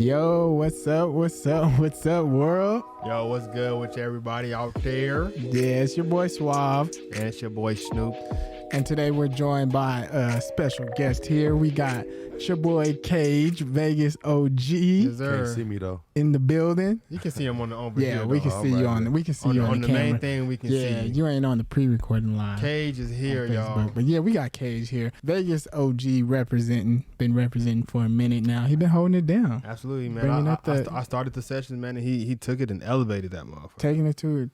Yo, what's up, world? Yo, what's good with everybody out there? Yeah, it's your boy Suave. And it's your boy Snoop. And today we're joined by a special guest here. We got your boy Kage, Vegas OG. Yes, sir. Can't see me though. In the building. You can see him on the over Yeah, here, we can though. see you on. We can see you on the camera. main thing. We can see. Yeah, you ain't on the pre-recording line. Kage is here, y'all. But yeah, we got Kage here. Vegas OG been representing for a minute now. He been holding it down. Absolutely, man. Bringing I started the sessions, man, and he took it and elevated that motherfucker.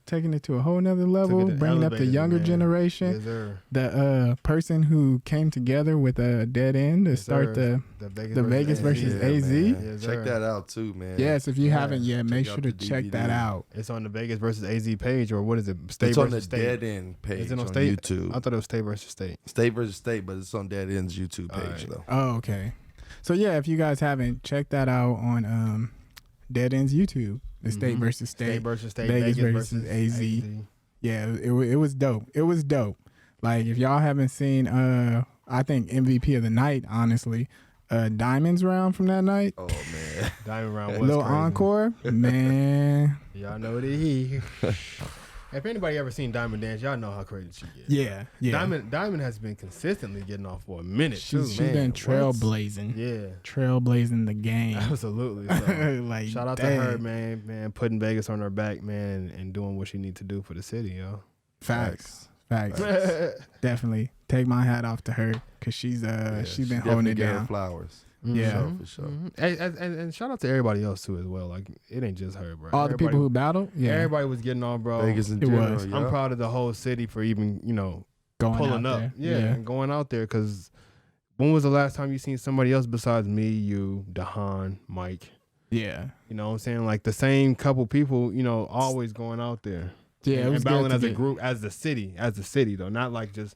Taking it to a whole nother level, bringing up the younger generation. Yes, sir. The person who came together with a dead end to start the Vegas versus AZ. Yes, check that out too, man. Yes, if you haven't yet, make sure to check that out. It's on the Vegas versus AZ page, or what is it? State it's versus on the State. Dead End page is it on State? YouTube. I thought it was State versus State. State versus State, but it's on Dead End's YouTube page though. Oh, okay. So yeah, if you guys haven't, check that out on Dead End's YouTube. The State versus State. State versus State. Vegas versus AZ. Yeah, it was dope. It was dope. Like if y'all haven't seen, I think MVP of the night, honestly. Diamonds round from that night. Oh man, Diamond round was little crazy. Encore, man. Y'all know that he. If anybody ever seen Diamond dance, y'all know how crazy she gets. Yeah. Diamond has been consistently getting off for a minute too. She's been trailblazing. Yeah, trailblazing the game. Absolutely. So, like shout out to her, man, putting Vegas on her back, man, and doing what she needs to do for the city, yo. Facts. Definitely take my hat off to her because she's been holding it down. Flowers. Yeah, for sure. And shout out to everybody else too as well. Like it ain't just her, bro. All the people who battled. Yeah, everybody was getting on, bro. Vegas in general. Was. Yeah. I'm proud of the whole city for even going pulling out up, there. yeah, and going out there. Because when was the last time you seen somebody else besides me, you, Dahan, Mike? Yeah, you know what I'm saying? Like the same couple people, always going out there. Yeah, and battling as a group, as the city though, not like just,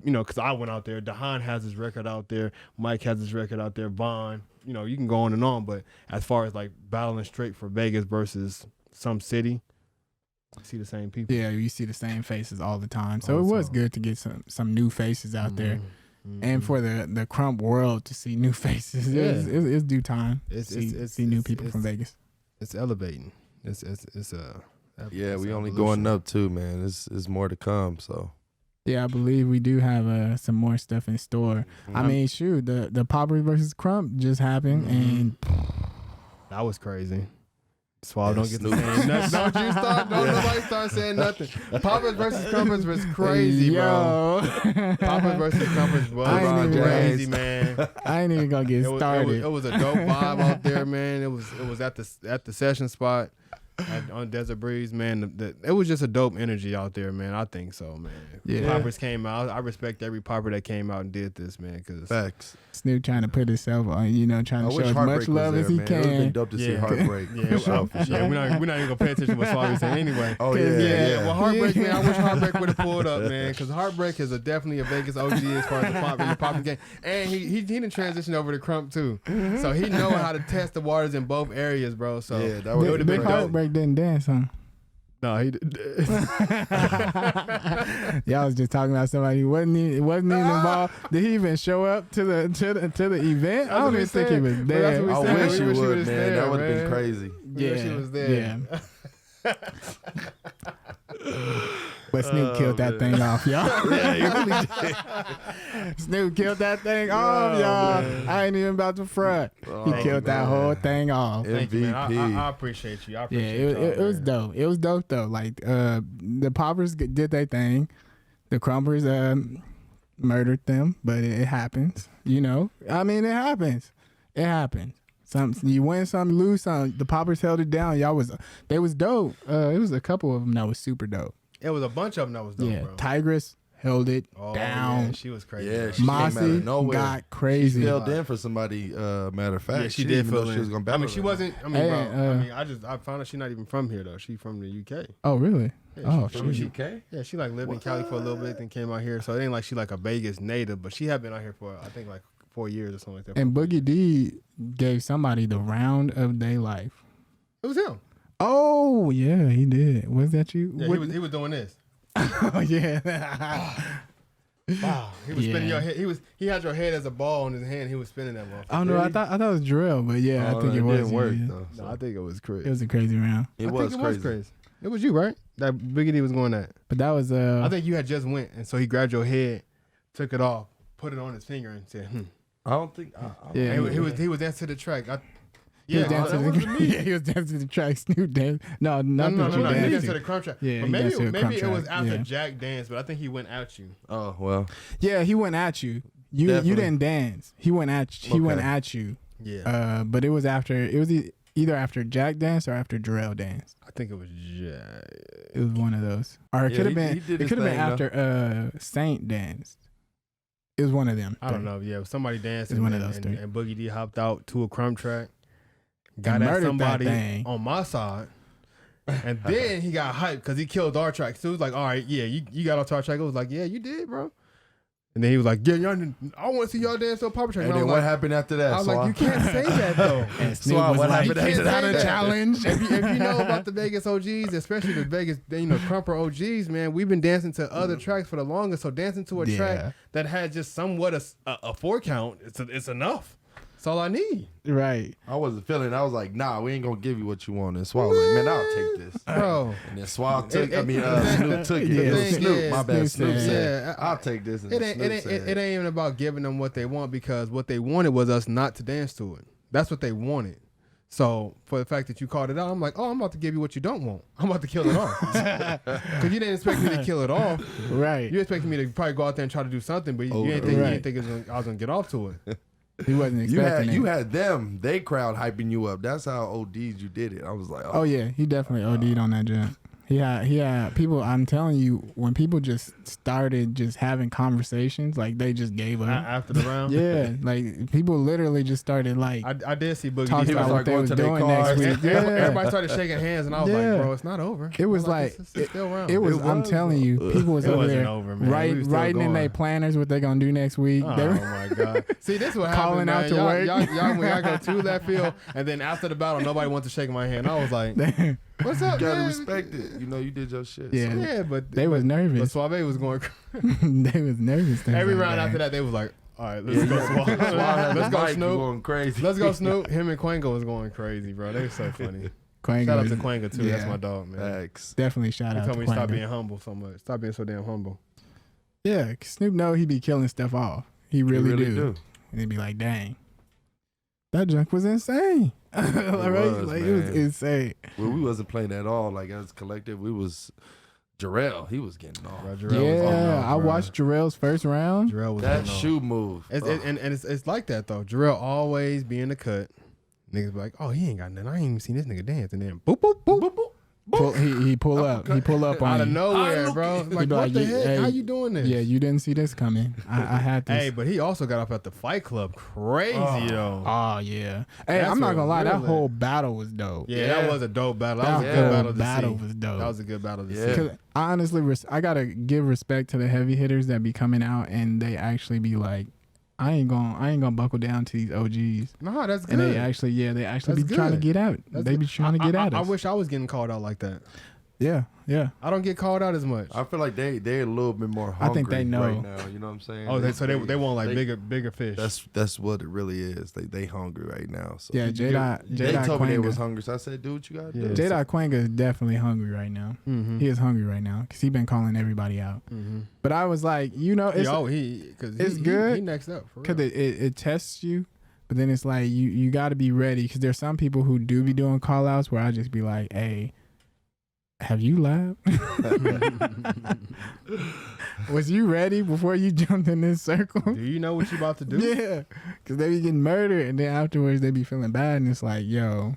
because I went out there. Dahan has his record out there. Mike has his record out there. Vaughn, you can go on and on. But as far as like battling straight for Vegas versus some city, you see the same people. Yeah, you see the same faces all the time. So it was good to get some new faces out there. And for the Krump world to see new faces. It's due time. See new people from Vegas. It's elevating. It's yeah, we only going up too, man. There's more to come. So yeah, I believe we do have some more stuff in store. I mean, shoot, the Poppers versus Krump just happened, and that was crazy. Suave don't get to say nothing. Don't you start. Don't nobody start saying nothing. Poppers versus Krumpers was crazy, bro. Poppers versus Krumpers was crazy, man. I ain't even gonna get started. It was a dope vibe out there, man. It was at the session spot. On Desert Breeze, man, it was just a dope energy out there, man. I think so, man. Yeah. Poppers came out. I respect every popper that came out and did this, man. Cause facts. Snoop trying to put himself on, trying to show as much love as he can. It would been dope to see Heartbreak. Yeah, sure. Yeah, we're not even gonna pay attention to what Suave saying anyway. Oh yeah. Well, Heartbreak, man. I wish Heartbreak would have pulled up, man, because Heartbreak is definitely a Vegas OG as far as the popping game, and he didn't transition over to Krump too, so he know how to test the waters in both areas, bro. So yeah, that would have been dope. Heartbreak didn't dance, huh? No, he did. Y'all was just talking about somebody who wasn't even involved. Did he even show up to the event? I don't even think he was there. I wish he would, man. That would have been crazy. Yeah, she was there. Yeah. But Snoop killed that thing off, y'all. Yeah, he really did. Snoop killed that thing off, y'all. Man. I ain't even about to front. He killed that whole thing off. MVP. You, I appreciate you. It was dope. It was dope though. Like the Poppers did their thing. The Krumpers murdered them, but it happens. I mean, it happens. It happens. You win some, you lose some. The Poppers held it down. They was dope. It was a couple of them that was super dope. It was a bunch of them that was dope, bro. Tigress held it down. Yeah, she was crazy. Yeah, she Mossy got crazy. She filled in for somebody. Matter of fact, yeah, she did feel she was gonna battle. I mean, she wasn't. I mean, bro. I found out she's not even from here though. She from the UK. Oh, really? Yeah, from the UK. Yeah, she lived in Cali for a little bit, then came out here. So it ain't like she a Vegas native, but she had been out here for I think 4 years or something like that. And Boogie D gave somebody the round of their life. It was him. Oh yeah, he did. Was that you? Yeah, he was doing this. Oh yeah. Wow, he was spinning Yeah. your head. He had your head as a ball in his hand. He was spinning that motherfucker. I don't know. I thought it was drill, but yeah, I think it was. Didn't work Yeah. though. No, I think it was crazy. It was a crazy round. It was crazy. It was you, right? That Biggie D was going at. But that was I think you had just went, and so he grabbed your head, took it off, put it on his finger, and said, I don't think. Yeah, And he was dancing to the track. He was that dancing wasn't me. yeah, he was dancing to the track. Snoop dance. No, No, nothing. he you danced dancing. to the Krump track. Yeah, But he danced to the maybe Krump it was track, after yeah. Jack danced, but I think he went at you. Oh well. Yeah, he went at you. You Definitely. didn't dance. He went at you. Yeah. But it was after. It was either after Jack danced or after Jarrell danced. I think it was Jack. It was one of those. Or it Yeah, could have he been. did It his could have been thing, after Saint danced. It was one of them. I don't know. Yeah, somebody danced It's one of those three. and Boogie D hopped out to a Krump track. Got And at murdered that somebody thing. on my side. And then he got hyped because he killed our track. So it was like, all right, yeah, you got off our track. I was like, yeah, you did, bro. And then he was like, yeah, y'all, I want to see y'all dance on Papa track. And I then was what like, happened after that? I was like, you can't say that though. And Snoop Suave, was what like, happened after "Is that that?" a challenge?" if you know about the Vegas OGs, especially the Vegas, Krumper OGs, man, we've been dancing to other tracks for the longest. So dancing to a Yeah. track that had just somewhat a 4 count, it's enough. That's all I need, Right. I wasn't feeling it. I was like, nah, we ain't gonna give you what you want. And Suave was like, man, I'll take this. bro. And then Suave took. Snoop took it. Yeah, It was Snoop. yeah, My bad. Snoop Snoop said, said, yeah, I'll take this. And It then ain't, Snoop it, said, ain't, it ain't even about giving them what they want because what they wanted was us not to dance to it. That's what they wanted. So for the fact that you called it out, I'm like, oh, I'm about to give you what you don't want. I'm about to kill it off. Because you didn't expect me to kill it off. Right. You expected me to probably go out there and try to do something, but you didn't think, Right. you didn't think I was going to get off to it. He wasn't You expecting had it. them, they crowd hyping you up. That's how OD'd you did it. I was like, Oh yeah, he definitely OD'd on that jump. He had people. I'm telling you, when people just started just having conversations, like they just gave up. After the round? Yeah, like people literally just started like I did see Boogie talking D. about was what like they going was to their doing next cars. week. Yeah. Everybody started shaking hands, and I was Yeah. like, bro, it's not over. It was I'm like- it's still round. It was. It I'm was, telling you, people was It over wasn't there over, man. We was still writing in going. their planners what they gonna do next week. Oh They were- my God! See, this is what Calling happened, out man. to Y'all, work. y'all, when y'all go to that field, and then after the battle, nobody wants to shake my hand. I was like, "What's up, you gotta man?" respect it. You know, you did your shit. Yeah. So. Yeah, but They was But nervous. Suave was going. They was nervous. They was Every like, round "Dang." after that, they was like, "All right, let's Yeah, go, Suave had Suave. Let's the go, mic Snoop. going crazy. Let's go, Snoop." Him and Quango was going crazy, bro. They were so funny. Quango Shout out was- to Quango too. That's yeah. my dog, man. Facts. Definitely shout He out told to me to stop Quango. being humble so much. Stop being so damn humble. Yeah, 'cause Snoop know he be killing stuff off. He You really, really do. do. And he'd be like, dang, that junk was insane. Right? was, Like, it was man. insane. Well, we wasn't playing at all. Like as a collective, we was Jarrell. He was getting off. Bro, Jarrell was going Yeah, off, I bro. watched Jarrell's first round. Jarrell was That going off. shoe move. It's like that though. Jarrell always be in the cut. Niggas be like, oh, he ain't got nothing. I ain't even seen this nigga dance. And then boop, boop, boop, boop, boop. He pull up. He pull up on Out of you. nowhere, bro. He Like, be what like, the "You- heck? hey, How you doing this? Yeah, you didn't see this coming. I had this. Hey, but he also got up at the Fight Club crazy, though. Oh yeah. Hey, That's I'm not what gonna lie. That really- whole battle was dope. Yeah, that was a dope battle. That was a That good whole battle to battle see. was dope. That was a good battle to Yeah. see. 'Cause I honestly, I gotta give respect to the heavy hitters that be coming out and they actually be like, I ain't gonna buckle down to these OGs. No, that's good. And they actually That's be trying to good. get out. That's They be good. trying to get I at us. wish I was getting called out like that. Yeah. I don't get called out as much. I feel like they're a little bit more I hungry think they know. right now. You know what I'm saying? Oh, so they want like they- bigger fish. That's what it really is. They hungry right now. So Yeah, they J-Dot told me they was Quanga. hungry. So I said, do what you gotta Yeah. do. J-Dot Quanga is definitely hungry right now. Mm-hmm. He is hungry right now because he been calling everybody out. Mm-hmm. But I was like, it's it's good. He next up for because real. it tests you. But then it's like you got to be ready because there's some people who do be doing call outs where I just be like, hey, have you laughed? Was you ready before you jumped in this circle? Do you know what you about to do? Yeah, because they be getting murdered and then afterwards they be feeling bad and it's like, yo,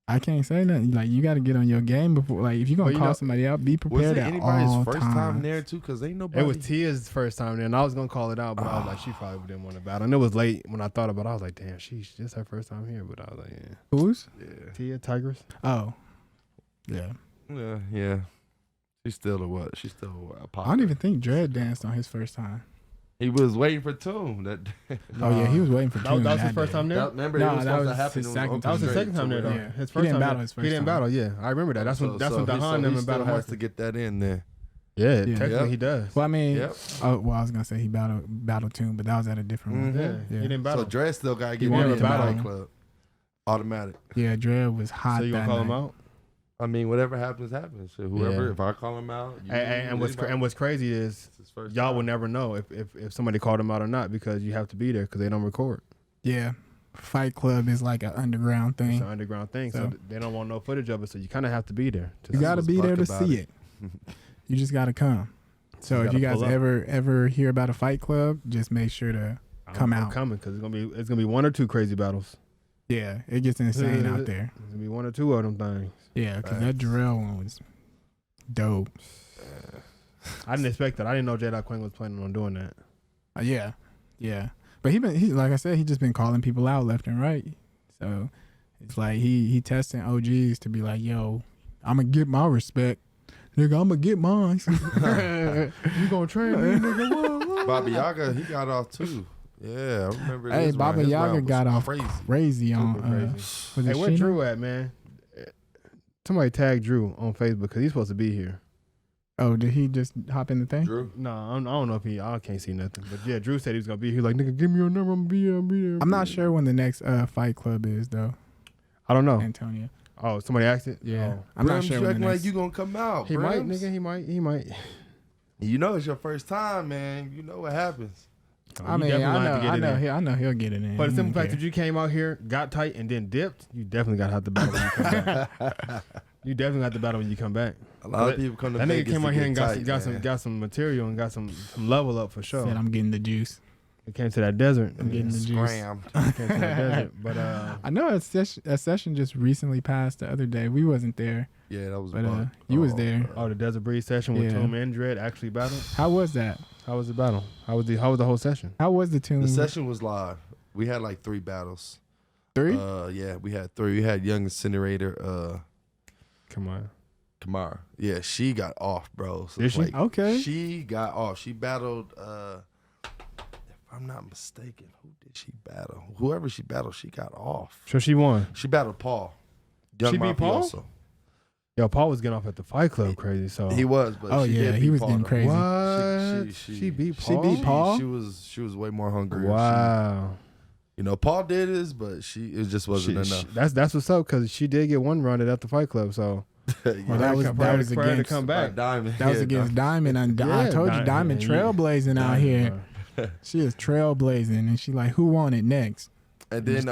I can't say nothing. Like, you got to get on your game before. Like, if you're going to call somebody out, be Was prepared it at anybody's all first times. time there too? Because ain't nobody. It was Tia's first time there, and I was gonna call it out, but I was like, she probably didn't want to battle. And it was late when I thought about it. I was like, damn, she's just her first time here. But I was like, yeah. Who's? Yeah. Tia Tigers. Oh. Yeah. Yeah. She's still a what? She's still a pop. I don't even think Dredd danced on his first time. He was waiting for Tune. That Oh, yeah, he was waiting for That Tune was his that first day. time there. remember, No, it was that supposed was to happen. his It second open That was his straight second time there, to though. where- His He first didn't time battle there- his first He didn't time. battle. Yeah, I remember that. That's when So Dahan he them and still battle. has to get that in there. Yeah, Yeah. technically he does. Well, I mean, Yep. I was gonna say he battled Tune, but that was at a different one. Yeah, Yeah. he didn't battle. So Dre still got to He get wanted in to the battle. Fight Club. Automatic. Yeah, Dre was hot. So you that gonna call him night. out? I mean, whatever happens, happens. So whoever, Yeah. if I call him out, you, And what's crazy is it's his first y'all time. will never know if somebody called him out or not because you have to be there because they don't record. Yeah, Fight Club is like an underground It's thing. an underground thing, so So- they don't want no footage of it. So you kind of have to be there. You got to what's be there to fucked about see it. it. You just got to come. So You if you gotta guys pull up. ever hear about a Fight Club, just make sure to come out. coming because it's gonna be one or two crazy battles. Yeah, it gets insane out there. It's gonna be one or two of them things. Yeah, because that Jarrell one was dope. I didn't expect that. I didn't know J. Quinn was planning on doing that. Yeah. But he like I said, he just been calling people out left and right. So it's like he testing OGs to be like, yo, I'm gonna get my respect. Nigga, I'm gonna get mine. You gonna train me, nigga? What? Baba Yaga, he got off too. Yeah, I remember. Hey, his Baba round. His Yaga round was got off crazy. crazy on. Super crazy. Was Hey, it where Sheena? Drew at, man? Somebody tag Drew on Facebook because he's supposed to be here. Oh, did he just hop in the thing? Drew. No, I don't know if I can't see nothing. But yeah, Drew said he was gonna be here. Like, nigga, give me your number. I'm gonna be here. I'm not sure when the next Fight Club is though. I don't know. Antonio. Oh, somebody asked it. Yeah, Oh. I'm not Brims, sure you when the acting next. like you gonna come out. He might, Brims. nigga. He might. You know it's your first time, man. You know what happens. I mean, I know he'll get it in. But the He simple don't fact care. that you came out here, got tight, and then dipped, you definitely got to have to battle when you come back. You definitely got to battle when you come back. A lot of people come to That nigga Vegas came to out here get and tight, got some material and got some level up for sure. Said I'm getting the juice. It came to that desert. I'm getting the juice. Scram. It came to that desert. But I know a session just recently passed the other day. We wasn't there, Yeah, that was. but buck. you was there. the Desert Breeze session with Yeah. Tom and Dread actually battled. How was that? How was the battle? How was the whole session? How was the tune? The session was live. We had like 3 battles. 3? Yeah, we had 3. We had Young Incinerator, Come on. Kamara. Yeah, she got off, bro. So Did she? Okay. She got off. She battled. If I'm not mistaken, who did she battle? Whoever she battled, she got off. So she won. She battled Paul. Young She beat Paul? Mafioso. Yo, Paul was getting off at the Fight Club crazy. So He was, but Oh, she yeah, did he beat was Paul, getting though. crazy. What? She She beat She Paul. beat Paul? She was way more hungry. Wow. You know, Paul did his, but it just wasn't enough. That's what's up because she did get one rounded at the Fight Club. So Well, that was prior to against come back. Diamond. that was against Diamond. And I Yeah, told you, Diamond yeah. trailblazing out Diamond, here. bro. She is trailblazing, and she like, who won it next? And then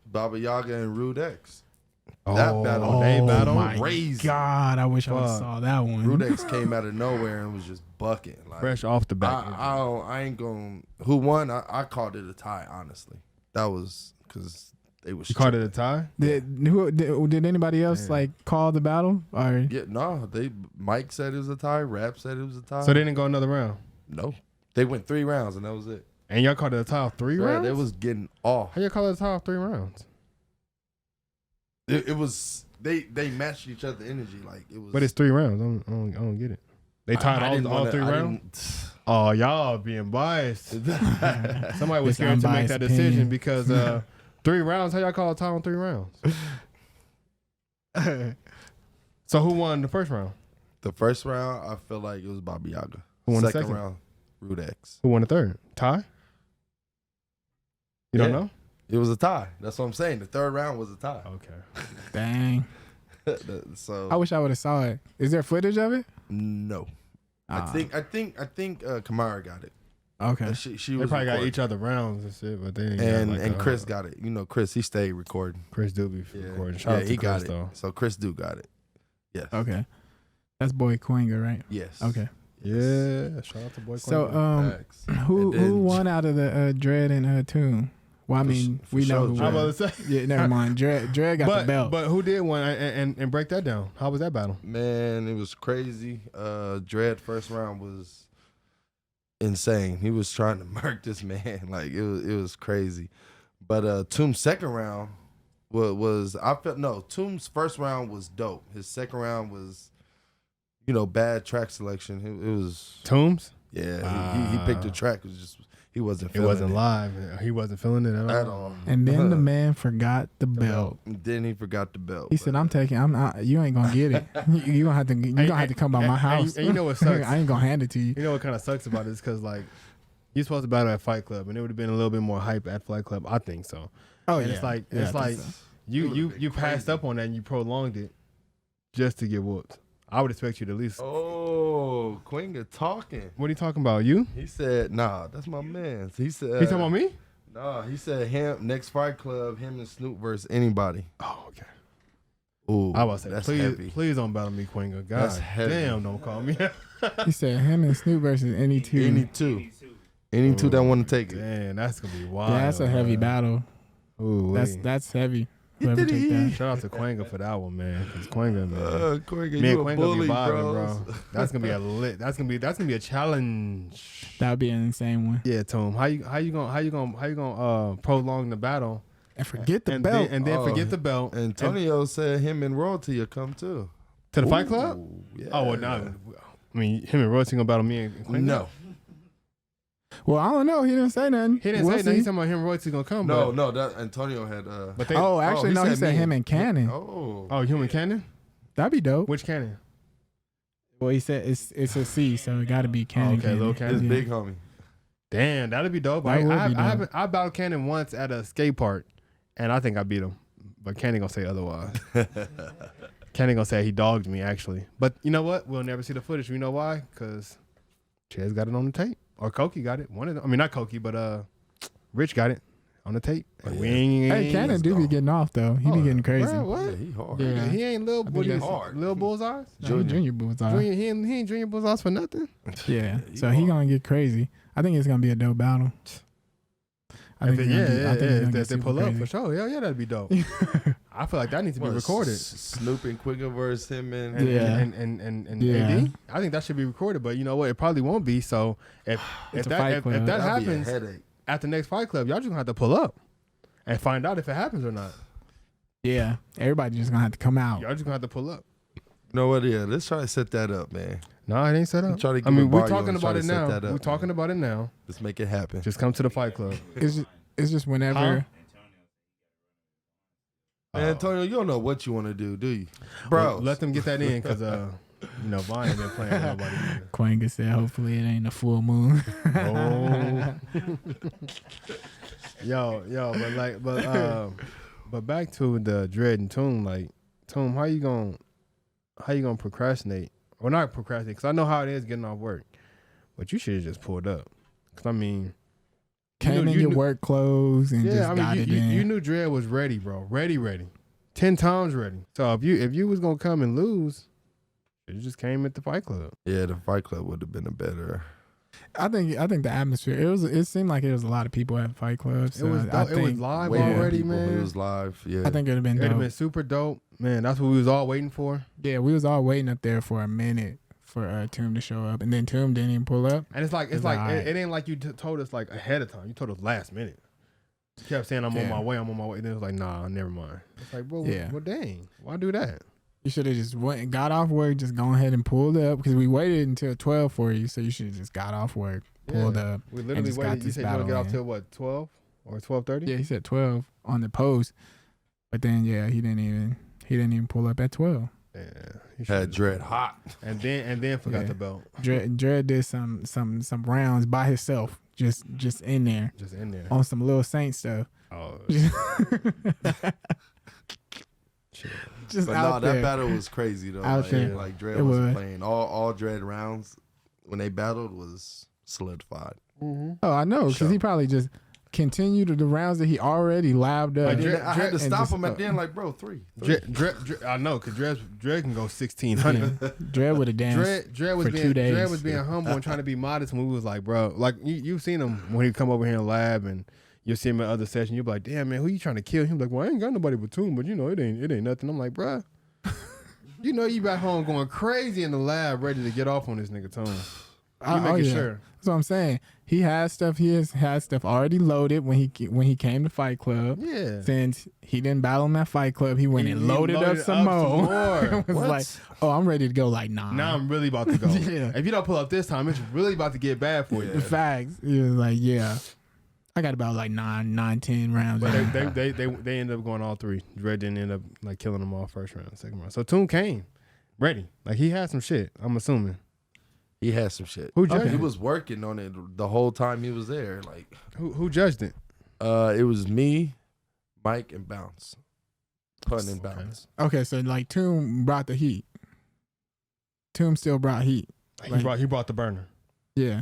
Baba Yaga and Rude X. That battle, they battle? my crazy. God, I wish I would Fuck. saw that one. Rude X came out of nowhere and was just bucking. Like, Fresh off the back. I ain't going. Who won? I called it a tie. Honestly, that was because they was. You called it a tie? Did anybody else Man. like call the battle? Or Yeah, no. Mike said it was a tie. Rap said it was a tie. So they didn't go another round. no, they went 3 rounds and that was it. And y'all called it a tie of 3 Yeah, rounds? they was getting off. How y'all call it a tie of 3 rounds? It was they matched each other energy like it was. But it's 3 rounds. I don't get it. They tied all 3 rounds? Oh, y'all being biased. Somebody was It's scared to make unbiased that decision opinion. because 3 rounds, how y'all call a tie on 3 rounds? So who won the first round? The first round, I feel like it was Baba Yaga. Who won the Second second? round, Rude X. Who won the third? Tie? You don't Yeah. know? It was a tie. That's what I'm saying. The third round was a tie. Okay. dang, So I wish I would have saw it. Is there footage of it? no, I think Kamara got it. Okay. She They was probably got recording. each other rounds and shit, but they didn't and got like Chris got it. You know, Chris, he stayed recording. Chris do be Yeah, recording. Shout out to he Chris got though. it. So Chris do got it. Yes. Okay. That's Boy Quinga, right? Yes. Okay. Yeah. Shout out to Boy So Quinn. Facts. who And then- won out of the Dread and Tune? Well, I mean, for we know sure, who Dread. I'm won. about to say. Yeah, never mind. Dread got the belt. But who did win and break that down? How was that battle? Man, it was crazy. Dread first round was insane. He was trying to murk this man. Like it was crazy. But Toom's second round was Toom's first round was dope. His second round was, bad track selection. It was Toombs? he picked a track. It was just he wasn't It feeling wasn't it live. He wasn't feeling it at all. And then the man forgot the belt. Then he forgot the belt. He said, you ain't gonna get it. You gonna have to come by my house. And you know what sucks? I ain't gonna hand it to you. You know what kind of sucks about it is because like you're supposed to battle at Fight Club, and it would have been a little bit more hype at Fight Club. I think so. Oh and yeah. it's like Yeah, I think so. you passed up on that and you prolonged it just to get whooped. I would expect you to at least. Oh, Quinga talking. What are you talking about? You? He said, "Nah, that's my man." He said, He talking about me? Nah, he said him next Fight Club, him and Snoop versus anybody. Oh, okay. Ooh, I was say, that's please, heavy. please don't battle me, Quinga. God That's heavy. damn, don't call me. He said him and Snoop versus any two. Any two that want to take it. Man, that's gonna be wild. Yeah, that's a heavy man. battle. Ooh, That's heavy. Whoever take that. Shout out to Quinga for that one, man. Cause Quinga, man. Quinga, Me and you a Quinga bully, be vibing, bro. bro. That's gonna be a lit. That's gonna be a challenge. That would be an insane one. Yeah, Tom. How you gonna prolong the battle And forget the and belt. then forget the belt Antonio said him and Royalty will come too. to the Fight Club? Ooh, yeah. Oh well, no. I mean, him and Royce gonna battle me and Quinga? No. Well, I don't know. He didn't say nothing. He didn't We'll say nothing. He's see. talking about him and Royce gonna come. No, that Antonio had But they, Oh, actually, he no. He said said me him and- and Cannon. Oh. Human Cannon? That'd be dope. Which Cannon? Well, he said it's a C, so it got to be Cannon. okay, Lil Cannon. His Yeah. big homie. Damn, that'd be dope. That would be I battled Cannon once at a skate park, and I think I beat him. But Cannon gonna say otherwise. Cannon gonna say he dogged me actually. But you know what? We'll never see the footage. You know why? Because Chaz got it on the tape, or Koki got it. One of them. I mean, not Koki, but Rich got it on the tape. And we ain't. Hey, Cannon do be getting off though. He be getting crazy. Bro, what? Yeah, he hard. Yeah. He ain't little. What think he that's hard. Little Bullseyes. No, he Junior Bullseye. Junior, he ain't Junior Bullseyes for nothing. Yeah. He So he hard. gonna get crazy. I think it's gonna be a dope battle. I think If it's gonna be- I think it's gonna if get they super pull up crazy. for sure. Yeah, that'd be dope. I feel like that needs to be What, recorded. Snoop and Quigga versus him and And, Yeah. and Yeah. AD, I think that should be recorded. But you know what? It probably won't be. So if It's a that Fight if Club. that that'd be a happens headache. at the next Fight Club, y'all just gonna have to pull up and find out if it happens or not. Yeah. Everybody just gonna have to come out. Y'all just gonna have to pull up. You know what? Yeah, let's try to set that up, man. No, it ain't set up. Try to I give mean, a we're bar, talking you try about to it set now. that up, We're talking about it now. Let's make it happen. Just come to the Fight Club. It's just whenever. Man, Antonio, you don't know what you want to do you? Bro, Let them get that in because Vaughn ain't been playing with nobody either. Quanga said, hopefully it ain't a full moon. Oh. But back to the Dread and Toom, like Toom, how you gonna procrastinate? Well, not procrastinate, because I know how it is getting off work. But you should have just pulled up. Because I mean, Came in you your knew- work clothes and yeah, just I got mean, it you, in. you knew Dread was ready, bro. Ready. 10 times ready. So if you was gonna come and lose, you just came at the Fight Club. yeah, the Fight Club would have been a better. I think the atmosphere. It seemed like there was a lot of people at Fight Club. So It was I dope. It was think live Way more already, people, but man. It was live. Yeah, I think it'd have been It'd have dope. been super dope, man. That's what we was all waiting for. Yeah, we was all waiting up there for a minute for Toom to show up, and then Toom didn't even pull up. And it's like alright. it ain't like you told us like ahead of time. You told us last minute. You kept saying I'm on my way. And then it was like, nah, never mind. It's like, bro, Yeah. well, dang, why do that? You should have just went and got off work, just gone ahead and pulled up because we waited until 12 for you. So you should have just got off work, pulled Yeah. up. We and literally just got waited. You this said you want to battle get off in. till what, 12 or 12:30? Yeah, he said 12 on the post, but then he didn't even pull up at 12. Yeah, had Dread hot. and then forgot Yeah. the belt. Dred did some rounds by himself, just in there Just in there. on some Lil Saint stuff. Oh, shit. Just But out no, there. that battle was crazy though. Out like, there. like Dread It was was. playing all Dread rounds when they battled was solidified. Mm-hmm. Oh, I know, because Sure. he probably just continued the rounds that he already lobbed up. Like, And then Dread- I had to and stop just- him at the end, like, bro, three. I know, because Dred can go 1,600. Dred would have danced. Dred was for 2 days. Dred was being humble and trying to be modest when we was like, bro, like you've seen him when he come over here in lab and you'll see him in other sessions. You'll be like, damn man, who you trying to kill? He'll be like, well, I ain't got nobody but Toom, but you know it ain't nothing. I'm like, bro, you know you back home going crazy in the lab, ready to get off on this nigga Toom. You making sure. That's what I'm saying. He has stuff. He has had stuff already loaded when he came to Fight Club. Yeah. Since he didn't battle in that Fight Club, he went and loaded up some more. It was like, oh, I'm ready to go. Like, nah. Now I'm really about to go. Yeah. If you don't pull up this time, it's really about to get bad for you. The facts. He was like, yeah. I got about like 10 rounds. But they ended up going all 3. Dre didn't end up like killing them all first round, second round. So Toom came ready. Like he had some shit, I'm assuming. He had some shit. Who judged He it? was working on it the whole time he was there. Like Who judged it? it was me, Mike, and Bounce. Pun and Bounce. Okay, so like Toom brought the heat. Toom still brought heat. He brought the burner. Yeah.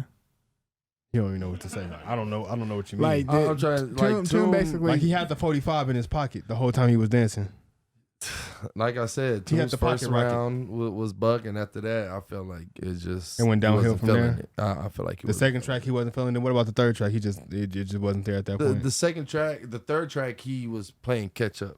You don't even know what to say. Like, I don't know what you mean. Like I'm trying. Like Toom basically. Like he had the 45 in his pocket the whole time he was dancing. Like I said, He had Toom's the first pocket rocket. round was bugging. After that, I felt like it went downhill he wasn't from feeling there? it. I feel like The second track he wasn't feeling it. What about the third track? It just wasn't there at that point. The second track, the third track, he was playing catch up.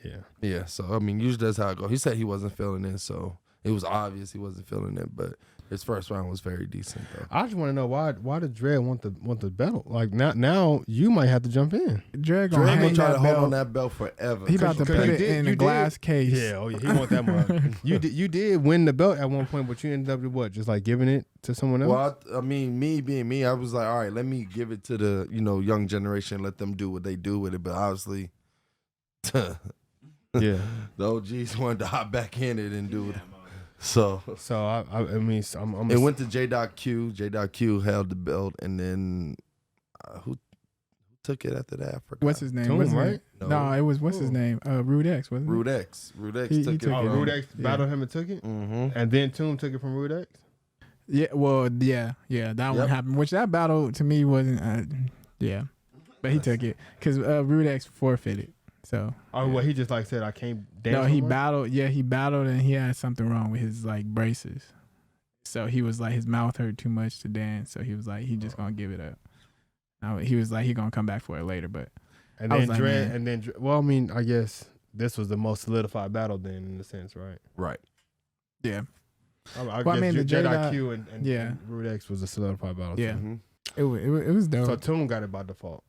Yeah. Yeah. So I mean, usually that's how it goes. He said he wasn't feeling it, so it was obvious he wasn't feeling it. But his first round was very decent, though. I just want to know why did Dre want the belt? Like now you might have to jump in. Dre Dre gonna gonna try to that hold belt. on that belt forever. He about to put it in a glass case. Yeah, oh yeah, he want that mug. You did win the belt at one point, but you ended up with what? Just like giving it to someone else? Well, I mean, me being me, I was like, all right, let me give it to the young generation, let them do what they do with it. But obviously, yeah, the OGs wanted to hop back in it and do it. So I mean, I'm it went to J.Q. J.Q. held the belt, and then who took it after that? I forgot. What's his name? Toom, What's his right? name? No, it was what's his name? Rude X, wasn't it? Rude X. Rude X He took took it. it. Rude X battled him and took it, and then Toom took it from Rude X. Yeah, well, yeah, that one happened. Which that battle to me wasn't, but he took it because Rude X forfeited. So Well, he just like said I can't dance. no, he more? battled. Yeah, he battled and he had something wrong with his like braces. So he was like his mouth hurt too much to dance. So he was like he just gonna give it up. He was like he gonna come back for it later, but And then Dre, well, I mean, I guess this was the most solidified battle then, in a sense, right? Right. yeah, I Well, I guess mean, the J.Q. and yeah. Rude X was a solidified battle. Yeah. too. it was dope. So Toom got it by default.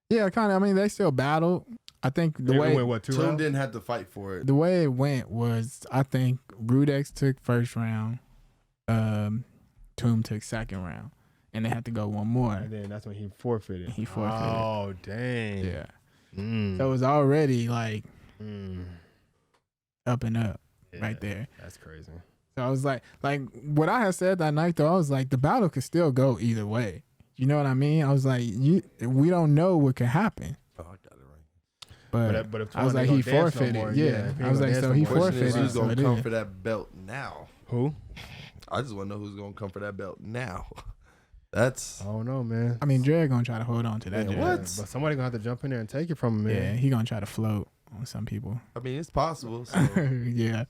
Yeah, kind of. I mean, they still battled. I think the They way went what 2 Toom rounds? didn't have to fight for it. the way it went was, I think Rudex took first round, Toom took second round, and they had to go one more. And then that's when he forfeited. He forfeited. Oh dang. Yeah, Mm. so it was already like Mm. up and up Yeah, right there. That's crazy. So I was like what I had said that night though, I was like, the battle could still go either way. You know what I mean? I was like, we don't know what could happen. Oh, I got it right. But if I was Toom like, ain't he gonna dance no forfeited. more, Yeah, if he I ain't was gonna like, dance so no he more. Question is, forfeited. who's So gonna it come is. for that belt now? Who? I just want to know who's gonna come for that belt now. That's I don't know, man. I mean, Dre gonna try to hold on to that. Man, Dre. what? But somebody gonna have to jump in there and take it from him, Yeah, man. he gonna try to float on some people. I mean, it's possible. So. Yeah.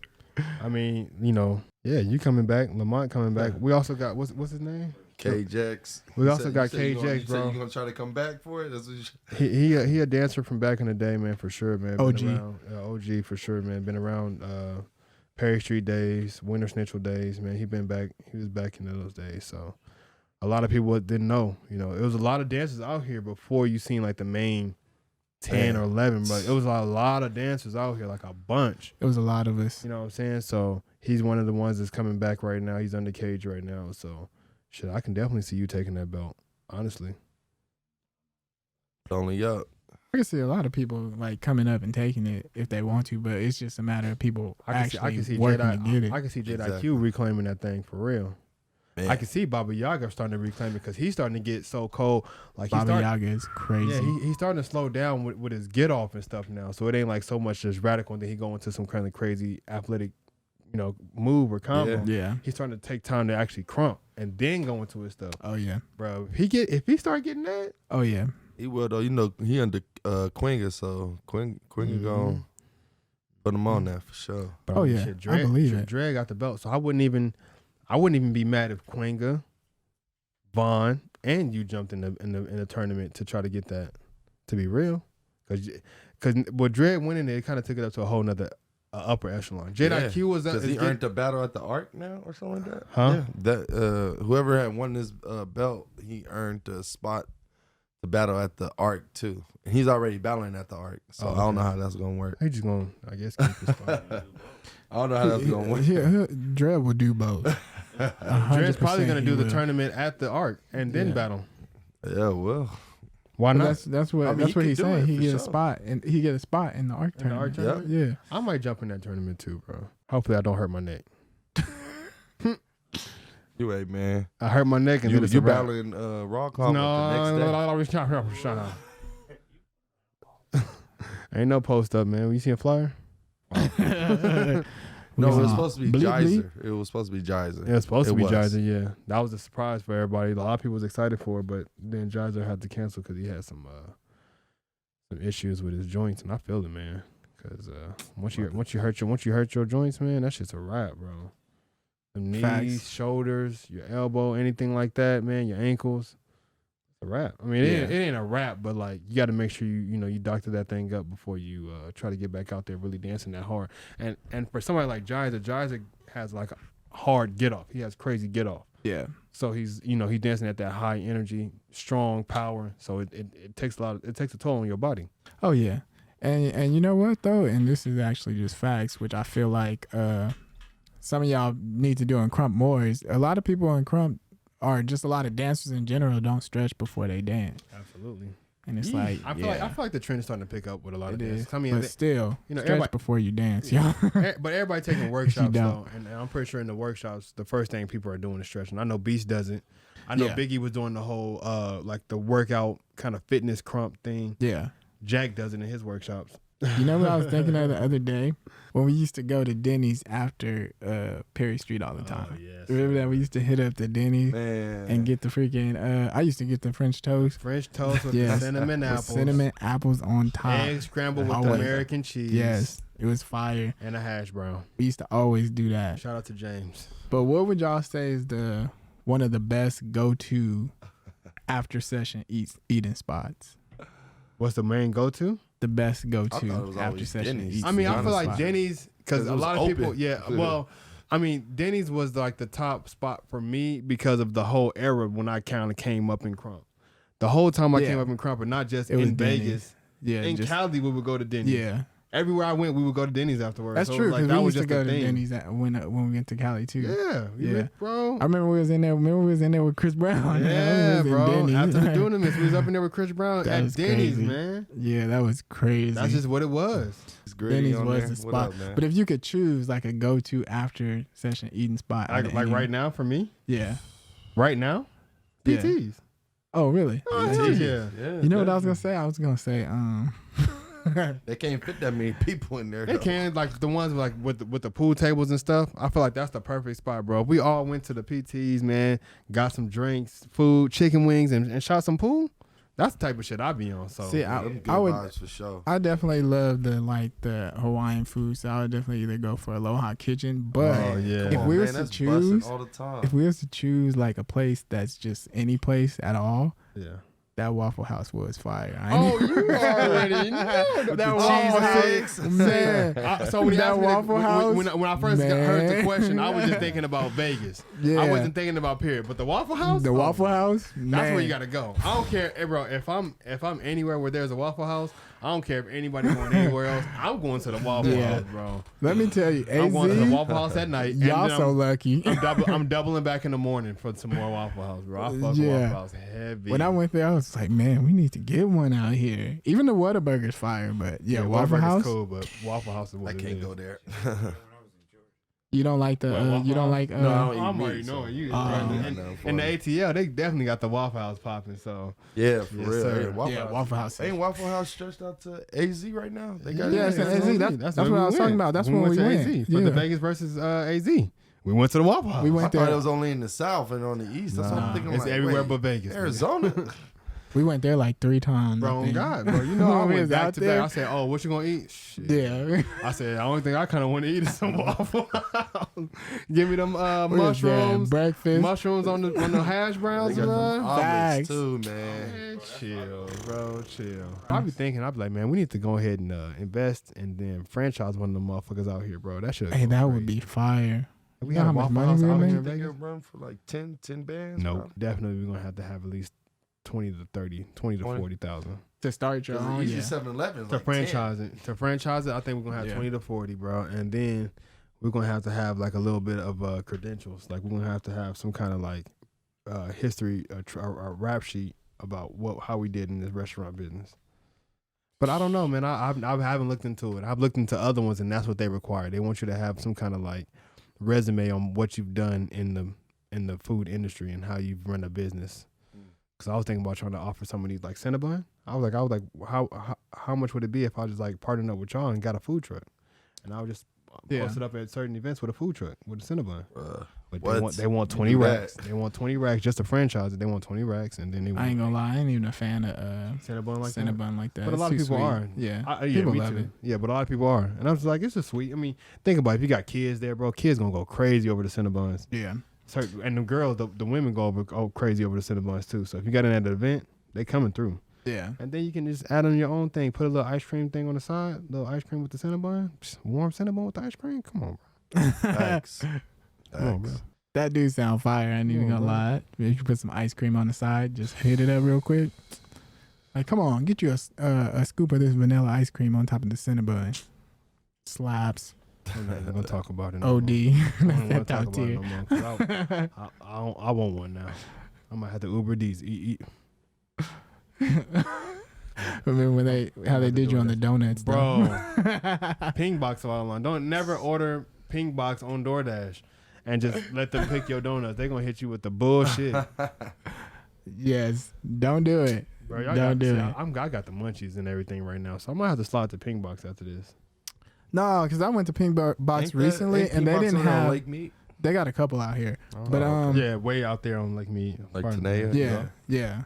I mean, you coming back, Lamont coming back. We also got what's his name? KJX. We also got you KJX, said bro. you gonna try to come back for it? That's what you He a dancer from back in the day, man, for sure, man. Been OG. around, OG for sure, man. Been around Perry Street days, Winter Snitchell days, man. He was back in those days. So a lot of people didn't know. It was a lot of dancers out here before you seen like the main 10 or 11, but it was a lot of dancers out here, like a bunch. It was a lot of us. You know what I'm saying? So he's one of the ones that's coming back right now. He's under cage right now. So shit, I can definitely see you taking that belt, honestly. only up. I can see a lot of people like coming up and taking it if they want to, but it's just a matter of people I can see working to get it. I can see J.Q. Exactly. reclaiming that thing for real. Man. I can see Baba Yaga starting to reclaim it because he's starting to get so cold. Like Baba Yaga is crazy. Yeah, he's starting to slow down with his get off and stuff now. So it ain't like so much just radical and then he go into some kind of crazy athletic, move or combo. Yeah. He's starting to take time to actually crump and then go into his stuff. Oh yeah. Bro, if he start getting that, Oh yeah. He will though. He under Quinga, so Quinga gonna put him on that for sure. but Oh, yeah. I believe it. Dre got the belt, so I wouldn't even be mad if Quinga, Vaughn, and you jumped in the tournament to try to get that. To be real, because what Dre winning it kind of took it up to a whole nother upper echelon. JIQ was because he earned a battle at the Arc now or something like that. Huh? Yeah, that whoever had won this belt, he earned a spot to battle at the Arc too. And he's already battling at the Arc, so I don't know how that's gonna work. He just gonna, I guess, keep his spot. I don't know how that's gonna work. Dred will do both. Dred's probably gonna do the will. tournament at the Arc and then battle. Yeah, well, Why not? That's what I mean, that's what he he's could do saying. it He for get a sure. spot and he get a spot in the Arc In the Arc tournament. tournament? Yeah. I might jump in that tournament too, bro. Hopefully, I don't hurt my neck. you ain't man. I hurt my neck and You then it's a wrap. battling Raw Call the next day. Ain't no post up, man. You see a flyer? No, it was supposed to be Bleep, Geyser. It was supposed to be Geyser. It was supposed to be was. Geyser, yeah. That was a surprise for everybody. A lot of people was excited for it, but then Geyser had to cancel because he had some issues with his joints, and I feel it, man. Because once you hurt your joints, man, that shit's a wrap, bro. The knees, Facts. shoulders, your elbow, anything like that, man, your ankles. It's a wrap. I mean, it ain't a wrap, but like you got to make sure you doctor that thing up before you try to get back out there really dancing that hard. And for somebody like Geyser has like a hard get off. He has crazy get off. Yeah. So he's dancing at that high energy, strong power. So it takes a toll on your body. Oh yeah. And you know what though? And this is actually just facts, which I feel like some of y'all need to do in Krump more. Is a lot of people in Krump, or just a lot of dancers in general, don't stretch before they dance. Absolutely. And it's like I feel like the trend is starting to pick up with a lot of dancers. I mean, but still, stretch everybody, before you dance, y'all. but everybody taking workshops don't. though, and I'm pretty sure in the workshops, the first thing people are doing is stretching. I know Beast does it. I know Biggie was doing the whole like the workout kind of fitness Krump thing. Yeah. Jack does it in his workshops. You know what I was thinking of the other day? When we used to go to Denny's after Perry Street all the time. Oh, yes. Remember that? We used to hit up the Denny's and get the freaking, I used to get the French toast. French toast with the cinnamon with apples. cinnamon apples on top. Egg scrambled with Always. American cheese. Yes, it was fire. And a hash brown. We used to always do that. Shout out to James. But what would y'all say is one of the best go-to after session eating spots? What's the main go-to? The best I thought it go-to was after always session Denny's. eating I mean, I feel spot. like Denny's, because a it was lot of people, open. well, I mean, Denny's was like the top spot for me because of the whole era when I kind of came up in Krump. The whole time I came up in Krump, and not just It was in Denny's. Vegas. Yeah, In Cali, we would go to Denny's. Yeah. Everywhere I went, we would go to Denny's afterwards. That's so true, it was because like, that we was used to just go the to thing. Denny's when we went to Cali too. Yeah, bro. I remember we was in there. Remember we was in there with Chris Brown. Yeah, We was in bro. Denny's. After the Dunamis, we was up in there with Chris Brown That at was Denny's, crazy. man. Yeah, that was crazy. That's just what it was. It's gritty Denny's on was there. the What spot. up, man? But if you could choose like a go-to after session eating spot, out of Like any- right now for me? Yeah. Right now? Yeah. PTs. Oh, really? Yeah. You know what I was gonna say? I was gonna say, They can't fit that many people in there. They though. can, like the ones like with the pool tables and stuff. I feel like that's the perfect spot, bro. If we all went to the PTs, man, got some drinks, food, chicken wings, and shot some pool. That's the type of shit I be on. So see, Them good I would. vibes for sure. I definitely love the Hawaiian food, so I would definitely either go for Aloha Kitchen. But Oh, yeah. if Come on, we man, was to that's choose, busting all the time. if we was to choose like a place that's just any place at all, yeah. that Waffle House was fire. I Oh, ain't- you already know That cheese Waffle eggs. House, man. So when you That asked me Waffle House, when I first heard the man. question, I was just thinking about Vegas. Yeah. I wasn't thinking about period. But the Waffle House, The Waffle House, that's man. where you gotta go. I don't care, hey, bro. If I'm anywhere where there's a Waffle House, I don't care if anybody going anywhere else. I'm going to the Waffle Yeah. House, bro. Let me tell you, I'm going to the AZ, Waffle House at night. and y'all then so lucky. I'm doubling back in the morning for some more Waffle House, bro. I fuck with Yeah. Waffle House heavy. When I went there, I was like, man, we need to get one out here. Even the Whataburger's fire, but yeah, Waffle Whataburger's House. cool, but Waffle House is what I it can't is. go there. You don't like the? Waffle You don't House? like? No, I don't eat I'm meat, already so- knowing you. Oh. And the ATL, they definitely got the Waffle House popping. So Yeah, for Yes, real. sir. Hey, Waffle Yeah, House. Waffle House. Ain't Waffle House stretched out to AZ right now? They got Yeah, it's that's AZ. what we That's did. what where I we was talking went. about. That's we when went we to went. AZ for the Yeah. Vegas versus AZ. We went to the Waffle House. We I went thought there. it was only in the South and on the East. That's what I'm thinking. It's like, everywhere wait, but Vegas. man. Arizona. We went there like 3 times. Bro, I think. God, bro. You know, I When we went was back out to there. back. I said, oh, what you gonna eat? Shit. Yeah. I said, the only thing I kind of want to eat is some waffle. Give me them We was there, mushrooms. breakfast. Mushrooms on the hash browns, They got them man. omelets Facts. too, man. Man, chill, bro, chill. I be thinking, I be like, man, we need to go ahead and invest and then franchise one of them motherfuckers out here, bro. That should. Hey, that would be fire. We You know got how a much Waffle money House we'll out make? here in They Vegas. can run for like 10 bands. Nope, bro. definitely we're gonna have to have at least 20 to 30, 20 to 20. 40,000 To start your own. Easy Yeah. 7-Eleven. to Like franchise it. To franchise it, I think we're gonna have Yeah. 20 to 40, bro, and then we're gonna have to have like a little bit of credentials. Like we're gonna have to have some kind of like history, a rap sheet about how we did in this restaurant business. But I don't know, man. I haven't looked into it. I've looked into other ones, and that's what they require. They want you to have some kind of like resume on what you've done in the food industry and how you've run a business. Because I was thinking about trying to offer some of these like Cinnabon. I was like, how much would it be if I just like partnered up with y'all and got a food truck, and I would just post it up at certain events with a food truck with a Cinnabon. But what? they want 20 You do racks. that? They want 20 racks just to franchise it. They want 20 racks, and then they I want ain't gonna lie, I ain't even a fan of Cinnabon like that. Cinnabon like that. But a lot of It's too people sweet. are. Yeah, Yeah, people me love too. it. Yeah, but a lot of people are, and I was like, it's just sweet. I mean, think about it. If you got kids there, bro, kids gonna go crazy over the Cinnabons. Yeah, And the girls, the women go crazy over the Cinnabons too. So if you got it at an event, they coming through. yeah. And then you can just add on your own thing. Put a little ice cream thing on the side. Little ice cream with the Cinnabon. Warm Cinnabon with the ice cream. Come on, bro. Facts. Come on, bro. That dude sound fire. I ain't even Come on, gonna bro. lie. If you put some ice cream on the side, just hit it up real quick. Like, come on, get you a scoop of this vanilla ice cream on top of the Cinnabon. Slaps. I'm not even gonna talk about it. No OD. more. I don't want to That talk top about it tier. no more. 'Cause I want one now. I might have to Uber these. Eat. Remember when how they did you on the donuts, Bro, though? ping box all online. Don't never order ping box on DoorDash and just let them pick your donuts. They're gonna hit you with the bullshit. Yes, don't do it. Bro, y'all Don't do it. I got the munchies and everything right now, so I might have to slide to ping box after this. No, because I went to Pink Box recently, and they didn't have. Lake Meat. They got a couple out here, but yeah, way out there on Lake Mead. Like Pardon Tenaya? me. yeah.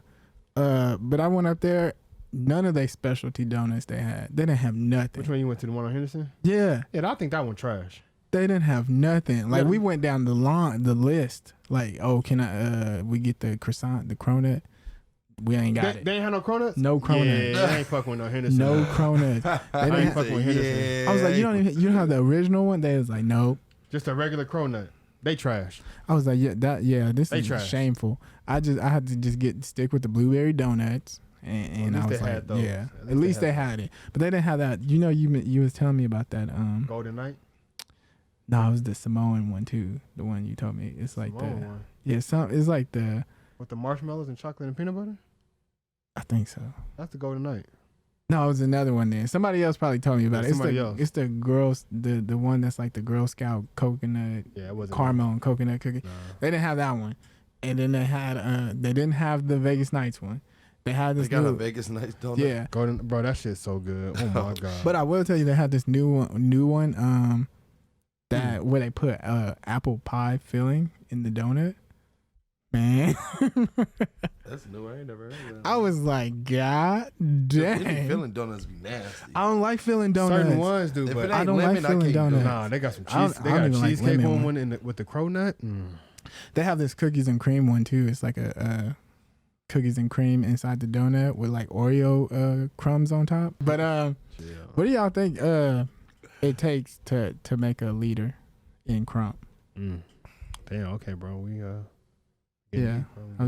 But I went up there. None of their specialty donuts they had. They didn't have nothing. Which one you went to? The one on Henderson? Yeah, Yeah, I think that one trash. they didn't have nothing. Like Yeah. we went down the list. Like, oh, can I? We get the croissant, the cronut. We ain't got it. They ain't had no cronuts? No cronuts. Yeah, I ain't fucking with no Henderson. No cronuts. They I didn't ain't have, fucking with Henderson. I was like, you don't have the original one. They was like, nope. Just a regular cronut. They trash. I was like, this They is trash. shameful. I had to just stick with the blueberry donuts, and At I least was they like, had those. yeah. At At least they had it, but they didn't have that. You know, you was telling me about that. Golden Knight? No, it was the Samoan one too. The one you told me. It's like Samoan the one. It's like the. With the marshmallows and chocolate and peanut butter? I think so. That's the Golden Knight. No, it was another one then. Somebody else probably told me about it. Somebody else. It's the girls, the one that's like the Girl Scout coconut Yeah, it wasn't. caramel and coconut cookie. Nah. They didn't have that one, and then they had they didn't have the Vegas Nights one. They had They this got a new, Vegas night donut. yeah. Golden, bro, that shit's so good. Oh my god. But I will tell you, they had this new one that where they put apple pie filling in the donut. Man, That's new. I ain't never heard of that. I was like, God Really dang. feeling donuts be nasty. I don't like filling donuts. certain ones do, If but it I ain't don't like lemon, I filling can't do donuts. it. nah, they got some I don't- cheese. I They don't got even like cheesecake lemon on one. one with the cronut. They have this cookies and cream one too. It's like a cookies and cream inside the donut with like Oreo crumbs on top. But Yeah. what do y'all think it takes to make a leader in Krump? Damn. Okay, bro. We Yeah. I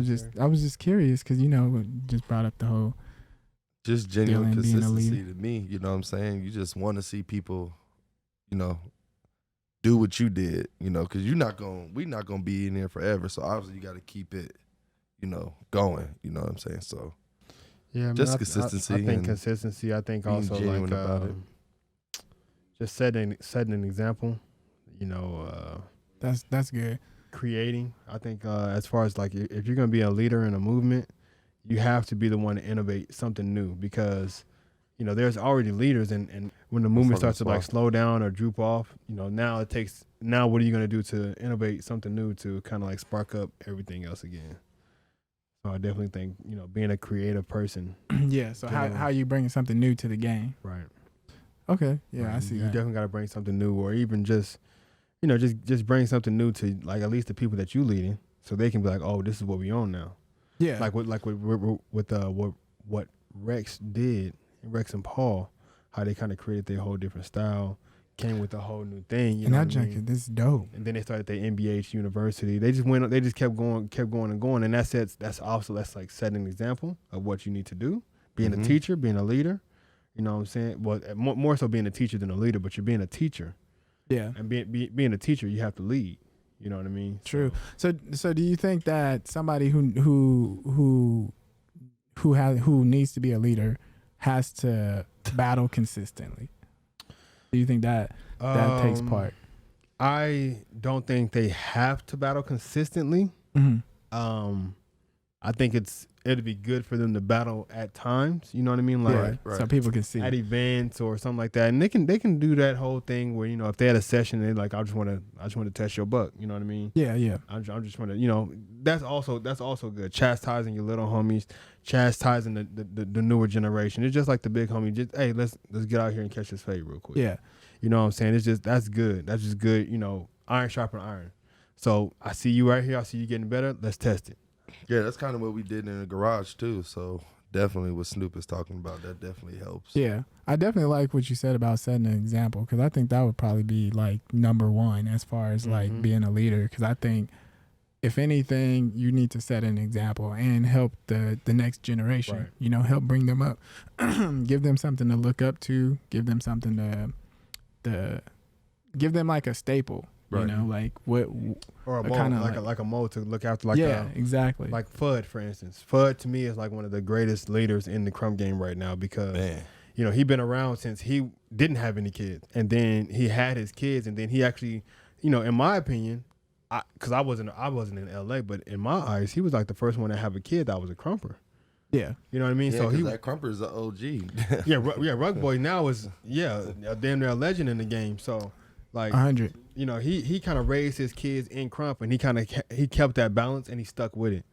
was just curious because just brought up the whole Just genuine Dylan being a consistency leader. to me. You know what I'm saying? You just want to see people, do what you did. Because we not gonna be in there forever. So obviously you got to keep it, going. You know what I'm saying? So Yeah, just I consistency think and consistency. I think being also genuine like about it. just setting an example. that's good. Creating. I think as far as like if you're gonna be a leader in a movement, you have to be the one to innovate something new because there's already leaders and when the movement starts to like slow down or droop off, now what are you gonna do to innovate something new to kind of like spark up everything else again? So I definitely think, being a creative person. Yeah. So how you bringing something new to the game? Right. Okay. Yeah, Right. I see you that. definitely got to bring something new, or even just, just bring something new to like at least the people that you leading, so they can be like, oh, this is what we on now. Yeah. Like what Rex did, Rex and Paul, how they kind of created their whole different style, came with a whole new thing. You know what I mean? This is dope. And then they started their MBH University. They just kept going and going. And that's like setting an example of what you need to do. Being a teacher, being a leader. You know what I'm saying? Well, more so being a teacher than a leader, but you're being a teacher. Yeah. And being a teacher, you have to lead. You know what I mean? True. So do you think that somebody who needs to be a leader has to battle consistently? Do you think that takes part? I don't think they have to battle consistently. Mm-hmm. I think it'd be good for them to battle at times. You know what I mean? Like right. So people can see at events or something like that, and they can do that whole thing where if they had a session, they like I just want to test your buck. You know what I mean? Yeah. I just want to that's also good. Chastising your little homies, chastising the newer generation. It's just like the big homie. Just hey, let's get out here and catch this fade real quick. Yeah. You know what I'm saying? It's just that's good. That's just good. Iron sharpen iron. So I see you right here. I see you getting better. Let's test it. Yeah, that's kind of what we did in the garage too. So definitely what Snoop is talking about, that definitely helps. Yeah, I definitely like what you said about setting an example, because I think that would probably be like number one as far as like being a leader. Because I think if anything, you need to set an example and help the next generation. Right. Help bring them up, give them something to look up to, give them something to give them like a staple. Right. Like what or a mold, like a mold to look after. Like exactly. Like Fudd, for instance. Fudd to me is like one of the greatest leaders in the Krump game right now, because he been around since he didn't have any kids, and then he had his kids, and then he actually, in my opinion, because I wasn't in LA, but in my eyes, he was like the first one to have a kid that was a Krumper. Yeah, you know what I mean. Yeah, so that Krumper is an OG. Rug Boy now is a damn near legend in the game. So. Like 100. He kind of raised his kids in Krump, and he kept that balance, and he stuck with it.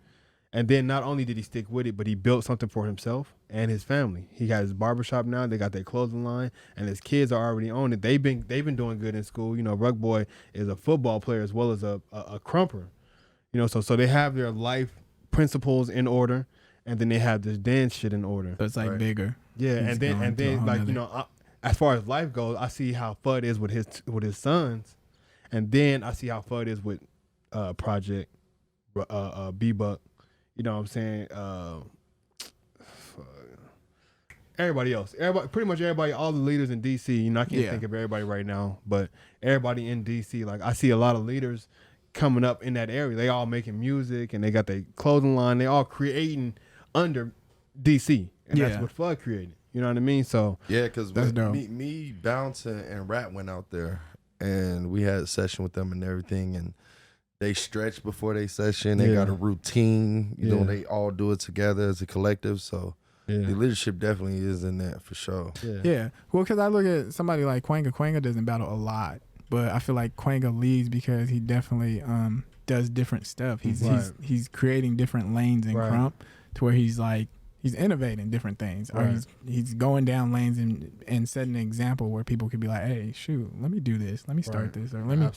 And then not only did he stick with it, but he built something for himself and his family. He got his barbershop now. They got their clothing line, and his kids are already on it. They've been doing good in school. Rug Boy is a football player as well as a Krumper. So they have their life principles in order, and then they have this dance shit in order. So it's like bigger. Yeah, and then like as far as life goes, I see how Fudd is with his sons, and then I see how Fudd is with Project B-Buck. You know what I'm saying? Everybody else, pretty much everybody, all the leaders in DC. I can't think of everybody right now, but everybody in DC. Like I see a lot of leaders coming up in that area. They all making music, and they got their clothing line. They all creating under DC, and that's what Fudd created. You know what I mean? So yeah, because me, Bounce, and Rat went out there, and we had a session with them and everything, and they stretch before they session. They got a routine. They all do it together as a collective. So the leadership definitely is in that for sure. Yeah. Well, because I look at somebody like Quanga. Quanga doesn't battle a lot, but I feel like Quanga leads because he definitely does different stuff. He's creating different lanes in Krump to where he's like. He's innovating different things, or he's going down lanes and setting an example where people could be like, "Hey, shoot, let me do this. Let me start this, or let me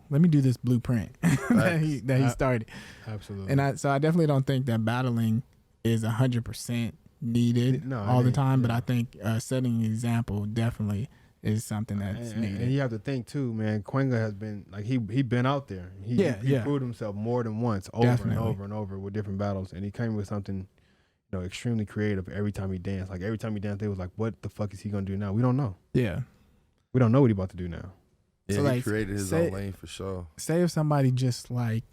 let me do this blueprint that he started." Absolutely. And I definitely don't think that battling is 100% needed all the time, but I think setting an example definitely is something that's needed. And you have to think too, man. Quanga has been like he been out there. He proved himself more than once, over and over with different battles, and he came with something. Extremely creative every time he danced. Like every time he danced, they was like, "What the fuck is he gonna do now?" We don't know. Yeah, we don't know what he about to do now. Yeah, so he created his own lane for sure. Say if somebody just like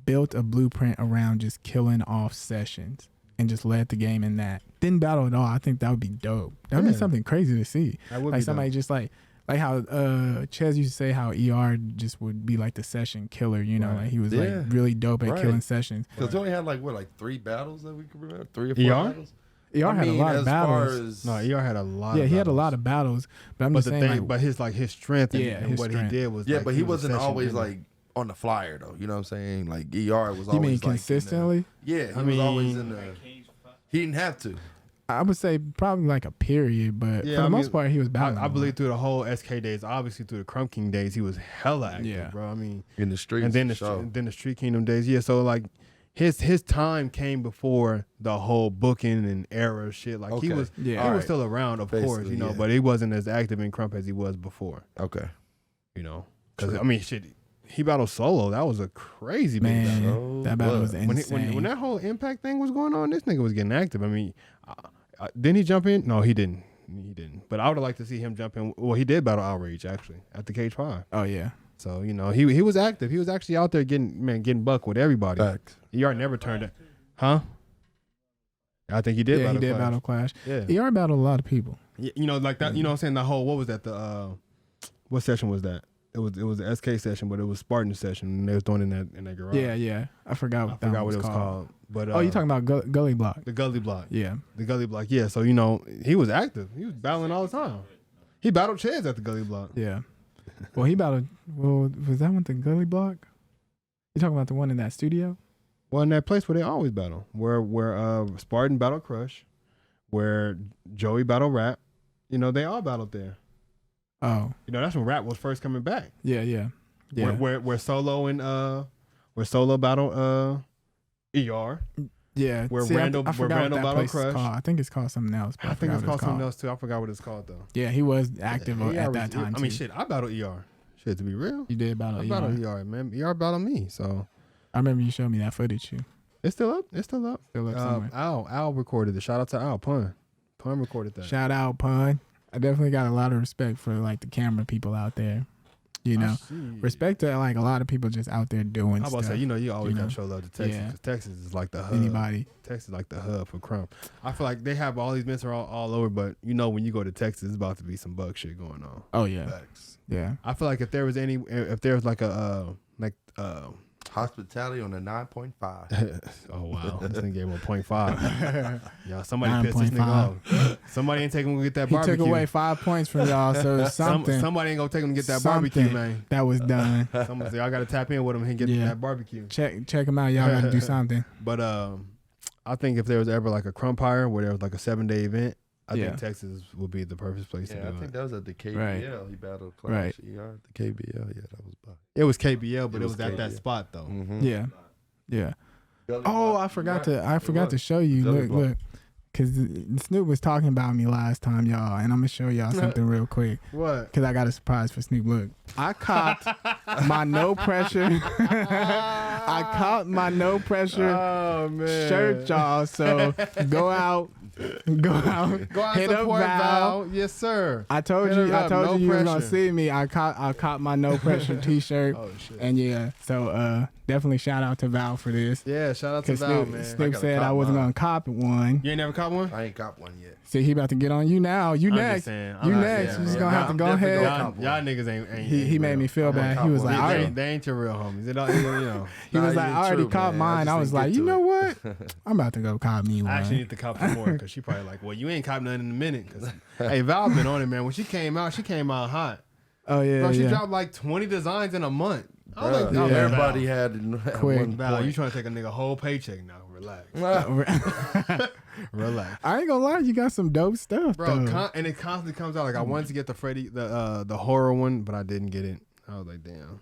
built a blueprint around just killing off sessions and just led the game in that, didn't battle at all. I think that would be dope. That would be something crazy to see. That would like be somebody dope. Just like how Ches used to say how ER just would be like the session killer, like he was like really dope at killing sessions. Because he only had like 3 battles that we could remember, 3 or 4 battles. ER had a lot of battles. ER had a lot. Yeah, he had a lot of battles. But I'm just saying, but his strength and what he did was. Yeah, but he wasn't always like on the flyer though. You know what I'm saying? Like ER was always. You mean like consistently? He was always in the. He didn't have to. I would say probably like a period, but for the most part, he was battling. I believe through the whole SK days, obviously through the Krump King days, he was hella active, bro. I mean, in the streets, and then the Street Kingdom days. Yeah, so like his time came before the whole booking and era shit. Like he was still around, of course, you know, but he wasn't as active in Krump as he was before. Okay, you know, because I mean, shit. He battled solo. That was a crazy big battle. That battle was insane. When that whole Impact thing was going on, this nigga was getting active. I mean, didn't he jump in? No, he didn't. He didn't. But I would have liked to see him jump in. Well, he did battle Outrage actually at the Cage 5. Oh yeah. So you know he was active. He was actually out there getting buck with everybody. Facts. ER never turned it, huh? I think he did. Yeah, battle he did Clash. battle Clash. Yeah. ER battled a lot of people. You know, like that. You know what I'm saying? The whole what was that? What session was that? It was the SK session, but it was Spartan session, and they was doing it in that garage. Yeah. I forgot what it was called. But you talking about Gully Block? The Gully Block. Yeah, the Gully Block. Yeah. So you know he was active. He was battling all the time. He battled Chaz at the Gully Block. Yeah. Well, he battled. Well, was that one the Gully Block? You talking about the one in that studio? Well, in that place where they always battle, where Spartan battled Crush, where Joey battled Rap. You know, they all battled there. Oh, you know that's when Rap was first coming back. Yeah. Where Solo and where Solo battled ER. Yeah. Where See, Randall I forgot Randall what that battled place Crush. is called. I think it's called something else. I think it's called something else too. I forgot what it's called though. Yeah, he was active at that time. I mean, shit, I battled ER. Shit, to be real, you did battle. I battled ER, man. ER battled me, so. I remember you showed me that footage. It's still up. Still up somewhere. Al recorded it. Shout out to Al. Pun recorded that. Shout out Pun. I definitely got a lot of respect for like the camera people out there. You know, respect to like a lot of people just out there doing stuff. I was about to say, you know, you always gotta show love to Texas because Texas is like the hub. Texas is like the hub for Krump. I feel like they have all these men all over, but you know, when you go to Texas, it's about to be some bug shit going on. Oh yeah, Facts. Yeah. I feel like if there was like a hospitality on a 9.5. Oh wow, this thing gave him a 0.5. Y'all, somebody pissed this nigga off. Somebody ain't taking him to get that barbecue. He took away 5 points from y'all, so somebody ain't gonna take him to get that barbecue, man. That was done. Somebody say, y'all gotta tap in with him and get that barbecue. Check him out. Y'all gotta do something. But I think if there was ever like a Krump hire where there was like a 7-day event, I think Texas would be the perfect place to do it. I think that was at the KBL. Right. He battled Clash ER at the KBL. Yeah, that was bad. It was KBL, but it was at that spot though. Mm-hmm. Yeah. Oh, I forgot to show you. Look. Because Snoop was talking about me last time, y'all, and I'm going to show y'all something real quick. What? Because I got a surprise for Snoop. Look, I copped my no pressure. I copped my no pressure shirt, y'all. So go out, hit up Val. Yes, sir. I told you you were going to see me. I caught my no pressure t-shirt. Oh, shit. And so definitely shout out to Val for this. Yeah, shout out to Val, man. Snoop said I wasn't going to cop one. You ain't never cop one? I ain't cop one yet. See, he about to get on you now. You next. You next. You just going to have to go ahead. Y'all niggas ain't he made me feel bad. He was like, they ain't your real homies. You know. He was like, I already caught mine. I was like, you know what? I'm about to go cop me one. I actually need to cop some more because she probably like, well, you ain't cop nothing in a minute. Cause, hey, Val been on it, man. When she came out hot. Oh, yeah. Bro, she dropped like 20 designs in a month. I was like, everybody had quick. Val, you trying to take a nigga whole paycheck now. Relax. Relax. I ain't gonna lie, you got some dope stuff, bro. though. And it constantly comes out. Like I wanted to get the Freddy, the horror one, but I didn't get it. I was like, damn.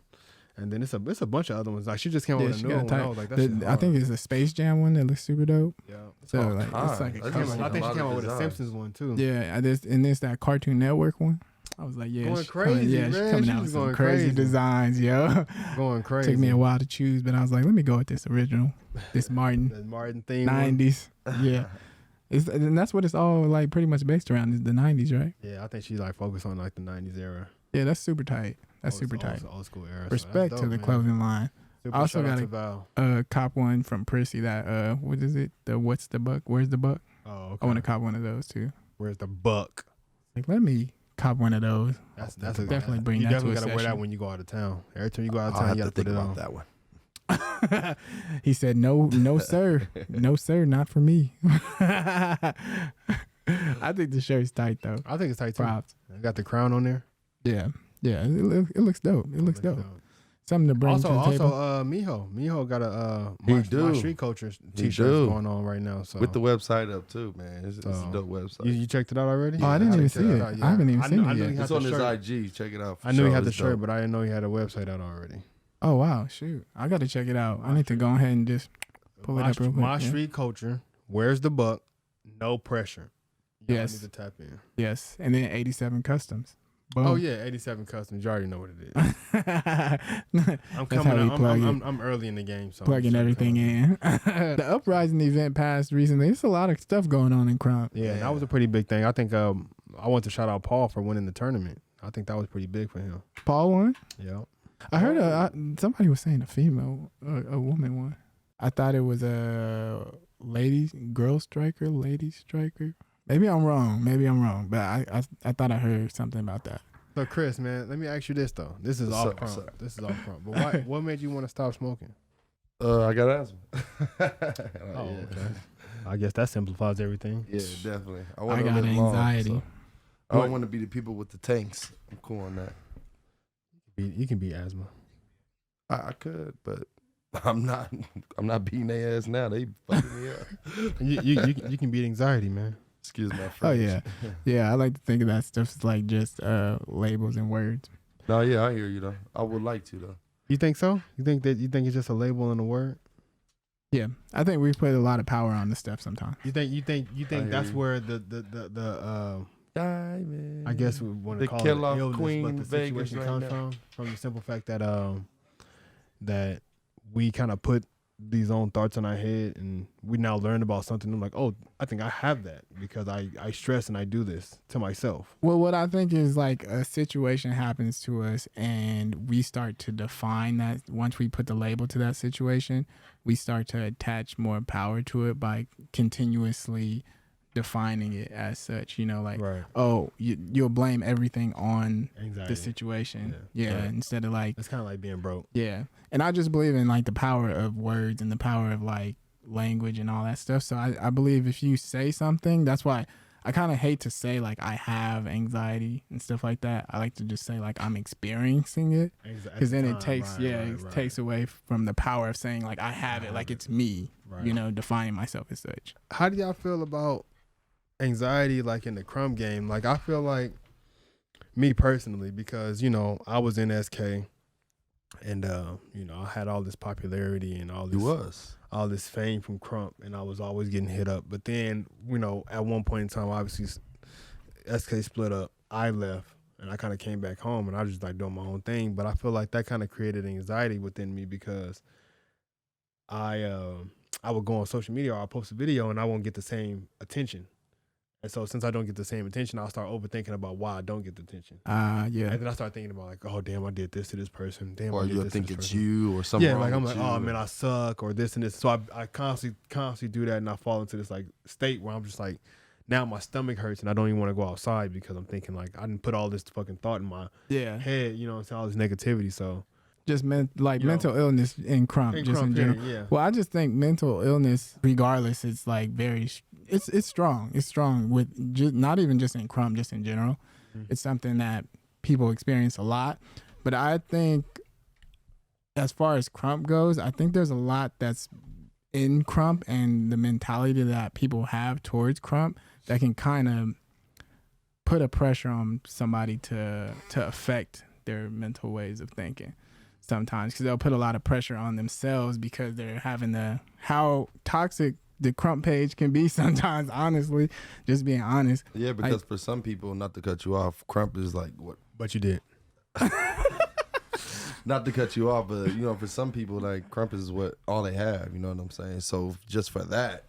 And then it's a bunch of other ones. Like she just came out with a new one. I was like, I think it's a Space Jam one that looks super dope. Yeah. So like, it's like I think she came out with a Simpsons one too. Yeah, and there's that Cartoon Network one. I was like, yeah, going crazy, she's coming out with some crazy designs, yo. Going crazy. Took me a while to choose, but I was like, let me go with this original, this Martin, the Martin theme, 90s. Yeah, and that's what it's all like, pretty much based around is the 90s, right? Yeah, I think she's like focused on like the 90s era. Yeah, that's super tight. That's super tight. Old school era. Respect so to the clothing line. I also got a cop one from Prissy that what is it? The what's the buck? Where's the buck? Oh, okay. I want to cop one of those too. Where's the buck? Like, let me cop one of those. That's definitely bring you that to a definitely session. gotta wear that when you go out of town. Every time you go out of town, you gotta put it on. That one. He said, no, sir. No, sir, not for me. I think the shirt's tight, though. I think it's tight, too. Props. I got the crown on there. Yeah. It looks dope. It looks dope. something to bring to the table. Miho got a He my do. street culture He t-shirts do. going on right now. So With the website up too, man. It's a dope website. you checked it out already? Oh, I didn't even see it. out, I haven't even seen it I knew yet. he had It's the on his shirt. IG. Check it out. I knew he had the It's shirt, dope. but I didn't know he had a website out already. Oh wow, shoot! I got to check it out. I need to go ahead and just pull it up real quick. My yeah. street culture. Where's the buck? No pressure. Y'all Yes. need to tap in. Yes, and then 87 Customs. Boom. Oh yeah, 87 Customs. You already know what it is. I'm That's coming. how we plug it. I'm early in the game, so Plugging everything in. The uprising event passed recently. There's a lot of stuff going on in Krump. Yeah, that was a pretty big thing. I think I want to shout out Paul for winning the tournament. I think that was pretty big for him. Paul won. Yeah. I heard somebody was saying a woman won. I thought it was a girl striker. Maybe I'm wrong, but I thought I heard something about that. So Chris, man, let me ask you this though. This is off Krump. This is off Krump. But what made you want to stop smoking? I got asthma. Okay. I guess that simplifies everything. Yeah, definitely. I got anxiety. Long, so I don't want to be the people with the tanks. I'm cool on that. You can beat asthma. I could, but I'm not beating their ass now. They fucking me up. You can beat anxiety, man. Excuse my French. Oh yeah, yeah. I like to think of that stuff as like just labels and words. No, yeah, I hear you though. I would like to though. You think so? You think it's just a label and a word? Yeah, I think we put a lot of power on this stuff sometimes. You think that's where the Diamond. I guess we want to The call it kill off illness, Queen but the Vegas situation right comes from the simple fact that that we kind of put these own thoughts in our head, and we now learn about something. I'm like, oh, I think I have that because I stress and I do this to myself. Well, what I think is like a situation happens to us and we start to define that. Once we put the label to that situation, we start to attach more power to it by continuously defining it as such, like, Right. oh, you'll blame everything on Anxiety. the situation. Yeah. Right. Instead of like, It's kind of like being broke. yeah. And I just believe in like the power of words and the power of like language and all that stuff. So I believe if you say something, that's why I kind of hate to say like I have anxiety and stuff like that. I like to just say like I'm experiencing it, because then it takes takes away from the power of saying like I have it, like it's me, defining myself as such. How do y'all feel about anxiety like in the Krump game? Like I feel like me personally, because I was in SK and I had all this popularity and all this fame from Krump, and I was always getting hit up. But then at one point in time, obviously SK split up, I left, and I kind of came back home, and I was just like doing my own thing. But I feel like that kind of created anxiety within me, because I would go on social media or I'll post a video and I won't get the same attention. And so since I don't get the same attention, I'll start overthinking about why I don't get the attention. Yeah. And then I start thinking about like, oh damn, I did this to this person. Damn, Or you'll think it's you or something. Yeah, wrong like I'm with like, you. oh man, I suck or this and this. So I constantly do that, and I fall into this like state where I'm just like, now my stomach hurts and I don't even want to go outside because I'm thinking like I didn't put all this fucking thought in my head, it's all this negativity. So just mental illness in Krump, just in general. Yeah. Well, I just think mental illness, regardless, it's like it's strong. It's strong with just not even just in Krump, just in general. Mm-hmm. It's something that people experience a lot. But I think as far as Krump goes, I think there's a lot that's in Krump and the mentality that people have towards Krump that can kind of put a pressure on somebody to affect their mental ways of thinking sometimes, because they'll put a lot of pressure on themselves because they're having how toxic the Krump page can be sometimes, honestly, just being honest. Yeah, because for some people, not to cut you off, Krump is like what? But you did. Not to cut you off, but for some people, like Krump is all they have. You know what I'm saying? So just for that,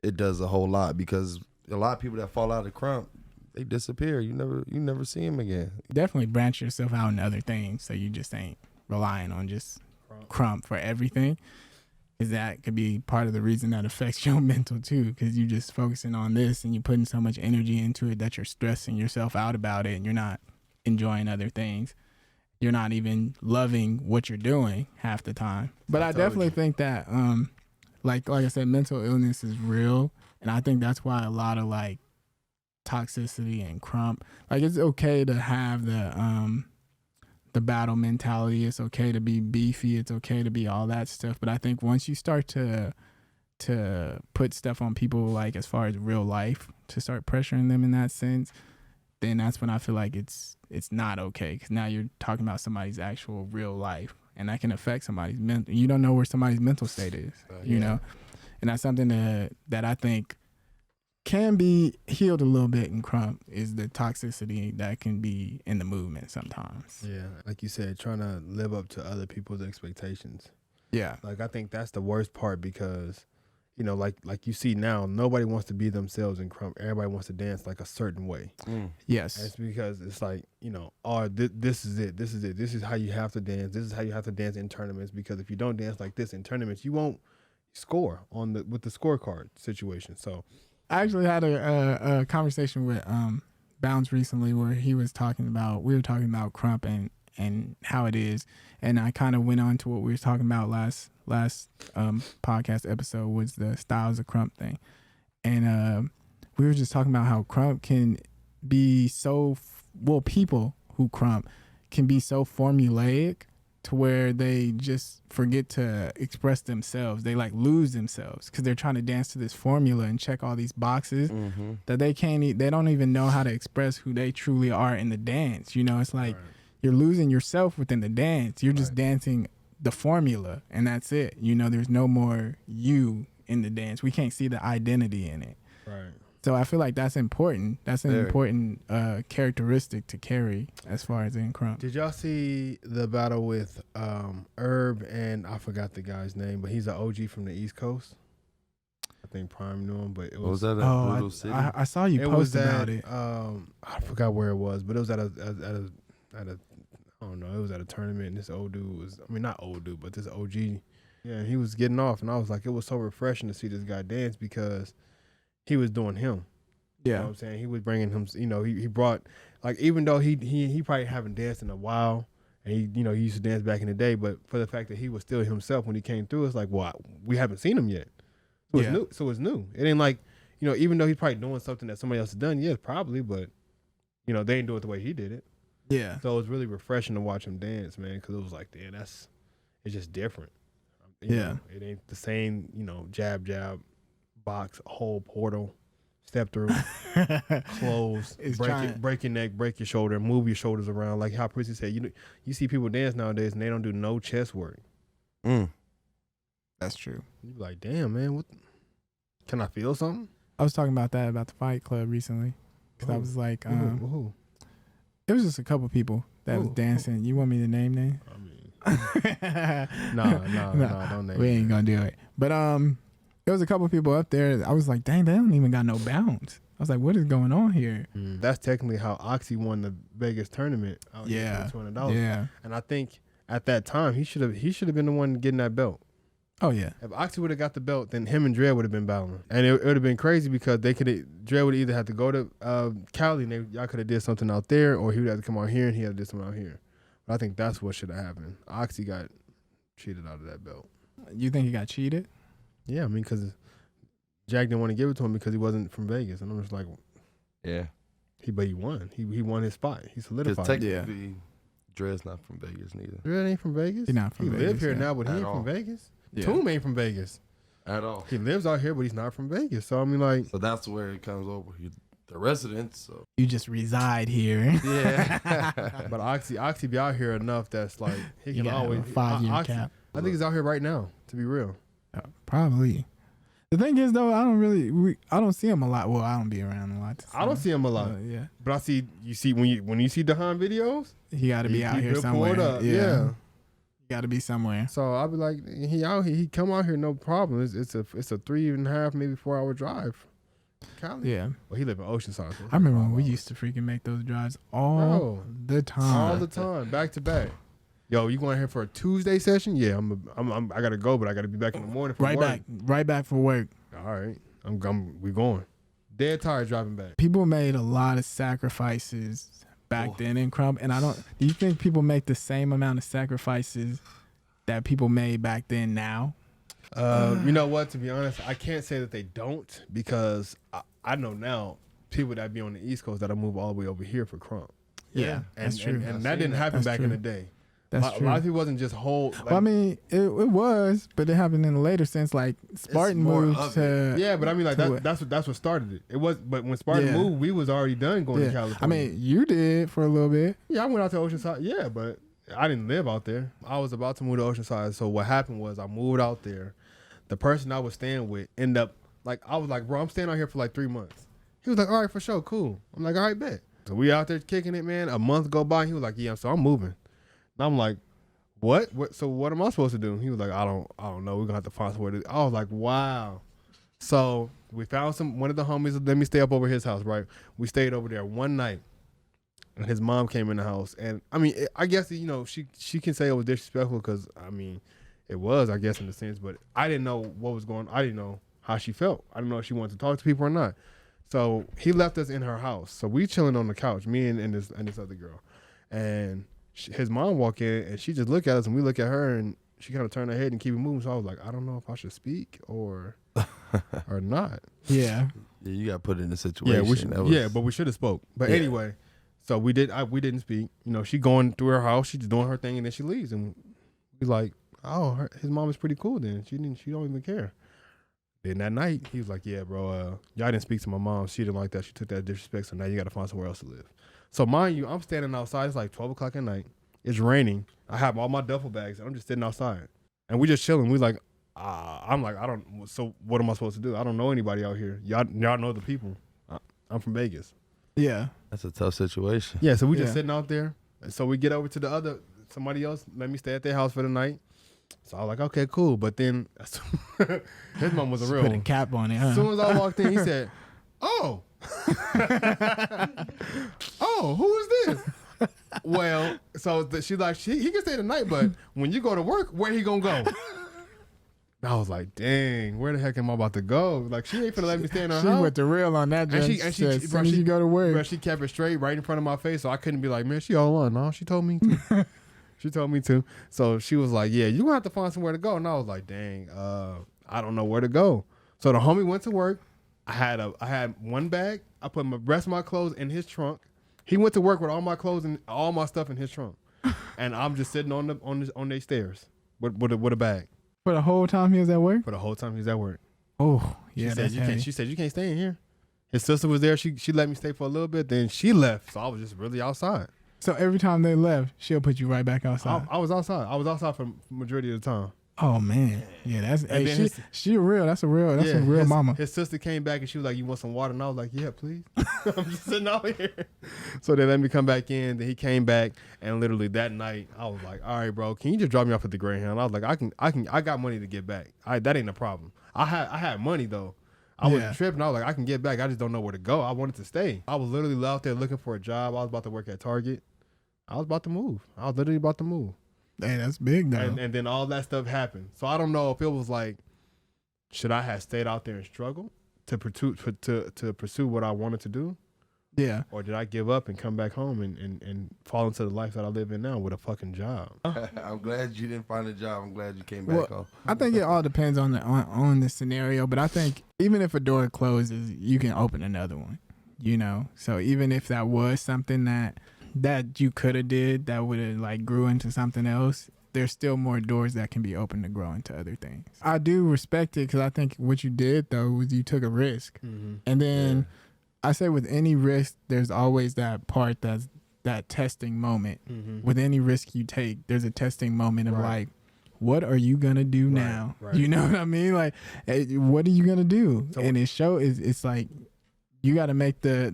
it does a whole lot, because a lot of people that fall out of Krump, they disappear. You never see them again. Definitely branch yourself out into other things, so you just ain't relying on just Krump for everything. Because that could be part of the reason that affects your mental too, because you just focusing on this and you're putting so much energy into it that you're stressing yourself out about it, and you're not enjoying other things. You're not even loving what you're doing half the time. But I definitely think that like I said, mental illness is real, and I think that's why a lot of like toxicity and Krump, like it's okay to have the battle mentality. It's okay to be beefy. It's okay to be all that stuff. But I think once you start to put stuff on people, like as far as real life, to start pressuring them in that sense, then that's when I feel like it's not okay, because now you're talking about somebody's actual real life, and that can affect somebody's mental. You don't know where somebody's mental state is, you know, and that's something that I think can be healed a little bit in Krump, is the toxicity that can be in the movement sometimes. Yeah, like you said, trying to live up to other people's expectations. Yeah, Like I think that's the worst part, because you know, like you see now, nobody wants to be themselves in Krump. Everybody wants to dance like a certain way. Yes. And it's because it's like, you know, this is it. This is how you have to dance. This is how you have to dance in tournaments, because if you don't dance like this in tournaments, you won't score with the scorecard situation. So I actually had a conversation with Bounce recently, where we were talking about Krump and how it is, and I kind of went on to what we were talking about last podcast episode, was the styles of Krump thing, and we were just talking about how Krump can be so people who Krump can be so formulaic to where they just forget to express themselves. They like lose themselves because they're trying to dance to this formula and check all these boxes that they don't even know how to express who they truly are in the dance. You know, it's like you're losing yourself within the dance. You're just dancing the formula, and that's it. You know, there's no more you in the dance. We can't see the identity in it. right. So I feel like that's important. That's an important characteristic to carry as far as in Krump. Did y'all see the battle with Herb and I forgot the guy's name, but he's an OG from the East Coast. I think Prime knew him, but it was. Was that at Brutal City? I saw you post about it. I forgot where it was, but it was at a I don't know. It was at a tournament, and this old dude was, I mean, not old dude, but this OG. Yeah, he was getting off, and I was like, it was so refreshing to see this guy dance, because he was doing him. Yeah. You know what I'm saying? He was bringing him, you know, he brought, like, even though he probably haven't danced in a while, and he used to dance back in the day, but for the fact that he was still himself when he came through, it's like, well, we haven't seen him yet. So it's new. So it's new. It ain't like, you know, even though he's probably doing something that somebody else has done, yes, probably, but, you know, they didn't do it the way he did it. Yeah. So it was really refreshing to watch him dance, man, because it was like, damn, it's just different. You know, it ain't the same, you know, jab, box, hole, portal, step through, close, break your neck, break your shoulder, move your shoulders around. Like how Prissy said, you see people dance nowadays and they don't do no chest work. That's true. You be like, damn, man, what? Can I feel something? I was talking about that, about the Fight Club recently. Because I was like, who? It was just a couple people that was dancing. You want me to name names? I mean, no, don't name. We ain't gonna do it. But there was a couple people up there. I was like, dang, they don't even got no bounce. I was like, what is going on here? That's technically how Oxy won the Vegas tournament. Yeah. $200. Yeah. And I think at that time he should have been the one getting that belt. Oh yeah. If Oxy would have got the belt, then him and Dre would have been battling, and it would have been crazy because Dre would either have to go to Cali and y'all could have did something out there, or he would have to come out here and he had to do something out here. But I think that's what should have happened. Oxy got cheated out of that belt. You think he got cheated? Yeah, I mean, because Jack didn't want to give it to him because he wasn't from Vegas, and I'm just like, yeah, but he won. He won his spot. He solidified. Technically, Dre's not from Vegas neither. Dre ain't from Vegas. He's not from Vegas. He live here now, but he ain't all. from Vegas. Yeah. Toom ain't from Vegas at all. He lives out here, but he's not from Vegas. So I mean, like, so that's where it comes over. The residents. So you just reside here. Yeah. But Oxy be out here enough that's like he can always 5-year cap. I think he's out here right now. To be real, probably. The thing is, though, I don't see him a lot. Well, I don't be around a lot. I don't see him a lot. Yeah, but I see when you see Dahan videos, he got to be out here somewhere. Yeah. Got to be somewhere. So I'll be like, he out here. He come out here, no problem. It's a 3.5, maybe 4 hour drive. Cali. Yeah. Well, he live in Oceanside. So I remember when we used to freaking make those drives all the time, back to back. Yo, you going here for a Tuesday session? Yeah, I gotta go, but I gotta be back in the morning for work. Right back for work. All right, we going. Dead tired driving back. People made a lot of sacrifices back then in Krump, and do you think people make the same amount of sacrifices that people made back then now? You know what? To be honest, I can't say that they don't, because I know now people that be on the East Coast that'll move all the way over here for Krump. Yeah, and that's true. And that didn't happen back in the day. That's true. A lot of people wasn't just whole. Like, Well, I mean, it was, but it happened in a later sense. Like Spartan more moved of to. yeah, but I mean, like that's what started it. It was, but when Spartan moved, we was already done going to California. I mean, you did for a little bit. Yeah, I went out to Oceanside. Yeah, but I didn't live out there. I was about to move to Oceanside. So what happened was I moved out there. The person I was staying with ended up like I was like, bro, I'm staying out here for like 3 months. He was like, all right, for sure, cool. I'm like, all right, bet. So we out there kicking it, man. A month go by. He was like, yeah, so I'm moving. And I'm like, what? So what am I supposed to do? He was like, I don't know. We're gonna have to find somewhere to. I was like, wow. So we found one of the homies. Let me stay up over his house, right? We stayed over there one night, and his mom came in the house. And I mean, I guess she can say it was disrespectful because I mean, it was, I guess, in a sense. But I didn't know what was going on. I didn't know how she felt. I didn't know if she wanted to talk to people or not. So he left us in her house. So we chilling on the couch, me and this other girl, and his mom walked in and she just looked at us and we look at her and she kind of turned her head and keep it moving. So I was like, I don't know if I should speak or not. Yeah. Yeah, you got put in a situation. But we should have spoke. But anyway, so we didn't speak. You know, she going through her house, she's doing her thing, and then she leaves, and we like, oh, his mom is pretty cool. Then she don't even care. Then that night he was like, yeah, bro, y'all didn't speak to my mom. She didn't like that. She took that disrespect. So now you got to find somewhere else to live. So mind you, I'm standing outside. It's like 12 o'clock at night. It's raining. I have all my duffel bags, and I'm just sitting outside. And we just chilling. We like, I'm like, so what am I supposed to do? I don't know anybody out here. Y'all know the people. I'm from Vegas. Yeah. That's a tough situation. Yeah, so we just sitting out there. And so we get over to somebody else, let me stay at their house for the night. So I was like, okay, cool. But then his mom was a real. Put a cap on it, huh? As soon as I walked in, he said, oh. Oh, who is this? Well, so she's like, he can stay the night, but when you go to work, where he gonna go? And I was like, dang, where the heck am I about to go? Like, she ain't finna let me stay in her house. She went the real on that. And she as soon as you go to work. Bro, she kept it straight right in front of my face, so I couldn't be like, man, she all on. No, she told me to. She told me to. So she was like, yeah, you gonna have to find somewhere to go. And I was like, dang, I don't know where to go. So the homie went to work. I had one bag. I put the rest of my clothes in his trunk. He went to work with all my clothes and all my stuff in his trunk. And I'm just sitting on their stairs with a bag. For the whole time he was at work? For the whole time he was at work. Oh, yeah. She said you can't stay in here. His sister was there. She let me stay for a little bit. Then she left. So I was just really outside. So every time they left, she'll put you right back outside. I was outside. I was outside for the majority of the time. Oh man, yeah, that's she real. That's a real mama. His sister came back and she was like, "You want some water?" And I was like, "Yeah, please." I'm just sitting out here. So they let me come back in. Then he came back and literally that night I was like, "All right, bro, can you just drop me off at the Greyhound?" I was like, I got money to get back. That ain't a problem. I had money though. I was tripping. I was like, I can get back. I just don't know where to go. I wanted to stay. I was literally out there looking for a job. I was about to work at Target. I was about to move. I was literally about to move. Hey, that's big though. And then all that stuff happened. So I don't know if it was like, should I have stayed out there and struggled to pursue what I wanted to do? Yeah. Or did I give up and come back home and fall into the life that I live in now with a fucking job? I'm glad you didn't find a job. I'm glad you came back home. I think it all depends on the scenario, but I think even if a door closes, you can open another one. You know, so even if that was something that you could have did that would have like grew into something else, there's still more doors that can be opened to grow into other things. I do respect it because I think what you did though was you took a risk. Mm-hmm. And then I say with any risk, there's always that part that's that testing moment. Mm-hmm. With any risk you take, there's a testing moment of like, what are you gonna do now? Right. You know what I mean? Like, what are you gonna do? So, and it's like, you got to make the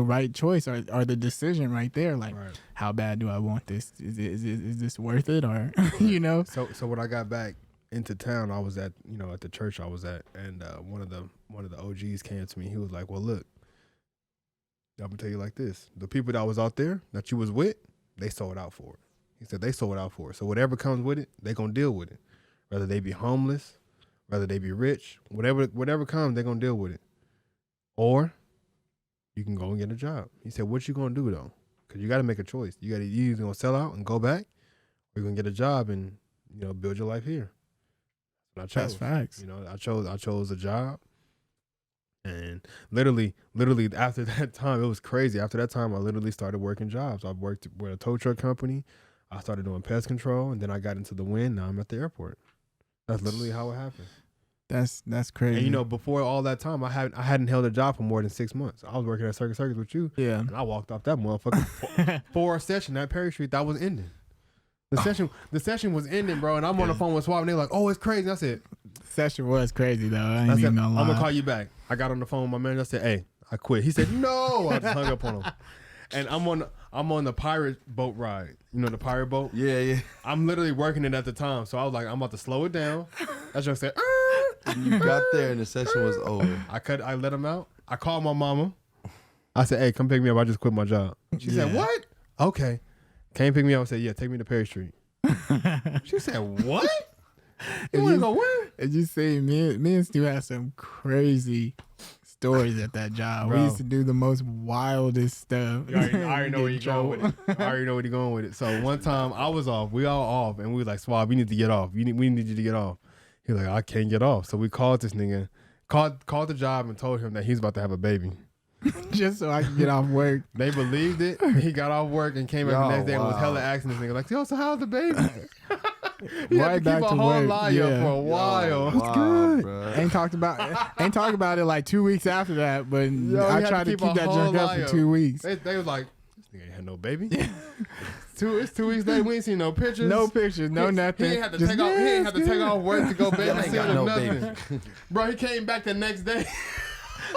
right choice or the decision right there. Like, how bad do I want this? Is this worth it? Or, you know? So when I got back into town, I was at the church I was at, and one of the OGs came to me. He was like, well, look, I'm gonna tell you like this. The people that was out there that you was with, they sold out for it. He said they sold out for it. So whatever comes with it, they gonna deal with it. Whether they be homeless, whether they be rich, whatever comes, they gonna deal with it. Or you can go and get a job. He said, what you going to do, though? Because you got to make a choice. You either going to sell out and go back, or you're going to get a job and, build your life here. That's what I chose. That's facts. I chose a job. And literally after that time, it was crazy. After that time, I literally started working jobs. I worked with a tow truck company. I started doing pest control, and then I got into the wind. Now I'm at the airport. That's literally how it happened. That's crazy. And you know, before all that time, I hadn't held a job for more than 6 months. I was working at Circus with you. Yeah. And I walked off that motherfucker for a session at Perry Street that was ending. The session was ending, bro, and I'm on the phone with Suave, and they're like, "Oh, it's crazy." I said, "Session was crazy though. I said, ain't even gonna lie. I'm gonna call you back." I got on the phone with my manager. I said, "Hey, I quit." He said, "No." I just hung up on him. And I'm on the pirate boat ride. You know the pirate boat? Yeah. I'm literally working it at the time, so I was like, I'm about to slow it down. That's what I said. You got there and the session was over. I let him out. I called my mama. I said, "Hey, come pick me up. I just quit my job." She said, "What?" "Okay." Came pick me up and said, "Yeah, take me to Perry Street." She said, "What? You want to go where?" And you see, me and Stu had some crazy stories at that job. Bro. We used to do the most wildest stuff. I already know where you're going with it. I already know where you're going with it. So one time I was off. We all off. And we was like, "Suave, we need to get off. We need you to get off." He was like, "I can't get off." So we called this nigga, called the job and told him that he's about to have a baby. Just so I could get off work. They believed it. He got off work and came back the next day and was hella asking this nigga like, "Yo, so how's the baby?" He had to keep a whole lie up for a while. It's good. Bro. Ain't talked about it like 2 weeks after that, but I tried to keep that junk up for 2 weeks. They was like, "This nigga ain't had no baby." It's 2 weeks later. We ain't seen no pictures. No pictures. No nothing. He ain't had to take off. He ain't had to take off work to go babysit or nothing. Baby. Bro, he came back the next day.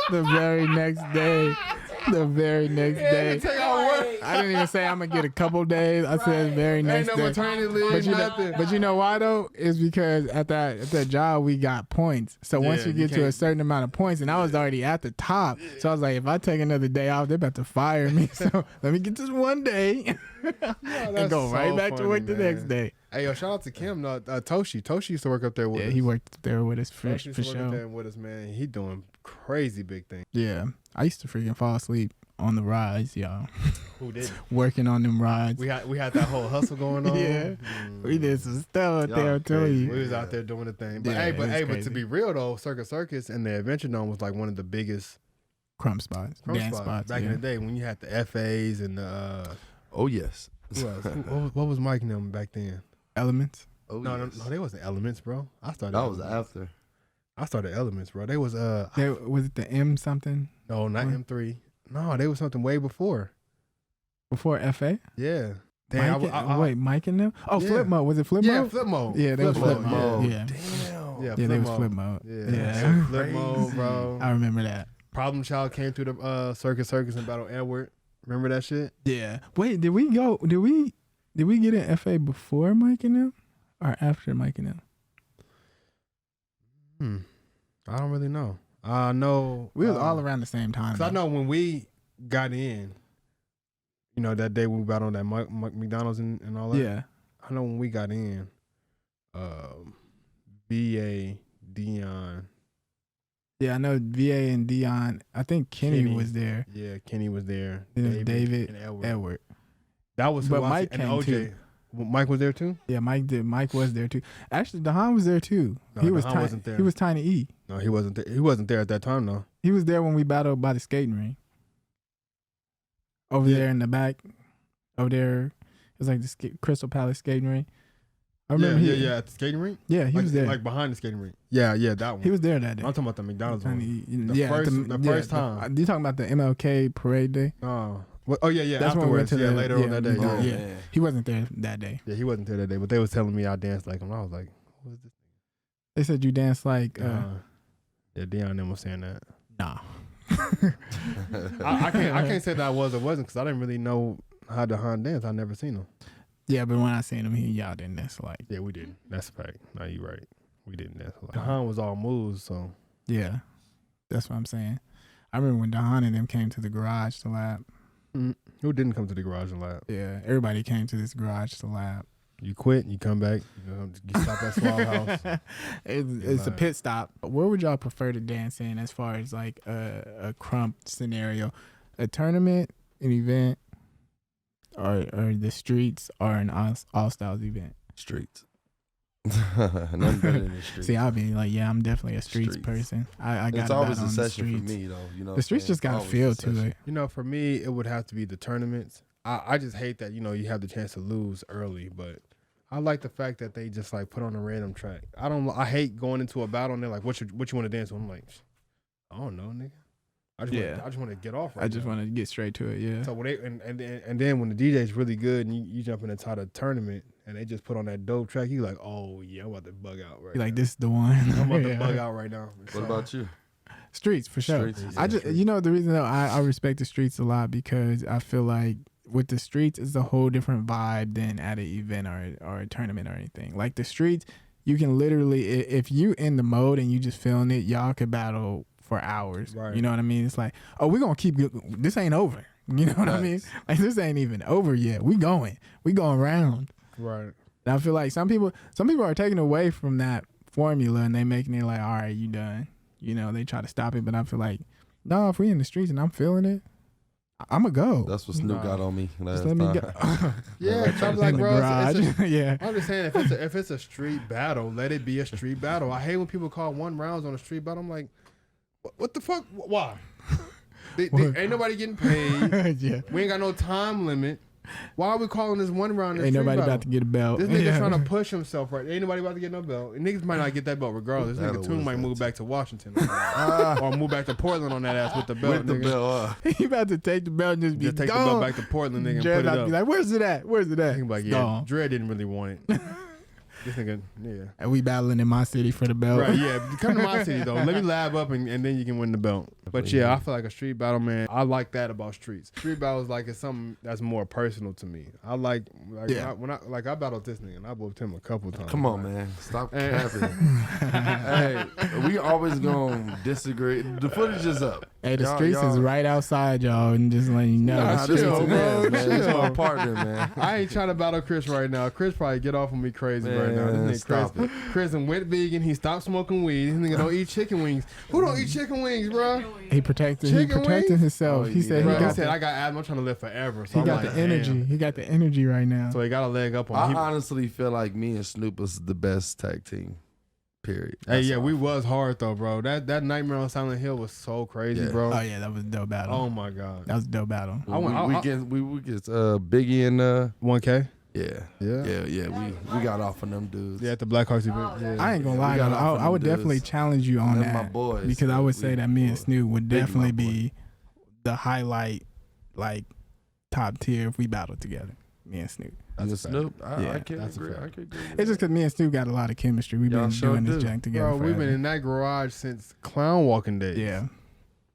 The very next day. The very next day. Take off work. I didn't even say I'm gonna get a couple days. I said very next Ain't day. no maternity leave, nothing. But you know why though? It's because at that job we got points. So once you get to a certain amount of points, and I was already at the top, so I was like, if I take another day off, they're about to fire me. So let me get this one day and go right back to work the next day. Hey, yo, shout out to Kim. Toshi. Toshi used to work up there with us. Yeah, he worked there with us for Toshi used to work up sure. there with us, man. He doing crazy big things. Yeah, I used to freaking fall asleep on the rides, y'all. Who did? Working on them rides. We had that whole hustle going on. Yeah, we did some stuff out there. I'm telling you, we was out there doing the thing. But Yeah, but to be real though, Circus and the Adventure Dome was like one of the biggest Krump spots, dance spots back in the day when you had the FAs and the. Oh yes. Who else? What was Mike and them back then? Elements. Oh, No, yes. they wasn't Elements, bro. That was after. I started Elements, bro. They was Was it the M something? No, not M3. No, they was something way before. Before FA? Yeah. Wait, Mike and them? Oh, Yeah. Flip Mode. Was it Flip Yeah, Mode? Flip Mode. Yeah, they was Flip Mode. Mode. Yeah. Damn. Yeah, they was Flip Mode. Yeah. Yeah. They was Flip Mode, bro. I remember that. Problem Child came through the Circus and battled Edward. Remember that shit? Yeah. Wait, did we get an FA before Mike and them? Or after Mike and them? I don't really know. I know We was all around the same time. Cause I know when we got in, you know, that day we battled at McDonald's and all that. Yeah. I know when we got in, VA, Dion. Yeah, I know VA and Dion. I think Kenny was there. Yeah, Kenny was there. Then David and Edward. That was who But I Mike see, and came OJ. too. Mike was there too? Yeah, Mike did. Mike was there too. Actually, Dahan was there too. No, He was Dahan wasn't there. He was Tiny E. No, he wasn't there. He wasn't there at that time though. He was there when we battled by the skating ring. Over there in the back. Over there. It was like the Crystal Palace skating ring. I remember at the skating rink? Yeah, he was there. Like behind the skating rink. Yeah, that one. He was there that day. I'm talking about the McDonald's one. The first time. You talking about the MLK parade day? Oh. Oh yeah. That's when we went afterwards. to Later on that day. Yeah. He wasn't there that day. Yeah, he wasn't there that day, but they was telling me I danced like him. I was like, what is this? They said you danced like yeah, Dion them was saying that. Nah. I can't say that I was or wasn't because I didn't really know how Dahan danced. I never seen him. Yeah, but when I seen him, y'all didn't dance like. Yeah, we didn't. That's a fact. No, you right. We didn't dance like. Dahan was all moves, so. Yeah, that's what I'm saying. I remember when Dahan and them came to the garage to lap. Who didn't come to the garage and lap? Yeah, everybody came to this garage to lap. You quit, you come back, you stop at Suave House. It's a pit stop. Where would y'all prefer to dance in as far as like a Krump scenario? A tournament, an event, or the streets, or an all styles event? Streets. Nothing better than the streets. See, I'll be like, yeah, I'm definitely a streets Streets. person. I got It's always a on the session for streets. me, though. You know, The streets just got a feel to it. You know, for me, it would have to be the tournaments. I just hate that, you know, you have the chance to lose early, but I like the fact that they just like put on a random track. I hate going into a battle and they're like, what you want to dance with? I'm like, I don't know, nigga. I just want to get off. I just want to get straight to it. Yeah. So when they and then when the DJ's really good and you jump in the top of the tournament and they just put on that dope track, you like, oh yeah, I'm about to bug out right. You're like, now. this is the one. I'm about to bug out right now. What about you? Streets for sure. Streets, I just, you know, the reason though I respect the streets a lot because I feel like with the streets it's a whole different vibe than at an event or a tournament or anything. Like the streets, you can literally, if you in the mode and you just feeling it, y'all could battle for hours. Right. You know what I mean? It's like, oh, we're gonna keep this ain't over. You know what I mean? Like this ain't even over yet. We going round. Right. And I feel like some people are taking away from that formula and they making it like, all right, you done. You know, they try to stop it, but I feel like, no, if we in the streets and I'm feeling it, I'ma go. That's what Snoop got on me. Just let me go. Yeah, I'm like, in the bro, garage. Yeah. I'm just saying, if it's a street battle, let it be a street battle. I hate when people call 1 rounds on a street battle. I'm like, what the fuck? Why? Ain't nobody getting paid. Yeah. We ain't got no time limit. Why are we calling this 1 round? Ain't nobody about to get a belt. This nigga trying to push himself right. Ain't nobody about to get no belt. And niggas might not get that belt regardless. This nigga Toon might move back to Washington or move back to Portland on that ass with the belt. With the belt. He about to take the belt and just be Just take the gone. belt back to Portland, nigga, and Dre put it about to up. be like, where's it at? Where's it at? He like, It's yeah, gone. Dre didn't really want it. This nigga, yeah. And we battling in my city for the belt. Right, yeah. Come to my city, though. Let me lab up, and then you can win the belt. But, yeah, I feel like a street battle, man, I like that about streets. Street battles, like, it's something that's more personal to me. I like Yeah. when I battled this nigga, and I whooped him a couple times. Come on, man. Stop capping. Hey, we always gonna disagree. The footage is up. Hey, the streets is right outside, y'all, and just letting you know. Nah, This chill, is bro. man. This Chill. my partner, man. I ain't trying to battle Chris right now. Chris probably get off on me crazy right now. Man, This stop nigga Chris and went vegan. He stopped smoking weed. This nigga don't eat chicken wings. Who don't eat chicken wings, bro? He protected Chicken wings? himself. Oh, he said Bro, he he got said, I got asthma. I'm trying to live forever. So he I'm got like, the energy. damn. He got the energy right now. So he got a leg up on I him. honestly feel like me and Snoop was the best tag team. Period. Hey, That's yeah, all. we was hard though, bro. That Nightmare on Silent Hill was so crazy, Yeah. bro. Oh yeah, that was a dope battle. Oh my god. That was a dope battle. We get Biggie and 1K. yeah. We got off on them dudes. Yeah, at the BlackHearts event. Yeah. I ain't gonna we lie, got though. off on I would them definitely dudes. challenge you on Them that my boys. because I would say We- that me and Snoop would Big my definitely boy. be the highlight, like top tier if we battled together. Me and Snoop. And That's a Snoop, Yeah, I can't that's a agree. fact. I could agree. with It's just that. because me and Snoop got a lot of chemistry. We've Y'all been sure doing this do. jank together. Bro, we've been forever. in that garage since clown walking days. Yeah,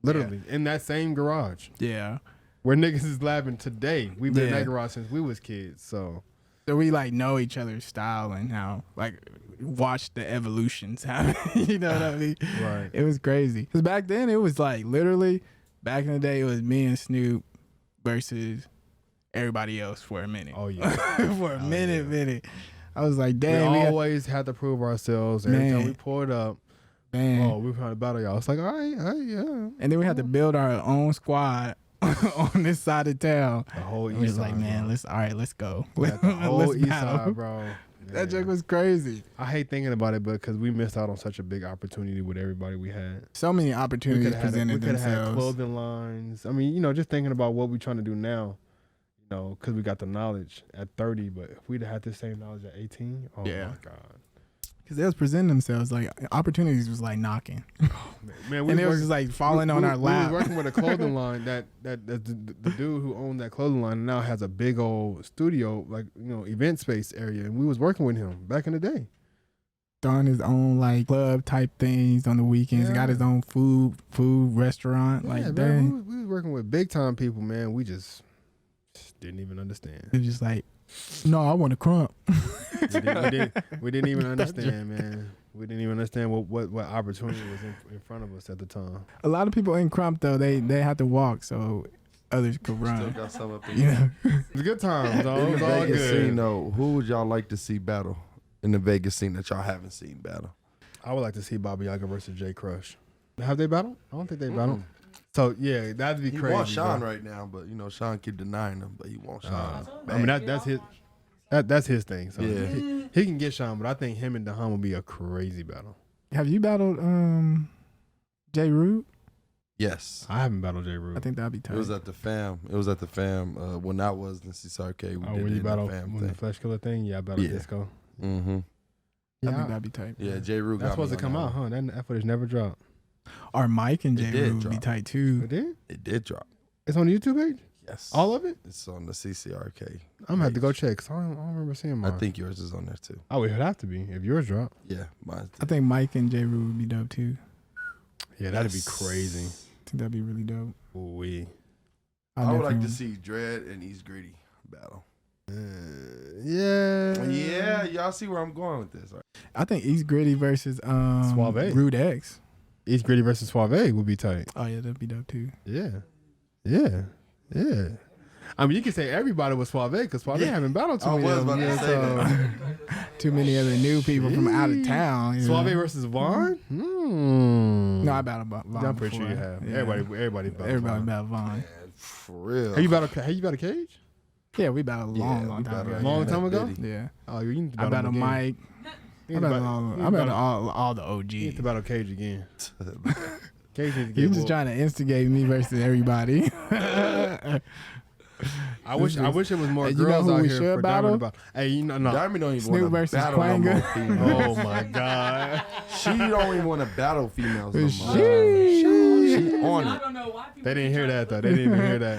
Literally. In that same garage. yeah. Where niggas is laughing today. We've been in Yeah. that garage since we was kids. So So we like know each other's style and how like watch the evolutions happen. You know what I mean? right. It was crazy. Because back then it was like literally back in the day it was me and Snoop versus everybody else for a minute. Oh yeah. For a minute. I was like, We damn, we always had to prove ourselves. Every time Man. we pulled up, man. oh, we trying to battle y'all. It's like, all right, yeah. And then we had to build our own squad on this side of town. The whole And we east was like, side, man, bro. let's go. We had the whole Let's east battle. side, bro. That Yeah. joke was crazy. I hate thinking about it, but because we missed out on such a big opportunity with everybody we had. So many We opportunities could have presented had themselves. clothing lines. I mean, just thinking about what we're trying to do now, because we got the knowledge at 30, but if we'd have had the same knowledge at 18, oh Yeah. my God. Because they was presenting themselves like opportunities was like knocking. Man, And it was just like falling on our lap. We was working with a clothing line that the dude who owned that clothing line now has a big old studio, like, event space area. And we was working with him back in the day. Throwing his own like club type things on the weekends. Yeah. Got his own food restaurant. Yeah, like man, dang. we was working with big time people, man. We just didn't even understand. It's just like, no, I want a Krump. We didn't even understand, man. We didn't even understand what opportunity was in front of us at the time. A lot of people in Krump though, they have to walk so others could Still run. got some up in You know? It was a good time, though. It In was the all Vegas good. scene, though, who would y'all like to see battle in the Vegas scene that y'all haven't seen battle? I would like to see Bobby Yaga versus Jay Crush. Have they battled? I don't think they battled. So yeah, that'd be He crazy. wants Sean bro. right now, but Sean keep denying him. But he wants Sean. I mean that's his. That's his thing. So Yeah. He can get Sean, but I think him and Dahan will be a crazy battle. Have you battled J. Rude? Yes. I haven't battled J. Rude. I think that'd be tight. It was at the fam. When I was in CSRK. We did when you it battled in the fam when thing. the Flesh Killer thing? Yeah, I battled Disco. Mm-hmm. I think that'd be tight. Yeah, J. Rue That's got me supposed to on come that out, one. huh? That footage never dropped. Or Mike and J. It did Rude would be drop. tight too. It did? It did drop. It's on the YouTube page? Yes. All of it? It's on the CCRK. I'm going to have to go check because I don't remember seeing mine. I think yours is on there too. Oh, it would have to be if yours dropped. Yeah, mine. I think Mike and J. Rude would be dope too. Yeah, that'd be crazy. I think that'd be really dope. Ooh-wee. I would like to see Dread and East Greedy battle. Yeah. Y'all see where I'm going with this. Right? I think East Gritty versus Suave. Rude X. East Gritty versus Suave would be tight. Oh yeah, that'd be dope too. Yeah. I mean, you can say everybody was Suave because Suave haven't battled too I many was of them about to yet, say so- that. Too many other new people from out of town. you Suave know? versus Vaughn? No, I battled Vaughn. I'm pretty sure you before. have. Yeah. Everybody battled Vaughn. battled Vaughn. Man, for real. Have you battled Cage? Yeah, we battled a long we time battled ago. Long yeah. time ago? Biddy. Yeah. Oh, you need to I battle battled him again. Mike. You I need to battled all the You need to OGs. battle Cage again. Cage needs to He get was whooped. trying to instigate me versus everybody. I wish it was more Hey, you know girls who out we here should for battle? Diamond to battle. Hey, you know, no. Diamond don't even Snoop want to versus battle no more Quanga. females. Oh my God. She don't even want to battle females no more. Sheesh. She on I it. don't know why people They didn't hear that though. They didn't even hear that.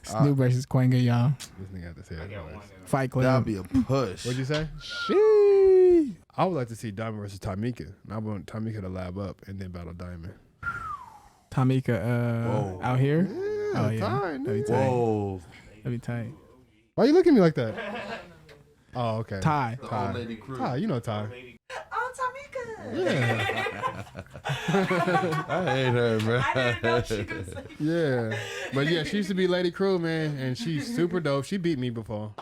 Snoop versus Quanga, y'all. This nigga had to say that. Fight Club. That'd be a push. What'd you say? Sheesh. I would like to see Diamond versus Tamika. And I want Tamika to lab up and then battle Diamond. Tamika Whoa. out here. Yeah, Oh, yeah. tight, That'd be tight. Whoa. That'd be tight. Why you looking at me like that? Oh, okay. Ty. The old lady crew. Ty, you know Ty. Oh, Tamika. Yeah. I hate her, bro. I didn't know she was like, Yeah. But yeah, she used to be Lady Crew, man, and she's super dope. She beat me before.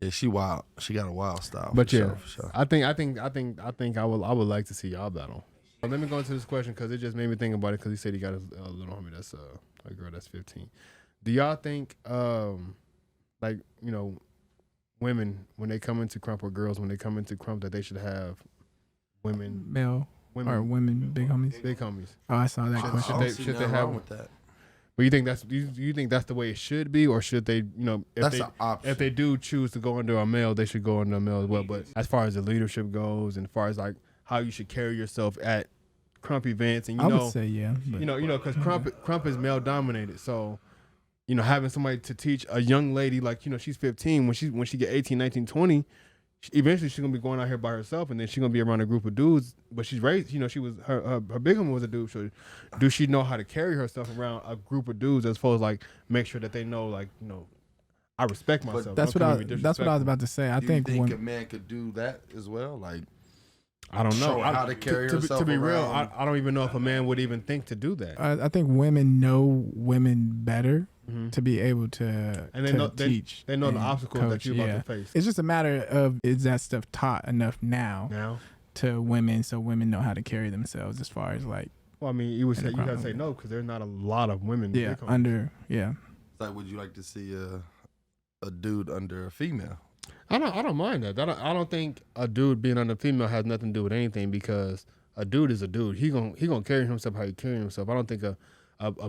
Yeah, she wild. She got a wild style. But for yeah, sure, for sure. I think I would like to see y'all battle. Let me go into this question because it just made me think about it because he said he got a little homie that's a girl that's 15. Do y'all think like, you know, women when they come into Krump or girls when they come into Krump that they should have women Male or women, big homies. big homies? Oh, I saw that I question. don't they- see should they nothing have- wrong with that? But you think you think that's the way it should be, or should they, you know, That's an option. if they do choose to go under a male, they should go under a male as well. But as far as the leadership goes, and as far as like how you should carry yourself at Krump events, and I would say yeah. But you know, because Krump is male dominated, so you know, having somebody to teach a young lady like, you know, she's 15 when she get 18, 19, 20. Eventually, she's gonna be going out here by herself, and then she's gonna be around a group of dudes. But she's raised, you know, she was her big homie was a dude. So, do she know how to carry herself around a group of dudes as far as like make sure that they know, like, you know, I respect myself. that's what I was about to say. I Do think you think when a man could do that as well? Like, I don't know show how to carry to herself be real, around. I don't even know if a man would even think to do that. I think women know women better Mhm. to be able to And they to know teach. they know the and obstacles that coach, you're about yeah. to face. It's just a matter of is that stuff taught enough now Now, to women so women know how to carry themselves as far as like well, I mean, you would say And you the gotta say no because there's not a lot of women. yeah big homies. under yeah. like, would you like to see a dude under a female? I don't mind that. I don't think a dude being under a female has nothing to do with anything because a dude is a dude. He gonna carry himself how he carry himself. I don't think a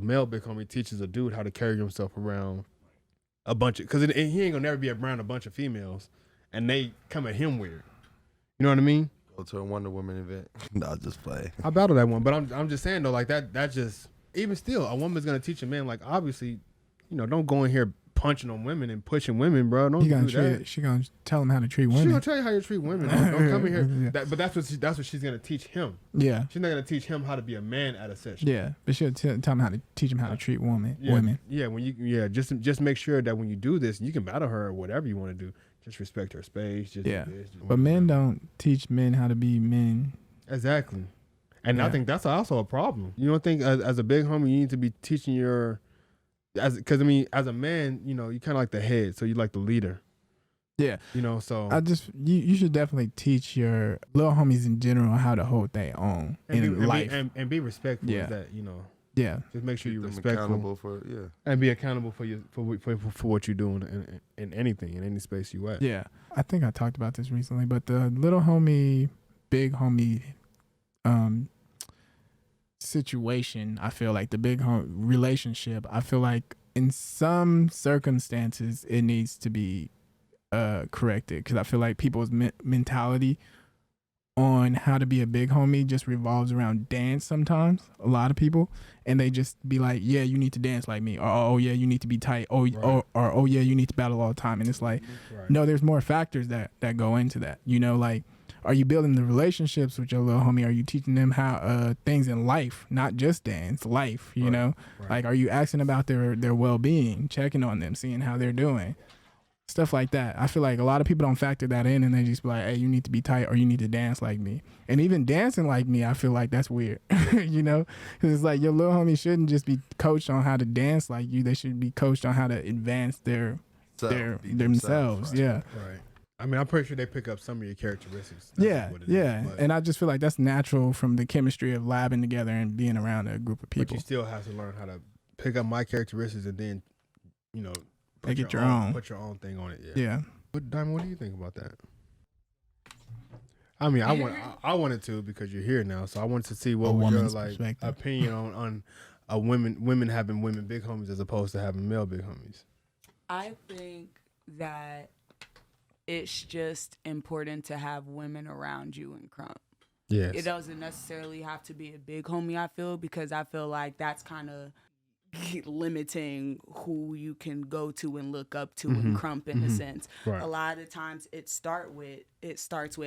male big homie teaches a dude how to carry himself around a bunch of because he ain't gonna never be around a bunch of females and they come at him weird. You know what I mean? Go to a Wonder Woman event. Nah, just play. I battle that one, but I'm just saying though, like that just even still, a woman's gonna teach a man like obviously, you know, don't go in here punching on women and pushing women, bro. Don't He gonna do treat that. she gonna tell him how to treat She's women. gonna tell you how you treat women. Don't come in here. Yeah. But that's what she's gonna teach him. Yeah. She's not gonna teach him how to be a man at a session. Yeah, but she'll tell him how to teach him how to treat women. Yeah, when you just make sure that when you do this, you can battle her or whatever you want to do. Just respect her space. Just Yeah. do this, just But men don't teach men how to be men. exactly. And I Yeah. think that's also a problem. You don't think as a big homie you need to be teaching because I mean as a man, you know, you kind of like the head, so you like the leader. Yeah. You know, so You should definitely teach your little homies in general how to hold their own in life. and be respectful Yeah. of that, you know. Yeah. Just make sure Keep you're them respectful accountable for and be accountable for what you're doing in anything, in any space you at. Yeah. I think I talked about this recently, but the little homie, big homie situation, I feel like the big relationship, I feel like in some circumstances it needs to be corrected, because I feel like people's mentality on how to be a big homie just revolves around dance sometimes, a lot of people, and they just be like, yeah, you need to dance like me, or oh yeah, you need to be tight, Right. or oh yeah, you need to battle all the time. And it's like, Right. no, there's more factors that go into that, you know, like, are you building the relationships with your little homie? Are you teaching them how things in life, not just dance, life, you Right. know? Right. Like, are you asking about their well-being, checking on them, seeing how they're doing? Stuff like that. I feel like a lot of people don't factor that in, and they just be like, hey, you need to be tight, or you need to dance like me. And even dancing like me, I feel like that's weird, you know? Because it's like your little homie shouldn't just be coached on how to dance like you. They should be coached on how to advance themselves. Right. Yeah. Right. I mean, I'm pretty sure they pick up some of your characteristics. Yeah, what it yeah. is, but, And I just feel like that's natural from the chemistry of labbing together and being around a group of but people. you still have to learn how to pick up my characteristics and then, you know, Make it your own. Put your own thing on it. Yeah. Yeah. But Diamond, what do you think about that? I mean, I wanted to, because you're here now, so I wanted to see what A was your woman's like perspective. opinion on women having women big homies as opposed to having male big homies. I think that it's just important to have women around you in Krump. Yes. It doesn't necessarily have to be a big homie, I feel, because I feel like that's kind of limiting who you can go to and look up to in Krump in a sense. Right. A lot of times it starts with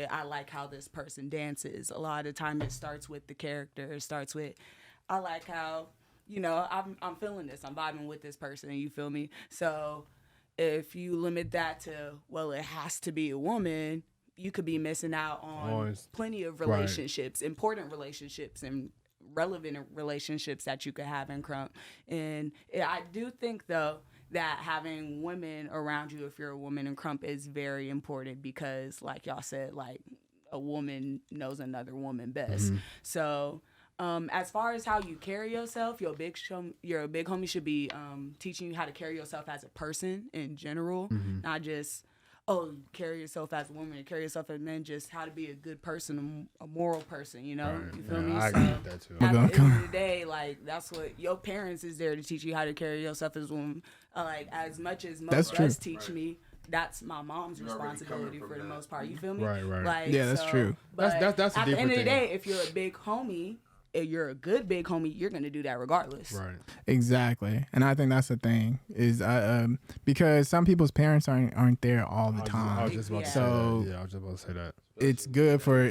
I like how this person dances. A lot of time it starts with the character. It starts with I like how, you know, I'm feeling this. I'm vibing with this person. You feel me? So if you limit that to, well, it has to be a woman, you could be missing out on plenty of relationships, important relationships, and relevant relationships that you could have in Krump. And I do think, though, that having women around you, if you're a woman in Krump, is very important because, like y'all said, like, a woman knows another woman best. So as far as how you carry yourself, your big homie should be teaching you how to carry yourself as a person in general, not just carry yourself as a woman, carry yourself as men, just how to be a good person, a moral person, you know? Right. You feel me? I So agree with that too. at the end of the day, like, that's what your parents is there to teach you, how to carry yourself as a woman. Like, as much as That's Mo true. does teach me, that's my mom's responsibility for the most part. You feel me? Right. Like, Yeah, that's true. But That's a at the end different of the thing. day, if you're a big homie, if you're a good big homie, you're gonna do that regardless. Right. Exactly. And I think that's the thing is because some people's parents aren't there all the I time. was just about to say So- that. Yeah, I was just about to say that. It's good for a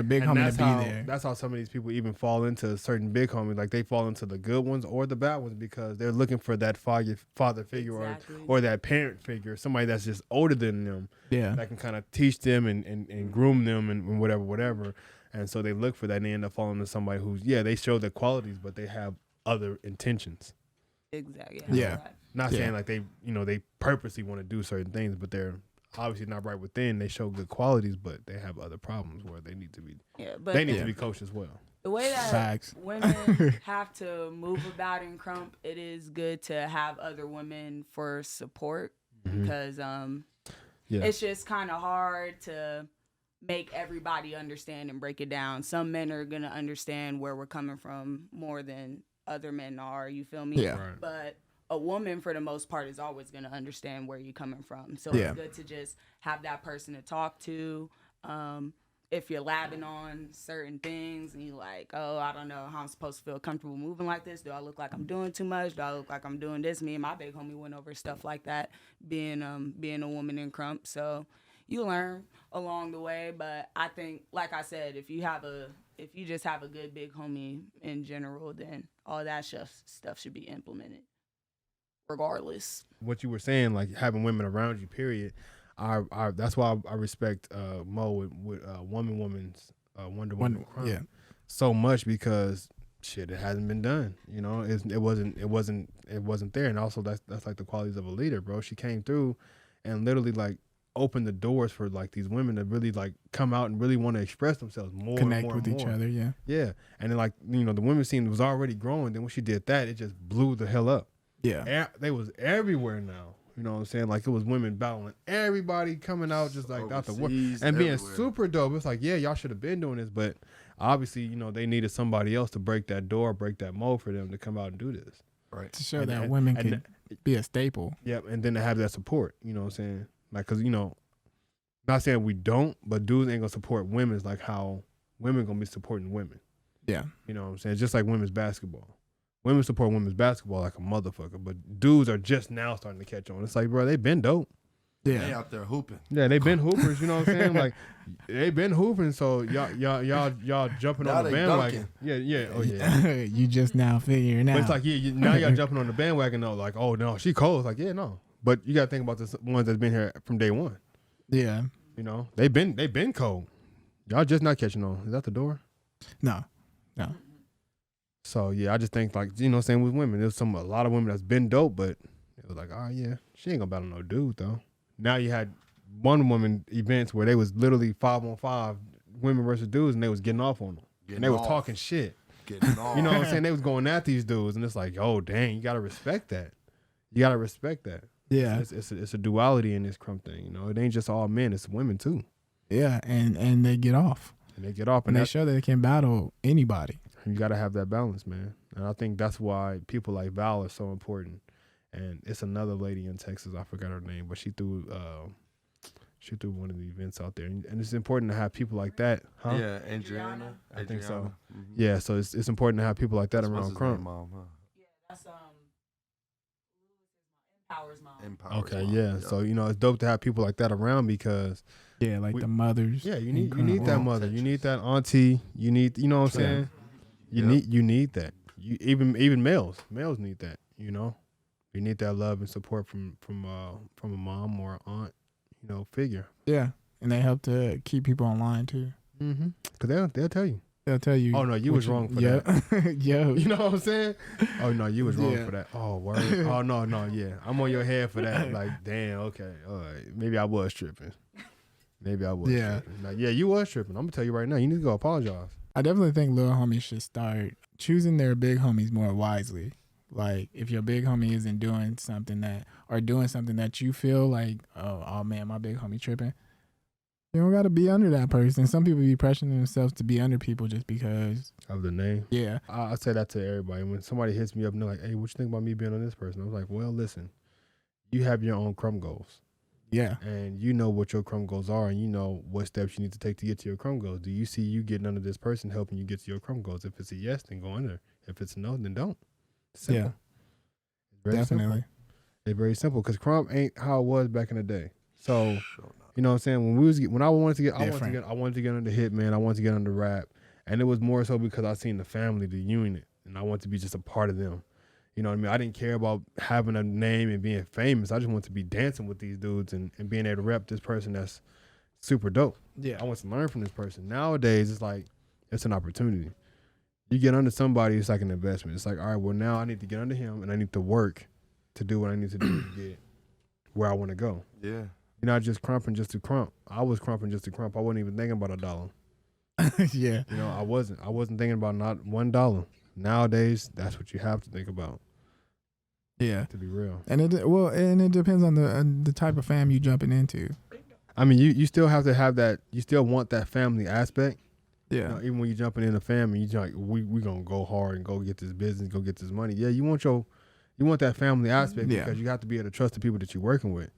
big and homie that's to be how, there. That's how some of these people even fall into certain big homies. Like, they fall into the good ones or the bad ones because they're looking for that father figure Exactly. or that parent figure, somebody that's just older than them Yeah. that can kind of teach them and groom them and whatever. And so they look for that and they end up falling to somebody who's, they show the qualities, but they have other intentions. Exactly. Yeah. Not Yeah. saying like they purposely want to do certain things, but they're obviously not right within. They show good qualities, but they have other problems where they need to be. Yeah, but They need to be coached as well. the way that Facts. women have to move about in Krump, it is good to have other women for support because it's just kind of hard to make everybody understand and break it down. Some men are going to understand where we're coming from more than other men are, you feel me? Yeah. Right. But a woman, for the most part, is always going to understand where you're coming from. So Yeah. it's good to just have that person to talk to. If you're labbing on certain things and you're like, I don't know how I'm supposed to feel comfortable moving like this. Do I look like I'm doing too much? Do I look like I'm doing this? Me and my big homie went over stuff like that, being a woman in Krump. So you learn along the way. But I think, like I said, if you just have a good big homie in general, then all that stuff should be implemented regardless. What you were saying, like having women around you, period. That's why I respect Mo with Woman's Wonder Woman Krump so much because shit, it hasn't been done. You know, it wasn't there. And also that's like the qualities of a leader, bro. She came through and literally like opened the doors for like these women to really like come out and really want to express themselves more, Connect and more with and each more. other. Yeah. Yeah, and then like the women scene was already growing. Then when she did that, it just blew the hell up. Yeah. They was everywhere now. You know what I'm saying? Like it was women battling everybody coming out just like out the world Overseas, and being everywhere. super dope. It's like, yeah, y'all should have been doing this, but obviously, they needed somebody else to break that door, break that mold for them to come out and do this. Right. To show And- that and- women and- can be a staple. Yep, and then to have that support. You know what I'm saying? Like, cause not saying we don't, but dudes ain't gonna support women's like how women gonna be supporting women. Yeah. You know what I'm saying? Just like women's basketball. Women support women's basketball like a motherfucker, but dudes are just now starting to catch on. It's like, bro, they been dope. They Yeah. out there hooping. Yeah, they been hoopers. You know what I'm saying? Like, they been hooping. So y'all jumping Now on the they bandwagon. dunking. Yeah. Oh yeah. You just now figuring out. But it's like, now y'all jumping on the bandwagon though. Like, oh no, she cold. It's like, yeah, no. But you gotta think about the ones that's been here from day one. yeah. They been cold. Y'all just not catching on. Is that the door? No. So yeah, I just think like, same with women. There's a lot of women that's been dope, but it was like, oh yeah, she ain't gonna battle no dude though. Now you had one woman events where they was literally 5-on-5 women versus dudes, and they was getting off on them, and they was talking shit. Getting off. You know what I'm saying? They was going at these dudes, and it's like, oh dang, you gotta respect that. You gotta respect that. Yeah. It's a duality in this Krump thing. It ain't just all men; it's women too, Yeah. And they get off. and they get off, And and they show that they can battle anybody. you gotta have that balance, man. And I think that's why people like Val are so important. And it's another lady in Texas, I forgot her name, but she threw one of the events out there, and it's important to have people like that, huh? Yeah, Adriana. I think so. Adriana. Yeah, so it's important to have people like that What's around his name, Krump. Mom, huh? That's Empower's mom. Empower's Okay, mom. yeah. So it's dope to have people like that around because Yeah, like the mothers. you in need Krump. that Wow. mother, you need that auntie, you need what I'm saying. Yep. You need that. You even males need that. You need that love and support from a mom or aunt, figure. Yeah. And they help to keep people online too. Mm-hmm. Cause they'll tell you. They'll tell you. Oh no, you what was wrong for yeah. that. Yo. You know what I'm saying? Oh no, you was wrong Yeah. for that. Oh word. Oh no, yeah. I'm on your head for that. Like damn, okay, all right. Maybe I was tripping. Yeah. Tripping. Like, yeah, you was tripping. I'm gonna tell you right now. You need to go apologize. I definitely think little homies should start choosing their big homies more wisely. Like if your big homie isn't doing something that you feel like, oh man, my big homie tripping. You don't gotta be under that person. Some people be pressuring themselves to be under people just because. Of the name. Yeah. I say that to everybody. When somebody hits me up and they're like, "Hey, what you think about me being on this person?" I was like, "Well, listen, you have your own Krump goals, Yeah. and you know what your Krump goals are, and you know what steps you need to take to get to your Krump goals. Do you see you getting under this person helping you get to your Krump goals? If it's a yes, then go under. If it's a no, then don't. Simple. Yeah. It's very Definitely. simple. It's very simple because Krump ain't how it was back in the day. So Sure not. you know what I'm saying? When I wanted to get Different. I wanted to get under Hitman. I wanted to get under rap, and it was more so because I seen the family, the unit, and I wanted to be just a part of them. You know what I mean? I didn't care about having a name and being famous. I just wanted to be dancing with these dudes and being able to rep this person that's super dope. Yeah. I want to learn from this person. Nowadays, it's like it's an opportunity. You get under somebody, it's like an investment. It's like, all right, well, now I need to get under him, and I need to work to do what I need to do to get where I want to go. Yeah. You're not just crumping just to crump. I was crumping just to crump. I wasn't even thinking about $1. Yeah. I wasn't thinking about not $1. Nowadays, that's what you have to think about, Yeah. to be real. And it depends on the type of fam you jumping into. I mean, you still have to have that. You still want that family aspect. Yeah. Even when you're jumping in a family, you like we gonna go hard and go get this business, go get this money. Yeah, you want that family aspect Yeah. because you have to be able to trust the people that you're working with.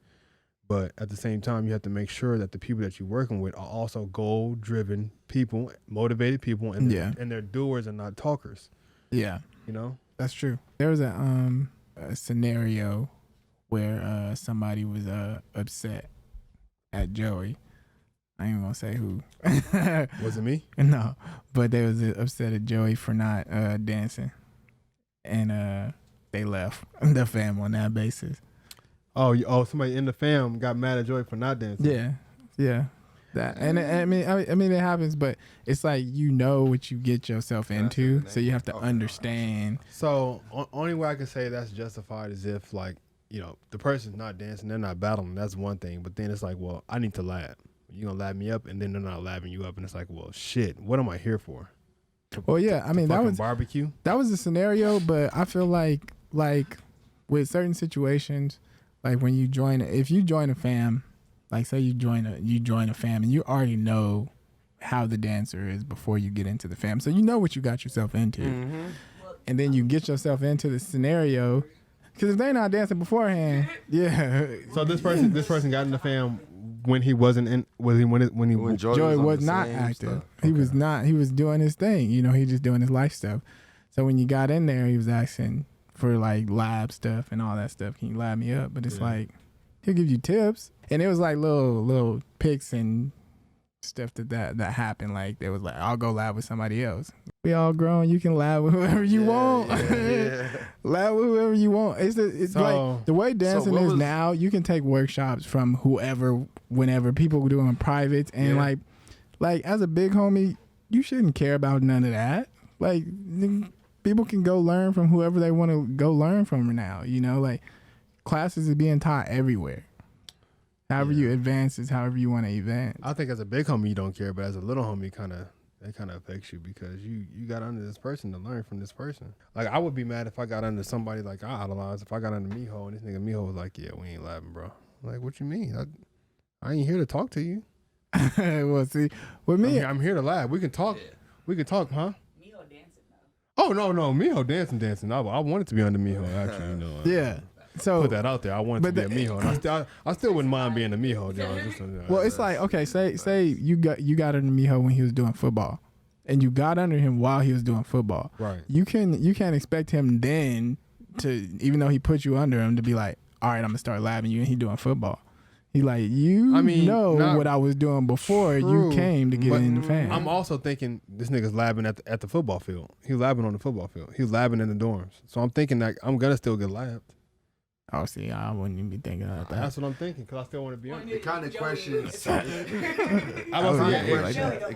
But at the same time, you have to make sure that the people that you're working with are also goal-driven people, motivated people, and and they're doers and not talkers. Yeah. That's true. There was a scenario where somebody was upset at Joey. I ain't gonna say who. Was it me? No, but they was upset at Joey for not dancing, and they left the fam on that basis. Oh, somebody in the fam got mad at Joey for not dancing. Yeah. That and I mean it happens, but it's like what you get yourself into, so you have to understand. So only way I can say that's justified is if like the person's not dancing, they're not battling. That's one thing. But then it's like, well, I need to lab. You're going to lab me up, and then they're not labbing you up. And it's like, well, shit, what am I here for? Well, yeah, I mean, that was barbecue. That was a scenario, but I feel like with certain situations, like when you if you join a fam, like say you join a fam and you already know how the dancer is before you get into the fam. So you know what you got yourself into. Mm-hmm. And then you get yourself into the scenario, because if they're not dancing beforehand, yeah. So this person got in the fam when he wasn't in, when Joey was not active. Stuff. He was not. He was doing his thing. He just doing his life stuff. So when you got in there, he was asking for like lab stuff and all that stuff. Can you lab me up? But it's like he'll give you tips, and it was like little pics and stuff that happened. Like there was like, I'll go lab with somebody else. We all grown. You can lab with whoever you want. Lab with whoever you want. It's like the way dancing is now. You can take workshops from whoever, whenever. People doing privates, and like as a big homie, you shouldn't care about none of that. Like people can go learn from whoever they want to go learn from now. Like classes are being taught everywhere. However you advance is however you want to advance. I think as a big homie you don't care, but as a little homie it kind of affects you, because you got under this person to learn from this person. Like I would be mad if I got under somebody like I idolize. If I got under Miho and this nigga Miho was like, yeah, we ain't laughing, bro. I'm like, what you mean? I ain't here to talk to you. Well, see, with me, I'm here to laugh. We can talk. Yeah. We can talk, huh? Miho dancing though. Oh no, Miho dancing. I wanted to be under Miho actually. Yeah. So put that out there. I wanted to be a Miho, and I still wouldn't mind being a Miho, John. Well, it's like, okay, say you got under Miho when he was doing football, and you got under him while he was doing football. Right. You can't expect him then to, even though he put you under him, to be like, all right, I'm gonna start labbing you, and he doing football. He like, what I was doing before you came to get in the fan. I'm also thinking this nigga's labbing at the football field. He's labbing on the football field. He's labbing in the dorms. So I'm thinking that I'm gonna still get labbed. Oh, see, I wouldn't even be thinking about that. That's what I'm thinking, because I still want to be on it. Kind of questions. It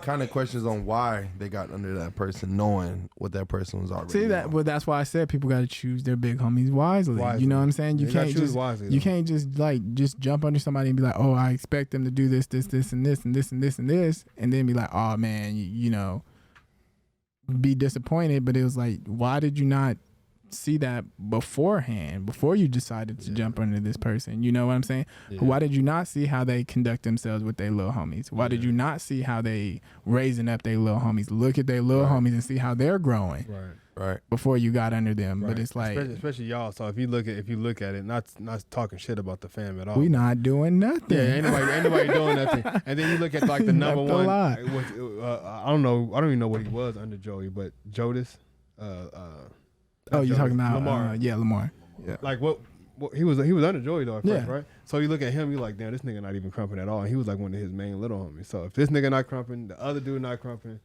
kind of questions on why they got under that person, knowing what that person was already. See that? Well, that's why I said people got to choose their big homies wisely. You know what I'm saying? You can't just wisely, you can't just jump under somebody and be like, oh, I expect them to do this, and this, and this, and this, and this, and then be like, oh man, be disappointed. But it was like, why did you not see that beforehand, before you decided to jump under this person? You know what I'm saying? Why did you not see how they conduct themselves with their little homies? Why did you not see how they raising up their little homies? Look at their little homies and see how they're growing. Right. Before you got under them. But it's like, especially y'all. So if you look at it, not talking shit about the fam at all. We not doing nothing. Yeah, anybody doing nothing. And then you look at like the number one. I don't even know what he was under Joey, but Jodis. Oh, you're talking about Lamar? Lamar. Yeah. Like what he was under Joey though at first, right? So you look at him, you're like, damn, this nigga not even crumping at all. And he was like one of his main little homies. So if this nigga not crumping, the other dude not crumping,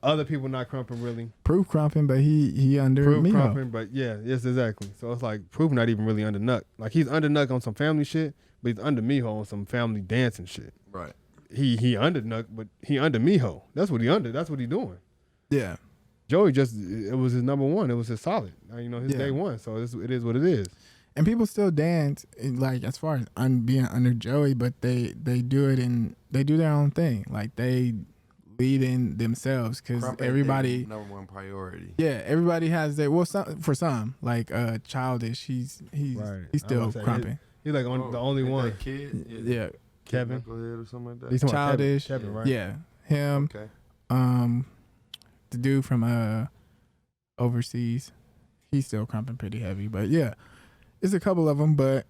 other people not crumping really. Proof crumping, but he under Proof Miho. Crumping, but yes, exactly. So it's like Proof not even really under Nuck. Like he's under Nuck on some family shit, but he's under Miho on some family dancing shit. Right. He under Nuck, but he under Miho. That's what he under. That's what he doing. Yeah. Joey it was his number one. It was his solid. His day one. So it is what it is. And people still dance, like as far as being under Joey, but they do it they do their own thing. Like they lead in themselves, because everybody number one priority. Yeah, everybody has their for some like Childish. He's still crumping. He's like the only one. That kid, yeah, Kevin or something like that. He's Childish. Kevin, right? Yeah, him. Okay. The dude from overseas, he's still crumping pretty heavy. But yeah, it's a couple of them, but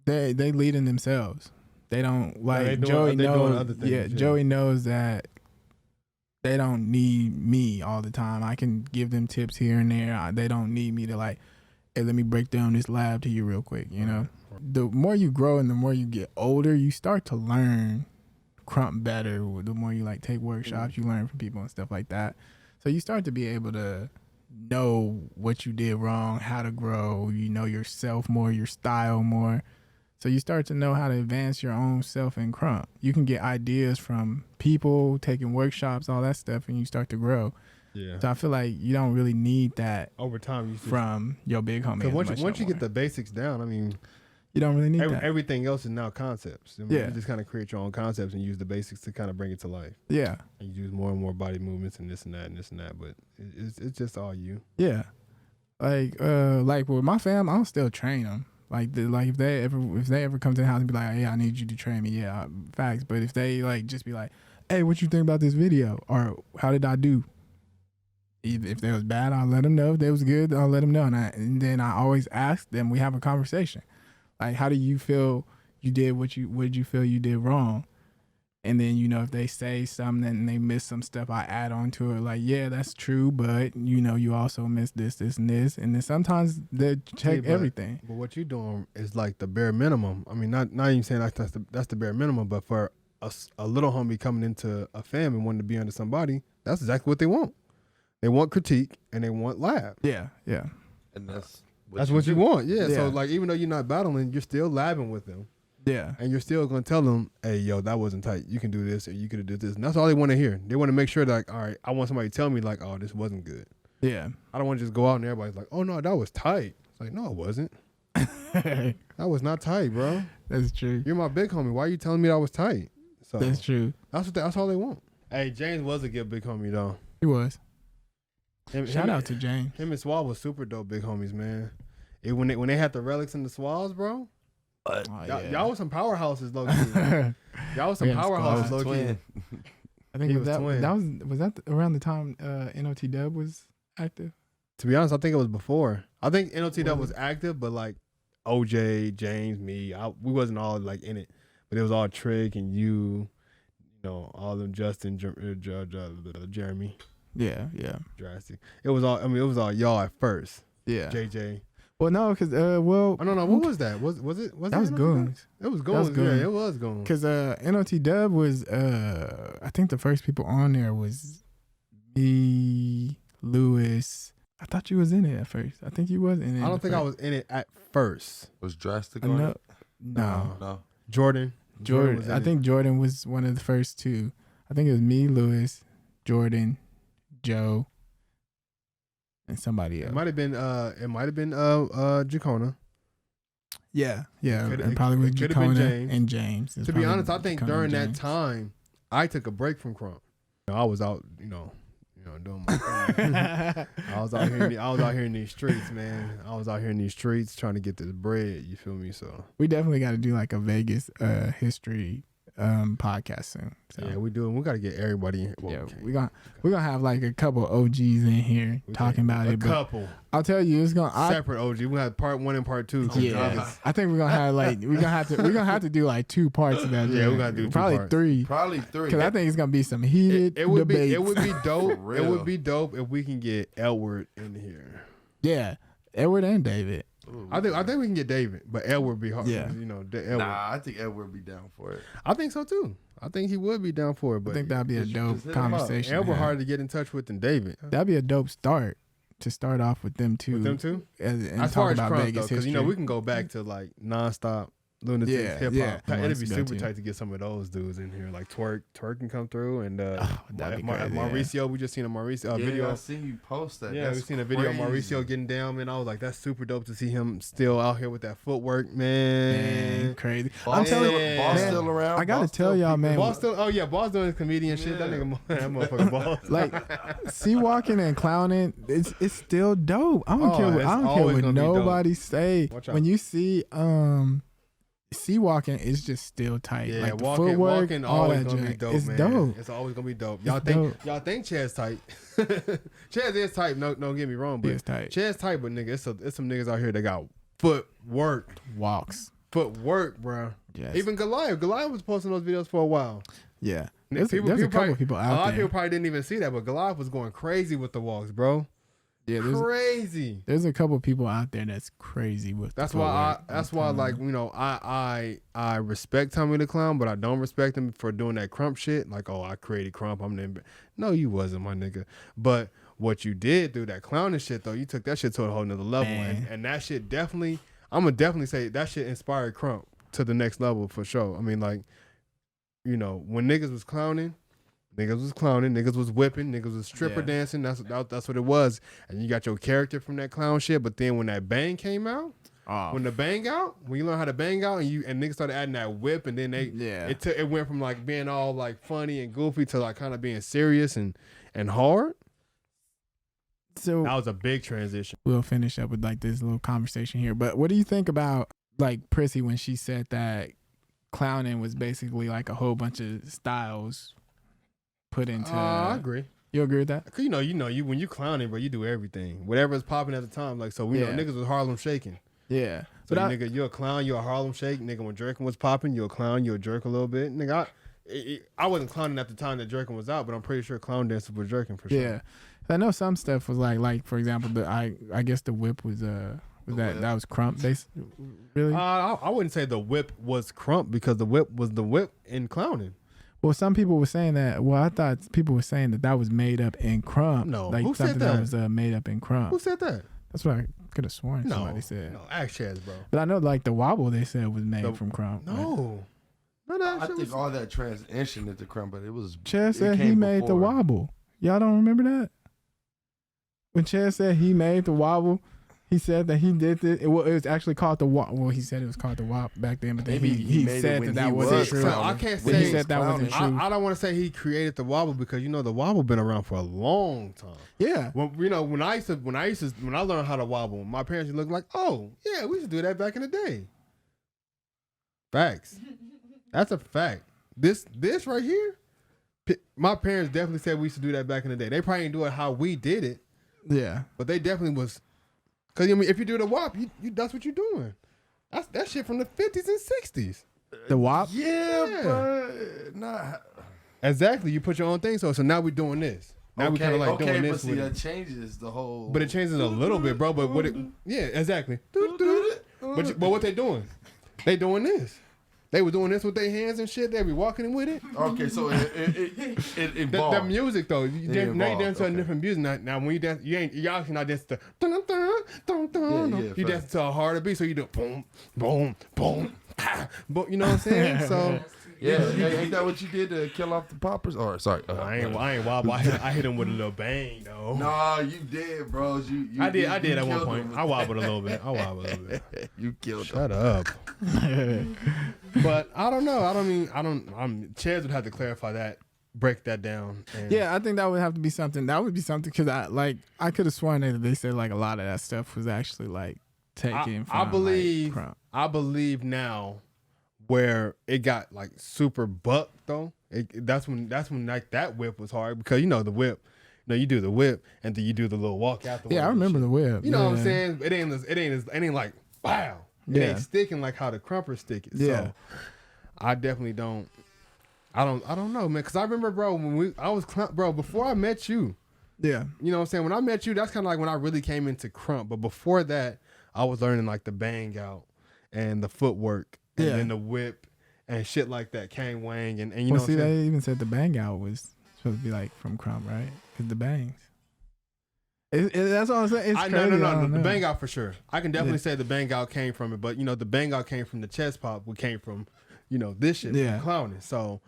they lead in themselves. They don't like Joey knows. Joey knows that they don't need me all the time. I can give them tips here and there. They don't need me to like, hey, let me break down this lab to you real quick. The more you grow and the more you get older, you start to learn Krump better. The more you like take workshops, you learn from people and stuff like that. So you start to be able to know what you did wrong, how to grow, yourself more, your style more. So you start to know how to advance your own self in Krump. You can get ideas from people, taking workshops, all that stuff, and you start to grow. Yeah. So I feel like you don't really need that Over time, you see. from your big homie. Because as much once no you get more. the basics down, I mean, you don't really need that. everything else is now concepts. I mean, Yeah. You just kind of create your own concepts and use the basics to kind of bring it to life. Yeah, And you use more and more body movements and this and that and this and that. But it's just all you. yeah. Like with my fam, I'll still train them. Like if they ever come to the house and be like, hey, I need you to train me, yeah, facts. But if they like just be like, hey, what you think about this video, or how did I do? If they was bad, I'll let them know. If they was good, I'll let them know. And then I always ask them. We have a conversation. Like, how do you feel you did what did you feel you did wrong? And then, if they say something and they miss some stuff, I add on to it. Like, yeah, that's true, but, you also missed this, and this. And then sometimes they check everything. But what you're doing is like the bare minimum. I mean, not even saying that's the bare minimum, but for a little homie coming into a fam and wanting to be under somebody, that's exactly what they want. They want critique and they want lab. Yeah, yeah. And that's what you want. Yeah. Yeah. So, like, even though you're not battling, you're still labbing with them. Yeah. And you're still going to tell them, hey, yo, that wasn't tight. You can do this or you could have did this. And that's all they want to hear. They want to make sure that, like, all right, I want somebody to tell me, like, oh, this wasn't good. Yeah. I don't want to just go out and everybody's like, oh, no, that was tight. It's like, no, it wasn't. That was not tight, bro. That's true. You're my big homie. Why are you telling me that was tight? So That's true. That's all they want. Hey, James was a good big homie, though. He was. Him Shout out to James. Him and Suave was super dope big homies, man. When they had the relics and the Suaves, bro. Oh, Y'all was some powerhouses, low key. Y'all was some Yeah, powerhouses, low key. twin. I think He was was that twin. was that around the time NOT Dub was active? To be honest, I think it was before. I think NOT Dub Was was active, but like OJ, James, me, we wasn't all like in it. But it was all Trick and you all of them, Justin, Jeremy, Yeah, yeah, Drastic. It was all y'all at first. yeah. JJ. Well, no, because Oh no, what was that? Was it that was NOT Dub? Goons. It was was Goons. Goons. Yeah, it was Goons. Because NOT Dub was I think the first people on there was me, Lewis. I thought you was in it at first. I think you was in it. I don't think I was in it at first. Was Drastic on No, it? no. No. Jordan was Jordan. in I it. think Jordan was one of the first two. I think it was me, Lewis, Jordan, Joe, and somebody else. It might have been Jacona. Yeah. Could- It probably was it could have been Jacona James. and James. It's To be probably honest, I think Jacona during and that James. time, I took a break from Krump. I was out, doing my thing. I was out here in these streets, man. I was out here in these streets trying to get this bread. You feel me? So We definitely got to do like a Vegas history podcast soon. So. yeah, we do. And we got to get everybody in here. Well, Yeah, we can't. we're gonna have like a couple OGs in here We talking can't. about a it. But couple I'll tell you, it's gonna. separate OG. We had part 1 and part 2. Yeah, I think we're gonna have like we're gonna have to do like 2 parts of that. Yeah, joint. we gotta do 2 probably parts. 3 Probably 3. because I think it's gonna be some heated It would debates. be dope. For It real. would be dope if we can get Edward in here. Yeah, Edward and David. I think we can get David, but Edward would be hard. Yeah. Edward. Nah, I think Edward would be down for it. I think so too. I think he would be down for it. But I think that'd be a just dope hit 'em up. conversation. to Edward have. hard to get in touch with than David. That'd be a dope start to start off with them two. With them two? and As far talk as about Krump, Vegas though, because history. we can go back to like nonstop lunatic Yeah, hip yeah. hop. I want It'd to be go super to. tight to get some of those dudes in here, like Twerk can come through, and that'd be crazy, yeah. Mauricio. We just seen a Mauricio video. I seen you post that. Yeah, That's we seen a video of crazy. Mauricio getting down, man. I was like, that's super dope to see him still out here with that footwork, man. Man, crazy. Boss I'm telling you, still- Boss man, still around. I gotta Boss tell still y'all, peeping. man. Boss still, Boss doing his comedian shit. That Yeah. nigga, that motherfucker Boss. Like, sea walking and clowning, it's still dope. I don't Oh, care what it's I don't care always what gonna be dope. nobody say. Watch out. When you see sea walking, it's just still tight. Yeah, like the walking footwork, all always that gonna be junk. dope, It's man. dope. It's always gonna be dope. It's dope. Y'all think Chad's tight. Chad is tight. No, don't get me wrong, but It's tight. Chad's tight. But nigga, it's some niggas out here that got footwork, Walks. bro. Yes. Even Goliath was posting those videos for a while. Yeah. There's a People couple probably- people A lot out of people there. probably didn't even see that, but Goliath was going crazy with the walks, bro. Yeah, Crazy. there's a couple people out there that's crazy with. That's the why footwork. that's why like, I respect Tommy the Clown, but I don't respect him for doing that Krump shit. Like, oh, I created Krump. No, you wasn't, my nigga. But what you did through that clowning shit though, you took that shit to a whole nother level. Man. And that shit definitely, I'm gonna definitely say that shit inspired Krump to the next level for sure. I mean, like, when niggas was clowning, Niggas was clowning, niggas was whipping, niggas was stripper Yeah. dancing. That's what it was. And you got your character from that clown shit. But then when that bang came out, when the bang out, when you learn how to bang out, and niggas started adding that whip, and then it went from like being all like funny and goofy to like kind of being serious and hard. So That was a big transition. we'll finish up with like this little conversation here. But what do you think about like Prissy when she said that clowning was basically like a whole bunch of styles put into? I agree. You agree with that? Cause you when you clowning, bro, you do everything. Whatever's popping at the time. Like so, we know niggas was Harlem shaking. Yeah. So nigga, you're a clown, you're a Harlem shake. Nigga, when jerking was popping, you're a clown, you're a jerk a little bit. Nigga, I wasn't clowning at the time that jerking was out, but I'm pretty sure clown dancers were jerking for sure. Yeah. I know some stuff was like for example, I guess the whip was that was Krump. Really? I wouldn't say the whip was Krump because the whip was the whip in clowning. Well, some people were saying that. Well, I thought people were saying that was made up in Krump. No, like who said something that that? was made up in Krump. Who said that? That's what I could have sworn somebody said. No, ask Chaz, bro. But I know like the wobble they said was made from Krump. No. I think all that transition into Krump, but it was. Chaz it said he came made the before. wobble. Y'all don't remember that? When Chaz said he made the wobble, he said that he did it. It was actually called the wobble. Well, he said it was called the wobble back then, but then Maybe he made it said when that he wasn't was true. So clowning. I can't When say he said that wasn't true. I don't want to say he created the wobble because the wobble been around for a long time. Yeah. When when I learned how to wobble, my parents looked like, oh yeah, we used to do that back in the day. Facts. That's a fact. This right here, my parents definitely said we used to do that back in the day. They probably didn't do it how we did it, Yeah. but they definitely was. Cause I mean, if you do the wop, you that's what you're doing. That's that shit from the 50s and 60s. The wop? Yeah, but not. Exactly. You put your own thing. So now we're doing this. Now we kind of like doing this. But see, with that it. changes the whole. But it changes a little bit, bro. But exactly. But what they doing? They doing this. They were doing this with their hands and shit. They be walking with it. Okay, so it evolved. That music though, now you dance to a different music. Now when you dance, you actually not dance to dun, dun, dun, dun, dun. Yeah, you dance to a harder beat, so you do boom, boom, boom, but you know what I'm saying? So Yeah, ain't that what you did to kill off the poppers? Or sorry, I ain't wobble. I hit him with a little bang though. Nah, you did, bro. I did at one killed point. him. I wobbled a little bit. You killed him. Shut up. But I don't know. Chaz would have to clarify that, break that down. And Yeah, I think that would have to be something. That would be something because I could have sworn that they said like a lot of that stuff was actually like taken from. I believe. Like, Krump. I believe now, where it got like super buck though. That's when like that whip was hard because the whip. You do the whip and then you do the little walk out the. Yeah, I remember the whip. You know what I'm Yeah. saying? It ain't like wow. It Yeah. ain't sticking like how the crumpers stick it. Yeah. So I definitely don't. I don't know, man. Cause I remember, bro, when bro, before I met you, Yeah. you know what I'm saying? When I met you, that's kind of like when I really came into Krump. But before that, I was learning like the bang out and the footwork and Yeah. then the whip and shit like that. Kang Wang and you Well, know see, what I'm they saying? even said the bang out was supposed to be like from Krump, right? Because the bangs. That's all I'm saying. It's crazy. I No. don't The know. bang out for sure. I can definitely say the bang out came from it, but the bang out came from the chest pop. What came from, this shit, Yeah. clowning. So,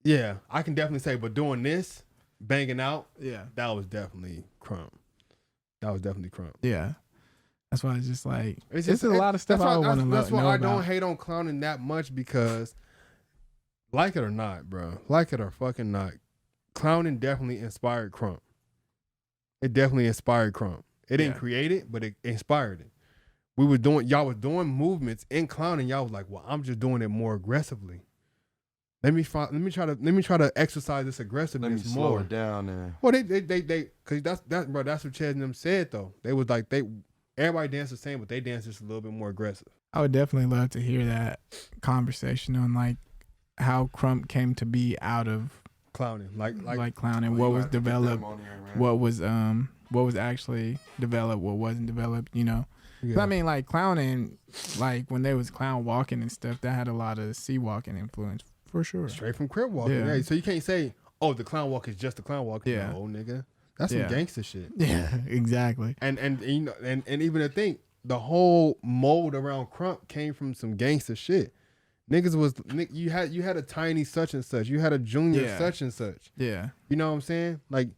yeah, I can definitely say. But doing this, banging out, Yeah. that was definitely Krump. Yeah. That's why it's just like It's a lot of stuff I want to know. That's why I don't about. hate on clowning that much because, like it or not, bro, like it or fucking not, clowning definitely inspired Krump. It definitely inspired Krump. It didn't Yeah. create it, but it inspired it. Y'all was doing movements in clowning. Y'all was like, well, I'm just doing it more aggressively. Let me try to exercise this Let me aggressiveness slow more. it down and Well, they, cause that's what Chaz and them said though. They was like everybody danced the same, but they danced just a little bit more aggressive. I would definitely love to hear that conversation on like how Krump came to be out of Clowning, like clowning. What was developed? What was actually developed? What wasn't developed? 'Cause I mean, like clowning, like when they was clown walking and stuff, that had a lot of sea walking influence for sure. straight from crib walking. Yeah. Yeah. So you can't say, oh, the clown walk is just the clown walk. Yeah. No, nigga, that's some Yeah. gangster shit. Yeah, exactly. And even to think the whole mold around Krump came from some gangster shit. you had a tiny such and such. You had a junior such and such. Yeah. You know what I'm saying? Like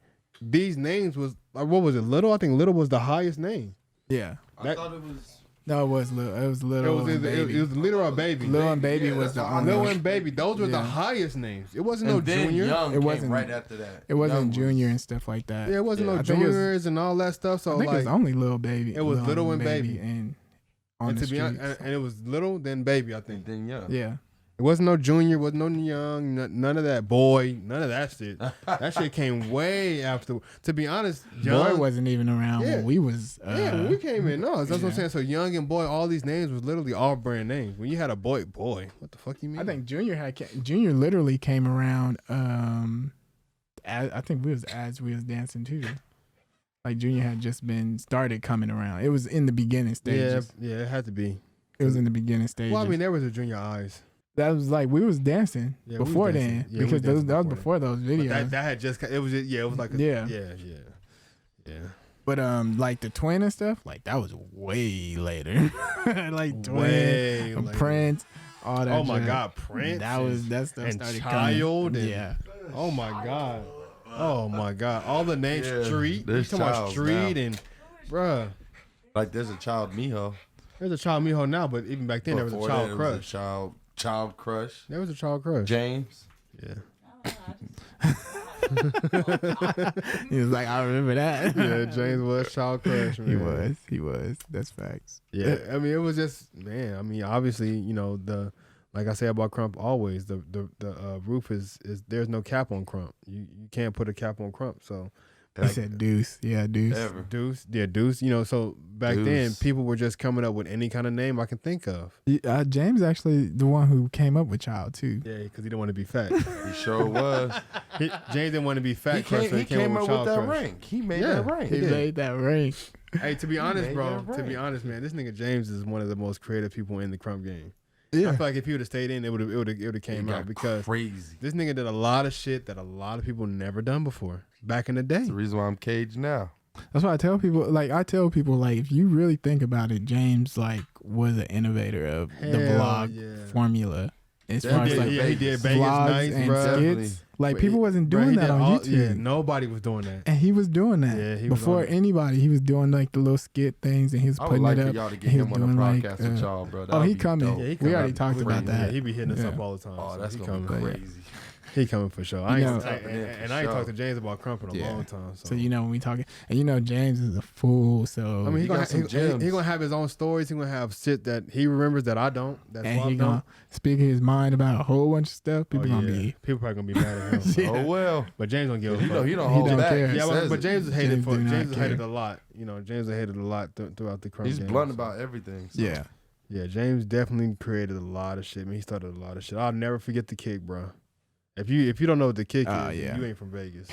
these names was like, what was it? Little? I think Little was the highest name. Yeah. I thought it was. No, it was Little. It was Little. It was Little or Baby. Little and Baby was the only. Little and Baby. Those were the highest names. It wasn't And no then junior. Young It came wasn't right after that. It wasn't Young Junior and stuff like that. Yeah, it wasn't I no think it was- juniors and all that stuff. So I think like, it was only Little Baby. It was Little and Baby. and on and the to be honest, streets. and it was Little then Baby. I think. And then Young. Yeah. It wasn't no junior, wasn't no young, none of that boy, none of that shit. That shit came way after. To be honest, young Boy wasn't even around when we was. when we came in. No, that's what I'm saying. So young and boy, all these names was literally all brand names. When you had a boy, what the fuck you mean? I think Junior literally came around. I think we was dancing too. Like Junior had just been started coming around. It was in the beginning stages. Yeah, it had to be. It was in the beginning stages. Well, I mean, there was a Junior Eyes. That was like we was dancing Yeah, we was before dancing. then Yeah, we because was dancing that was before before those videos. But that had just it was just, it was like a, Yeah. But like the twin and stuff, like that was way later. Like twin, Way later. Prince, all that. Oh my junk. God, Prince. That stuff and started Child coming. and- Yeah. Oh my God. Oh my God. All the names Yeah, Street. You there's talking about Childs Street now. and bruh. Like there's a Child Miho. There's a Child Miho now, but even back then there was a Before Child that, it Crush. was a Child Crush. There was a Child Crush. James. Yeah. He was like, I remember that. Yeah, James was Child Crush, man. He was. That's facts. Yeah, I mean, it was just, man. I mean, obviously, you know, like I say about Krump always, the roof is there's no cap on Krump. You can't put a cap on Krump. So He said Deuce. Yeah, Deuce. Ever. Deuce, yeah, Deuce. You know, so back then Deuce. people were just coming up with any kind of name I can think of. James actually the one who came up with Child too. Yeah, because he didn't want to be fat. He sure was. James didn't want to be fat. He Crush, so came up up with that rank. He made that rank. He made that rank. Hey, to be honest, made bro. that To be right. honest, man, this nigga James is one of the most creative people in the Krump game. I Yeah. feel like if he would have stayed in, it would have came out because crazy. this nigga did a lot of shit that a lot of people never done before back in the day. That's the reason why I'm caged now. That's why I tell people, like, if you really think about it, James, like, was an innovator of the Hell vlog yeah. formula. As Yeah, far as, he like, did- he did Vegas vlogs nights, and bro. skits. Like, But people wasn't doing he that did on all- YouTube. Yeah, nobody was doing that. And he was doing that. Yeah, he was Before on it. anybody, he was doing, like, the little skit things, and he was I would putting like it for up. y'all to and get he him was on a doing, like, podcast with y'all, bro. oh, That'd he be coming. dope. Yeah, he We coming already up talked about crazy. that. Yeah, he be hitting us Yeah. up all the time. Oh, so that's he gonna coming. be But, yeah. crazy. He coming for sure. I You ain't, know- and I ain't talked to James about Krump in a Yeah. long time. So, So, when we talking, and James is a fool, so. I mean, He got some gems. he gonna have his own stories. He gonna have shit that he remembers that I don't. That's and why he gonna speak his mind about a whole bunch of stuff. People gonna be. People probably gonna be mad at him. Yeah. Oh well. But James don't give a You know fuck. he don't He hold don't back. care. He Yeah, says but it. James is hated James for. do not James is hated care. a lot. You know, James is hated a lot throughout the Krump He's game, blunt so. about everything. So. Yeah. Yeah, James definitely created a lot of shit. I mean, he started a lot of shit. I'll never forget the kick, bro. If you don't know what the kick Oh, is, yeah. you ain't from Vegas.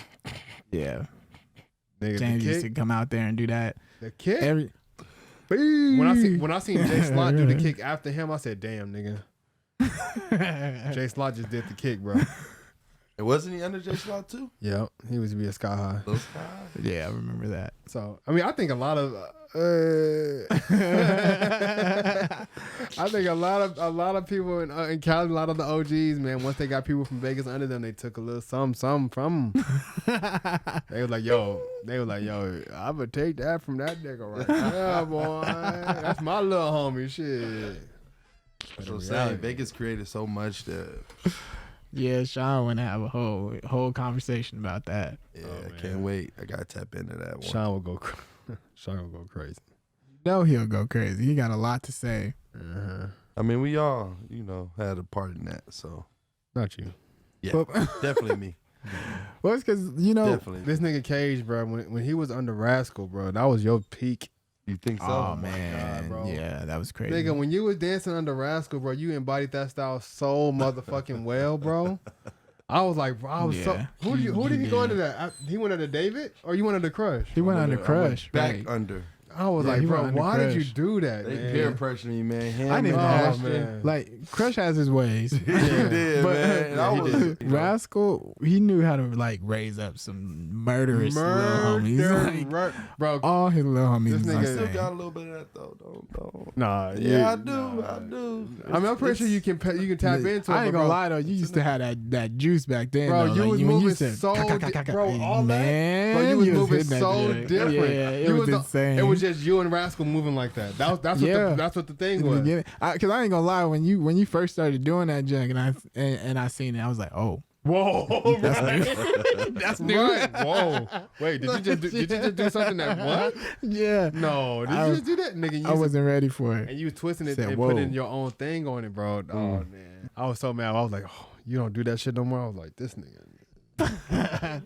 Yeah. Nigga, James the used to kick, come out there and do that. the kick. Every. When I seen Jay Slot do the kick after him, I said, "Damn, nigga." Jay Slot just did the kick, bro. And wasn't he under J Slot too? Yeah, he was to be a Sky High. Those guys. Yeah, I remember that. So I mean, I think a lot of, I think a lot of people in Cali, a lot of the OGs, man, once they got people from Vegas under them, they took a little some from them. They was like, yo, I would take that from that nigga right there, boy. That's my little homie, shit. But So in saying reality- Vegas created so much that Yeah, Sean want to have a whole conversation about that. yeah, Oh, I man. can't wait. I gotta tap into that one. Sean will go. Sean will go crazy. No, he'll go crazy. He got a lot to say. Uh-huh. I mean, we all, had a part in that. So Not you. yeah, Well, definitely me. well, it's because Definitely. This nigga Cage, bro. When he was under Rascal, bro, that was your peak. You think so? oh my man, God, bro. yeah, that was crazy. Nigga, when you was dancing under Rascal, bro, you embodied that style so motherfucking well, bro. I was like, bro, I was so. Yeah. Who did he go Yeah. under that? He went under David, or you went under Crush? he went I under went Crush, back right? under. I was Yeah, like, he bro, went under why did you Crush. do that, They man? peer pressured me, man. Him I didn't and Oh, ask Ashton. man. Like Crush has his ways. You did, But- man. And I he was did. Rascal, he knew how to like raise up some murderous little homies. Like, Bro, all his little homies. This was nigga- still insane. got a little bit of that though. Don't. nah. Yeah, I do. I do. I mean, I'm pretty sure you can tap into it. I ain't bro. gonna lie though, you used to have that juice back then. Bro, though. you Like, was when moving you said, so bro, all man, that. Bro, you was moving hitting that so shit. different. Yeah, it You was insane. It was just you and Rascal moving like that. That's what the thing In the was. beginning. Cause I ain't gonna lie, when you first started doing that junk and I seen it, I was like, oh, Whoa, that's right. new. That's new. Right. Whoa. Wait, did you just do something that what? Yeah. No, did you just do that, nigga? I wasn't ready for it. And you was twisting it Said, and whoa. putting your own thing on it, bro. Oh man, I was so mad. I was like, oh, you don't do that shit no more. I was like, this nigga.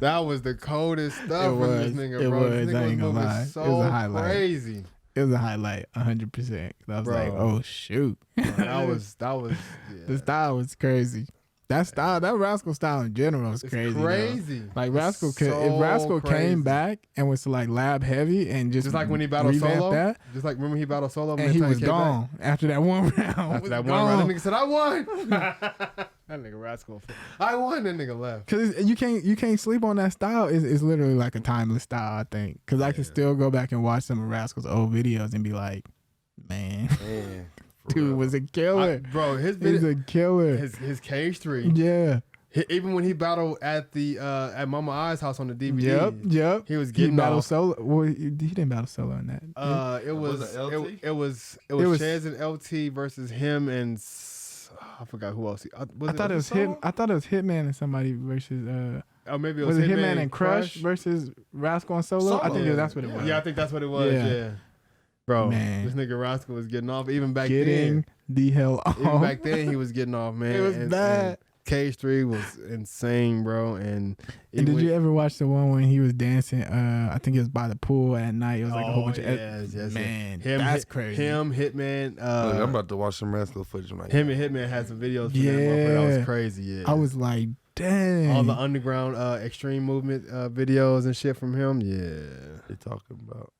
That was the coldest stuff from this nigga, It bro. was. This nigga I ain't gonna moving lie. so It was a highlight. crazy. It was a highlight, 100%. I was Bro. like, oh shoot. That was The yeah. style was crazy. That Rascal style in general was It's crazy. though. crazy. Like Rascal, So if Rascal crazy. came back and was like lab heavy and just Just like when he battled revamped solo. that, Just like remember he battled solo and he was gone after that one round. After that one round, that nigga said, I won. That nigga Rascal. I won. That nigga left. Cause you can't sleep on that style. It's literally like a timeless style, I think. Cause I can still go back and watch some of Rascal's old videos and be like, man, for dude real. was a killer. Bro, his He's video, a killer. his Cage 3. Yeah. Even when he battled at the at Mama I's house on the DVD. Yep. He was getting battled off. solo. Well, he didn't battle solo in that. It was Was it LT? it was was- Chaz and LT versus him and I forgot who else. I thought it was Hitman and somebody versus or maybe it was was it Hitman and Crush versus Rascal and Solo? I think Solo. that's what it was. Yeah, I think that's what it was. Yeah. Yeah. Bro, Man. this nigga Rascal was getting off even back Getting then. the hell off. Even back then he was getting off, man. It was bad. And Cage 3 was insane, bro. And Did you ever watch the one when he was dancing? I think it was by the pool at night. It was like a whole bunch of man. That's crazy. Him, Hitman. Look, I'm about to watch some Rascal footage right Him and Hitman had some videos for that Yeah. motherfucker. That was crazy. Yeah, I was like, dang. all the underground extreme movement videos and shit from him. Yeah, They talking about.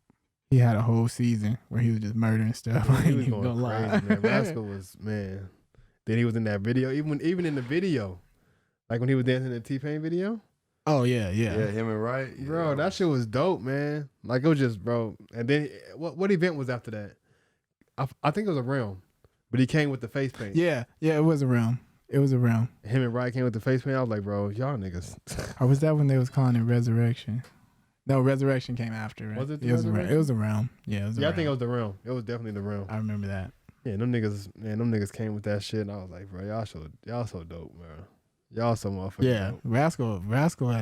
He had a whole season where he was just murdering stuff. I he ain't was even going gonna lie. crazy, man. Rascal was man. Then he was in that video, even in the video, like when he was dancing in the T-Pain video. Oh yeah. Yeah, him and Wright. Yeah, Bro, that shit was dope, man. Like it was just, bro. And then what event was after that? I think it was a Realm, but he came with the face paint. Yeah, it was around. It was around. Him and Wright came with the face paint. I was like, bro, y'all niggas. Or was that when they was calling it Resurrection? No, Resurrection came after. Right? Was it the It was around. Resurrection? It was around. Yeah, it was Yeah, I around. think it was the Realm. It was definitely the Realm. I remember that. Yeah, them niggas came with that shit, and I was like, bro, y'all so dope, bro. Y'all so motherfucking Yeah, dope. Rascal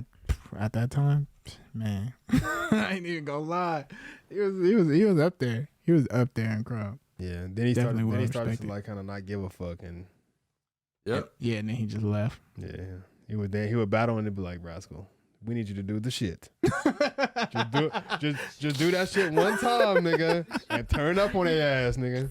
at that time, man. I ain't even gonna lie. He was up there. He was up there in Krump. Yeah, then he Definitely well started to respected. like kind of not give a fuck, and Yep. Yeah, and then he just left. yeah, he would battle and they'd be like, Rascal, we need you to do the shit. just do that shit one time, nigga, and turn up on their ass, nigga.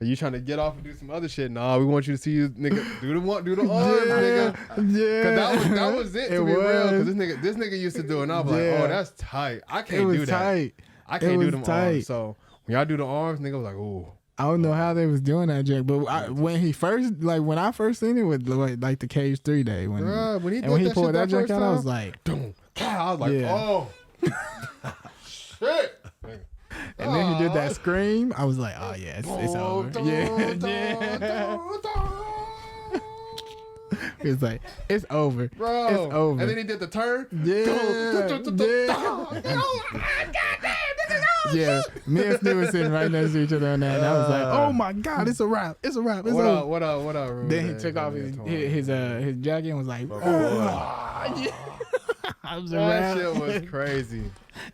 Are you trying to get off and do some other shit? Nah, we want you to see you, nigga. Do the arms, nigga. Yeah, Cause that was it to be real. Cause this nigga used to do it, and I was like, Yeah. oh, that's tight. I It can't was do that. tight. I can't do was them tight. arms. So when y'all do the arms, nigga was like, ooh. I don't know how they was doing that, Jack. But when I first seen it with like the Cage 3 day when Bruh, when he and when he did that pulled shit that that junk first out, I was time, like, Dum. I was like, Yeah. oh, shit. and then he did that scream. I was like, oh yeah, it's over. Yeah. He was like, it's over. Bro. It's over. And then he did the turn. Yeah, me and Snoop was sitting right next to each other on that, and I was like, "Oh my God, it's a wrap! It's a wrap! It's What over!" up, what up, Ruben? Then he took off his jacket and was like, "Oh, I was a That wrap. shit was crazy.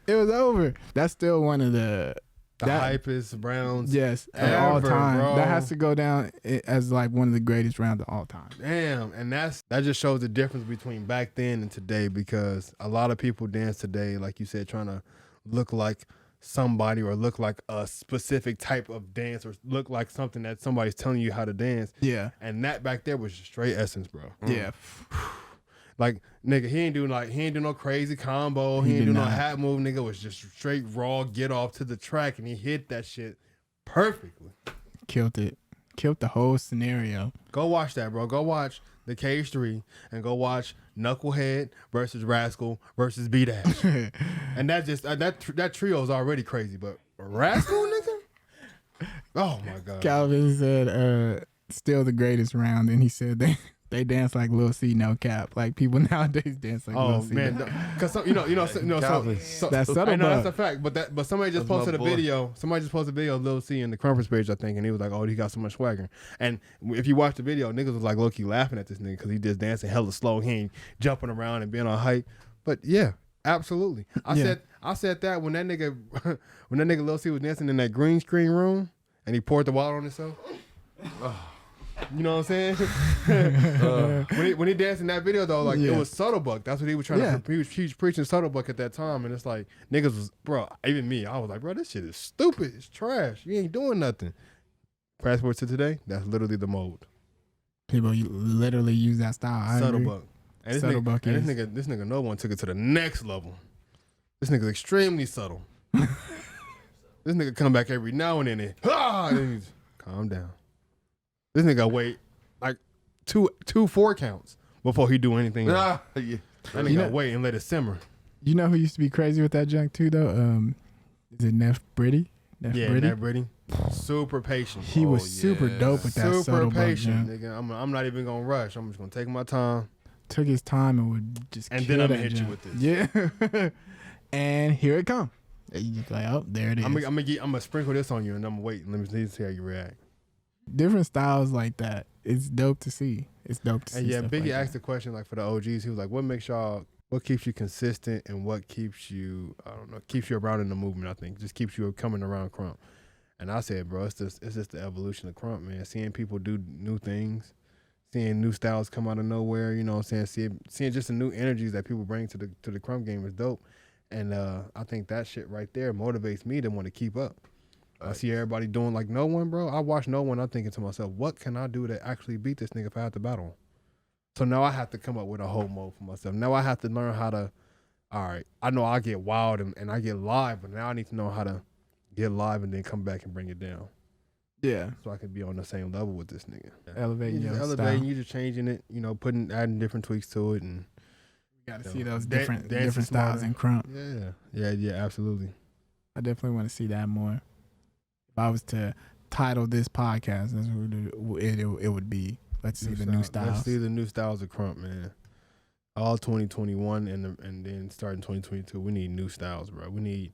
It was over." That's still one of The hypest rounds. yes of all ever, time. bro. That has to go down as like one of the greatest rounds of all time. Damn, and that just shows the difference between back then and today, because a lot of people dance today, like you said, trying to look like somebody or look like a specific type of dance or look like something that somebody's telling you how to dance. Yeah, And that back there was just straight essence, bro. yeah. Like, nigga, he ain't do no crazy combo. He He ain't did do no not. hat move. Nigga was just straight raw get off to the track, and he hit that shit perfectly. Killed it. Killed the whole scenario. Go watch that, bro. Go watch the Cage 3 and go watch Knucklehead versus Rascal versus B-Dash. And that just that trio is already crazy, but Rascal, nigga? Oh my god. Calvin said, still the greatest round, and he said they dance like Lil C, no cap. Like people nowadays dance like Lil Oh C. man, because Calvin. That's subtle, I know that's bro. a fact, but somebody just That's my posted a boy. video. Somebody just posted a video of Lil C in the Crumpers page, I think, and he was like, "Oh, he got so much swagger." And if you watch the video, niggas was like low-key laughing at this nigga because he just dancing hella slow. He ain't jumping around and being on hype. But yeah, absolutely. I said that when that nigga Lil C was dancing in that green screen room and he poured the water on himself. You know what I'm saying? When he danced in that video though, like it was subtle buck. That's what he was trying to. He was preaching subtle buck at that time, and it's like niggas was, bro. Even me, I was like, bro, this shit is stupid. It's trash. You ain't doing nothing. Fast forward to today, that's literally the mode. People literally use that style. I Subtle agree. buck. And this Subtle nigga, buck and is. this nigga, no one took it to the next level. This nigga's extremely subtle. This nigga come back every now and then. And then he's, calm down. This nigga wait like two 4 counts before he do anything else. Yeah. That nigga wait and let it simmer. You know who used to be crazy with that junk too, though? Is it Neff Britty? Nat Brady. Super patient. He was super dope with that Super subtle buck patient, junk. nigga. I'm not even gonna rush. I'm just gonna take my time. Took his time and would just And kill then that I'ma hit you junk. with this. Yeah. And here it come. And you just like, oh, there it is. I'm gonna sprinkle this on you and I'm gonna wait and let me see how you react. Different styles like that. It's dope to see. It's dope to see. And yeah, stuff Biggie like asked that. the question like for the OGs. He was like, what keeps you consistent and what keeps you, I don't know, keeps you around in the movement, I think. Just keeps you coming around Krump. And I said, bro, it's just the evolution of Krump, man. Seeing people do new things, seeing new styles come out of nowhere, you know what I'm saying? Seeing just the new energies that people bring to the Krump game is dope. And I think that shit right there motivates me to want to keep up. I see everybody doing like No One, bro. I watch No One, I'm thinking to myself, what can I do to actually beat this nigga if I have to battle him? So now I have to come up with a whole mode for myself. Now I have to learn how to, all right, I know I get wild and I get live, but now I need to know how to get live and then come back and bring it down. Yeah. So I can be on the same level with this nigga. Elevating You your just style. elevating, you just changing it, you know, adding different tweaks to it and You got to So, see those dancing different styles smarter. in Krump. Yeah, absolutely. I definitely want to see that more. If I was to title this podcast, that's what it would be. Let's see the new styles. Let's see the new styles of Krump, man. All 2021 and then starting 2022, we need new styles, bro. We need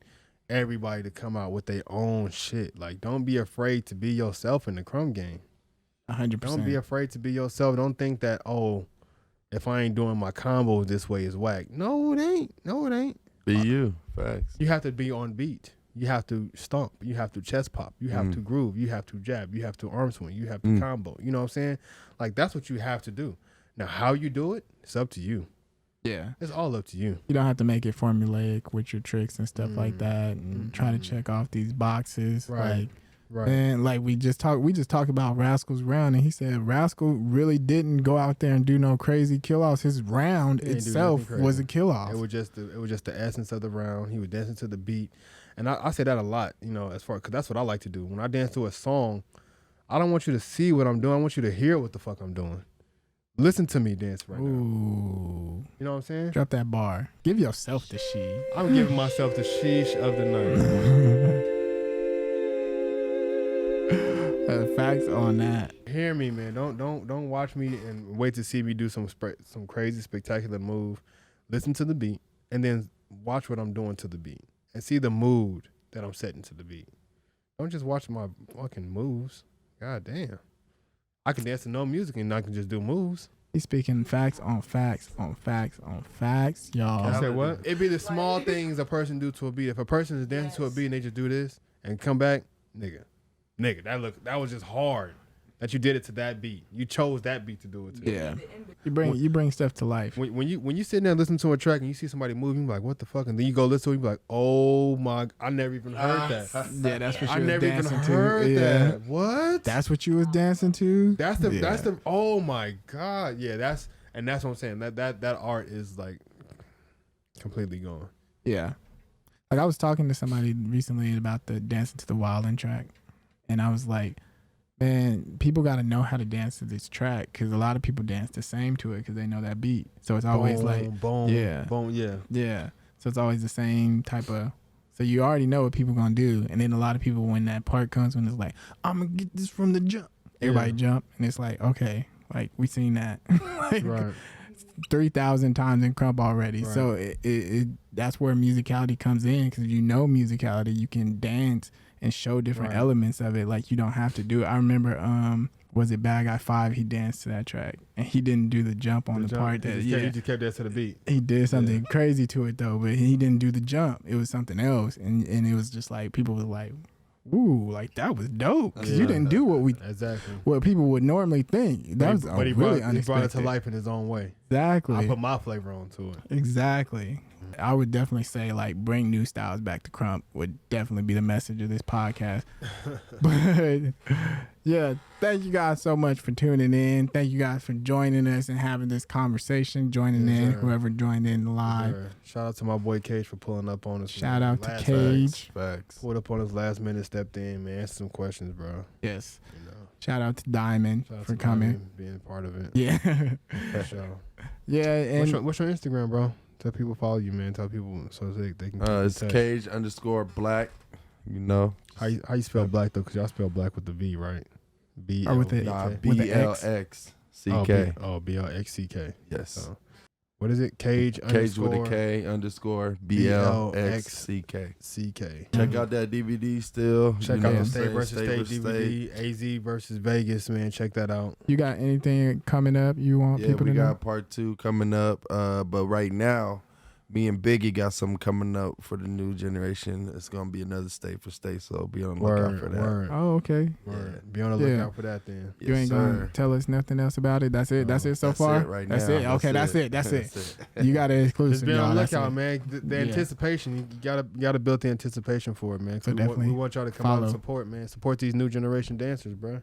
everybody to come out with their own shit. Like, don't be afraid to be yourself in the Krump game. 100%. Don't be afraid to be yourself. Don't think that, oh, if I ain't doing my combos this way is whack. No, it ain't. No, it ain't. Be you. Facts. You have to be on beat. You have to stomp. You have to chest pop. You have to groove. You have to jab. You have to arm swing. You have to combo. You know what I'm saying? Like, that's what you have to do. Now, how you do it, it's up to you. Yeah. It's all up to you. You don't have to make it formulaic with your tricks and stuff like that and try to check off these boxes. Right. Right. And like we just talked about Rascal's round, and he said Rascal really didn't go out there and do no crazy kill offs. His round He didn't do itself nothing was a crazy. kill off. It was just the essence of the round. He was dancing to the beat, and I say that a lot, you know, as far because that's what I like to do. When I dance to a song, I don't want you to see what I'm doing. I want you to hear what the fuck I'm doing. Listen to me dance right now. Ooh. You know what I'm saying? Drop that bar. Give yourself the she. I'm giving myself the sheesh of the night. Facts on that. Hear me, man. Don't watch me and wait to see me do some crazy spectacular move. Listen to the beat and then watch what I'm doing to the beat and see the mood that I'm setting to the beat. Don't just watch my fucking moves. God damn. I can dance to no music and I can just do moves. He's speaking facts on facts on facts on facts, y'all. I said what? It'd be the small things a person do to a beat. If a person is dancing to a beat and they just do this and come back, nigga, that was just hard. That you did it to that beat. You chose that beat to do it to. Yeah. You bring stuff to life. When you sit there and listen to a track and you see somebody moving, you be like, what the fuck? And then you go listen to it, you be like, oh my, I never even heard that. Yeah, that's what I you was never even dancing heard to. Yeah. that. What? That's what you was dancing to. That's the oh my God. Yeah, that's what I'm saying. That art is like completely gone. Yeah. Like I was talking to somebody recently about the Dancing to the Wildin' track, and I was like, And people got to know how to dance to this track because a lot of people dance the same to it because they know that beat. So it's always boom, like, boom, yeah, boom, yeah. yeah. So it's always the same type of. So you already know what people gonna do, and then a lot of people when that part comes when it's like, I'm gonna get this from the jump. Everybody jump, and it's like, okay, like we seen that like, Right. 3,000 times in Krump already. Right. So it that's where musicality comes in because you know musicality, you can dance and show different Right. elements of it. Like you don't have to do it. I remember, was it Bad Guy 5? He danced to that track and he didn't do the jump on the part that he just kept that to the beat. he did something crazy to it though, but he didn't do the jump. It was something else, and it was just like people was like, "Ooh, like that was dope." Because you didn't do what people would normally think. That was but he really brought unexpected. it to life in his own way. Exactly. I put my flavor onto it. Exactly. I would definitely say like bring new styles back to Krump would definitely be the message of this podcast. But yeah, thank you guys so much for tuning in. Thank you guys for joining us and having this conversation, joining in, whoever joined in live. Sure. Shout out to my boy Kage for pulling up on us. Shout out to Last Kage. Facts. Pulled up on us last minute, stepped in, man. Answered some questions, bro. Yes. You know. Shout out to Diamond Shout out for to coming. Diamond being part of it. Yeah. For sure. Yeah. And What's your Instagram, bro? Tell people follow you, man. Tell people so they can. Keep in It's touch. Kage_black. You know. How you spell black though? Cause y'all spell black with the V, right? B Or with the- Nah, with the X. BLXCK. BLXCK. Yes. So, what is it? Kage Kage with a K _BLXCK. CK. Check out that DVD still. Check You out know the what State I'm versus saying? State DVD, AZ versus Vegas, man. Check that out. you got anything coming up you want Yeah, people we to know? got part 2 coming up. But right now, me and Biggie got something coming up for the new generation. It's gonna be another state for state, so be on the lookout for that. Word. Oh, okay. Word. Be on the Yeah. lookout for that then. You ain't gonna tell us nothing else about it. That's it. That's it so That's far. it right That's now. it. Okay, that's it. That's it. That's You got it exclusive. Just be on y'all. the That's lookout, it. man. The Yeah. anticipation, you gotta build the anticipation for it, man. 'Cause So we definitely want y'all to come out follow. and support, man. Support these new generation dancers, bro.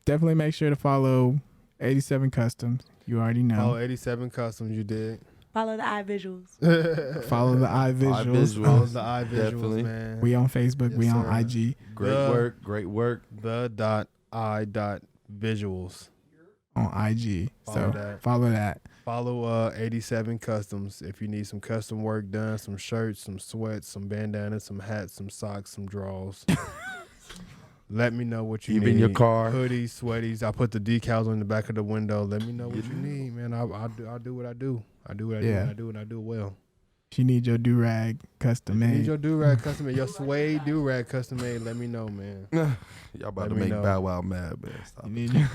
Definitely make sure to follow 87 Customs. You already know. Follow 87 Customs, you did. Follow the eye.visuals. Follow the eye.visuals. iVisuals. Follow the eye.visuals, Definitely. man. We on Facebook. Yes, we on sir. IG. Great work. the.eye.visuals. On IG. Follow So that. follow that. Follow 87 Customs if you need some custom work done, some shirts, some sweats, some bandanas, some hats, some socks, some drawers. Let me know what you need. Even your car. Hoodies, sweaties. I put the decals on the back of the window. Let me know what you need, man. I'll do what I do. I do what I do, Yeah. and I do, and I do it well. If you need your do-rag custom If you need made. your do-rag custom made, your suede do-rag custom made, let me know, man. Y'all about Let to me make know. Bow Wow mad, man. Stop. You need your,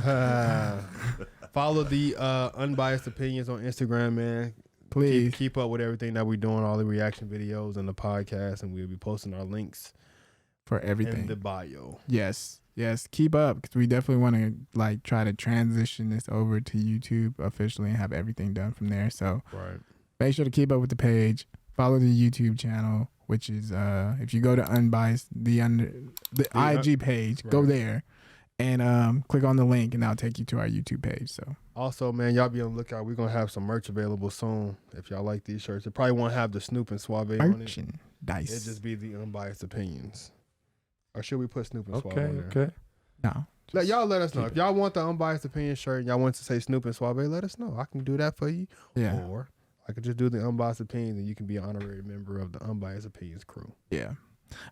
Follow the Unbiased Opinions on Instagram, man. please. Keep up with everything that we're doing, all the reaction videos and the podcast, and we'll be posting our links For everything. in the bio. Yes. Keep up because we definitely want to like try to transition this over to YouTube officially and have everything done from there. So Right. make sure to keep up with the page. Follow the YouTube channel, which is if you go to Unbiased, the IG page, go right. there and click on the link and that'll take you to our YouTube page. So Also, man, y'all be on the lookout. We're going to have some merch available soon if y'all like these shirts. It probably won't have the Snoop and Suave on it. merchandise. It'll just be the Unbiased Opinions. Or should we put Snoop and Suave Okay, on there? okay. No. Y'all let us know. keep If y'all want the Unbiased Opinion shirt and y'all want to say Snoop and Suave, let us know. I can do that for you. Yeah. Or I could just do the Unbiased Opinions and you can be an honorary member of the Unbiased Opinions crew. Yeah.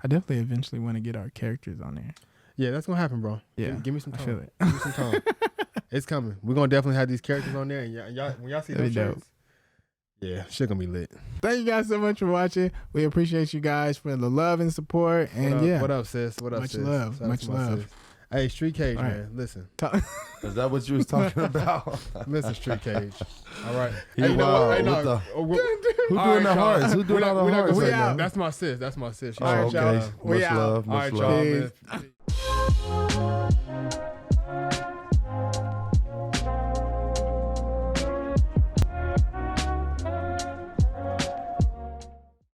I definitely eventually want to get our characters on there. Yeah, that's going to happen, bro. Yeah. Give me some I time. feel it. Give me some time. It's coming. We're going to definitely have these characters on there. And y'all when y'all see That'd those be dope. shirts, yeah, shit going to be lit. Thank you guys so much for watching. We appreciate you guys for the love and support. And what up, yeah. What up, sis? What up, Much sis? love. Shout out Much to my love. sis. Hey, Street Cage, All right. man. Listen. Is that what you was talking about? Listen, Street Cage. All right. He Hey, you know wild. what? Hey, no. What the- Who All doing right, the y'all. hearts? Who doing all the hearts We right out. now? That's my sis. That's my sis. She Oh, said, okay. "Shout out." We Much out. love. All Much right, love. y'all, Peace. man.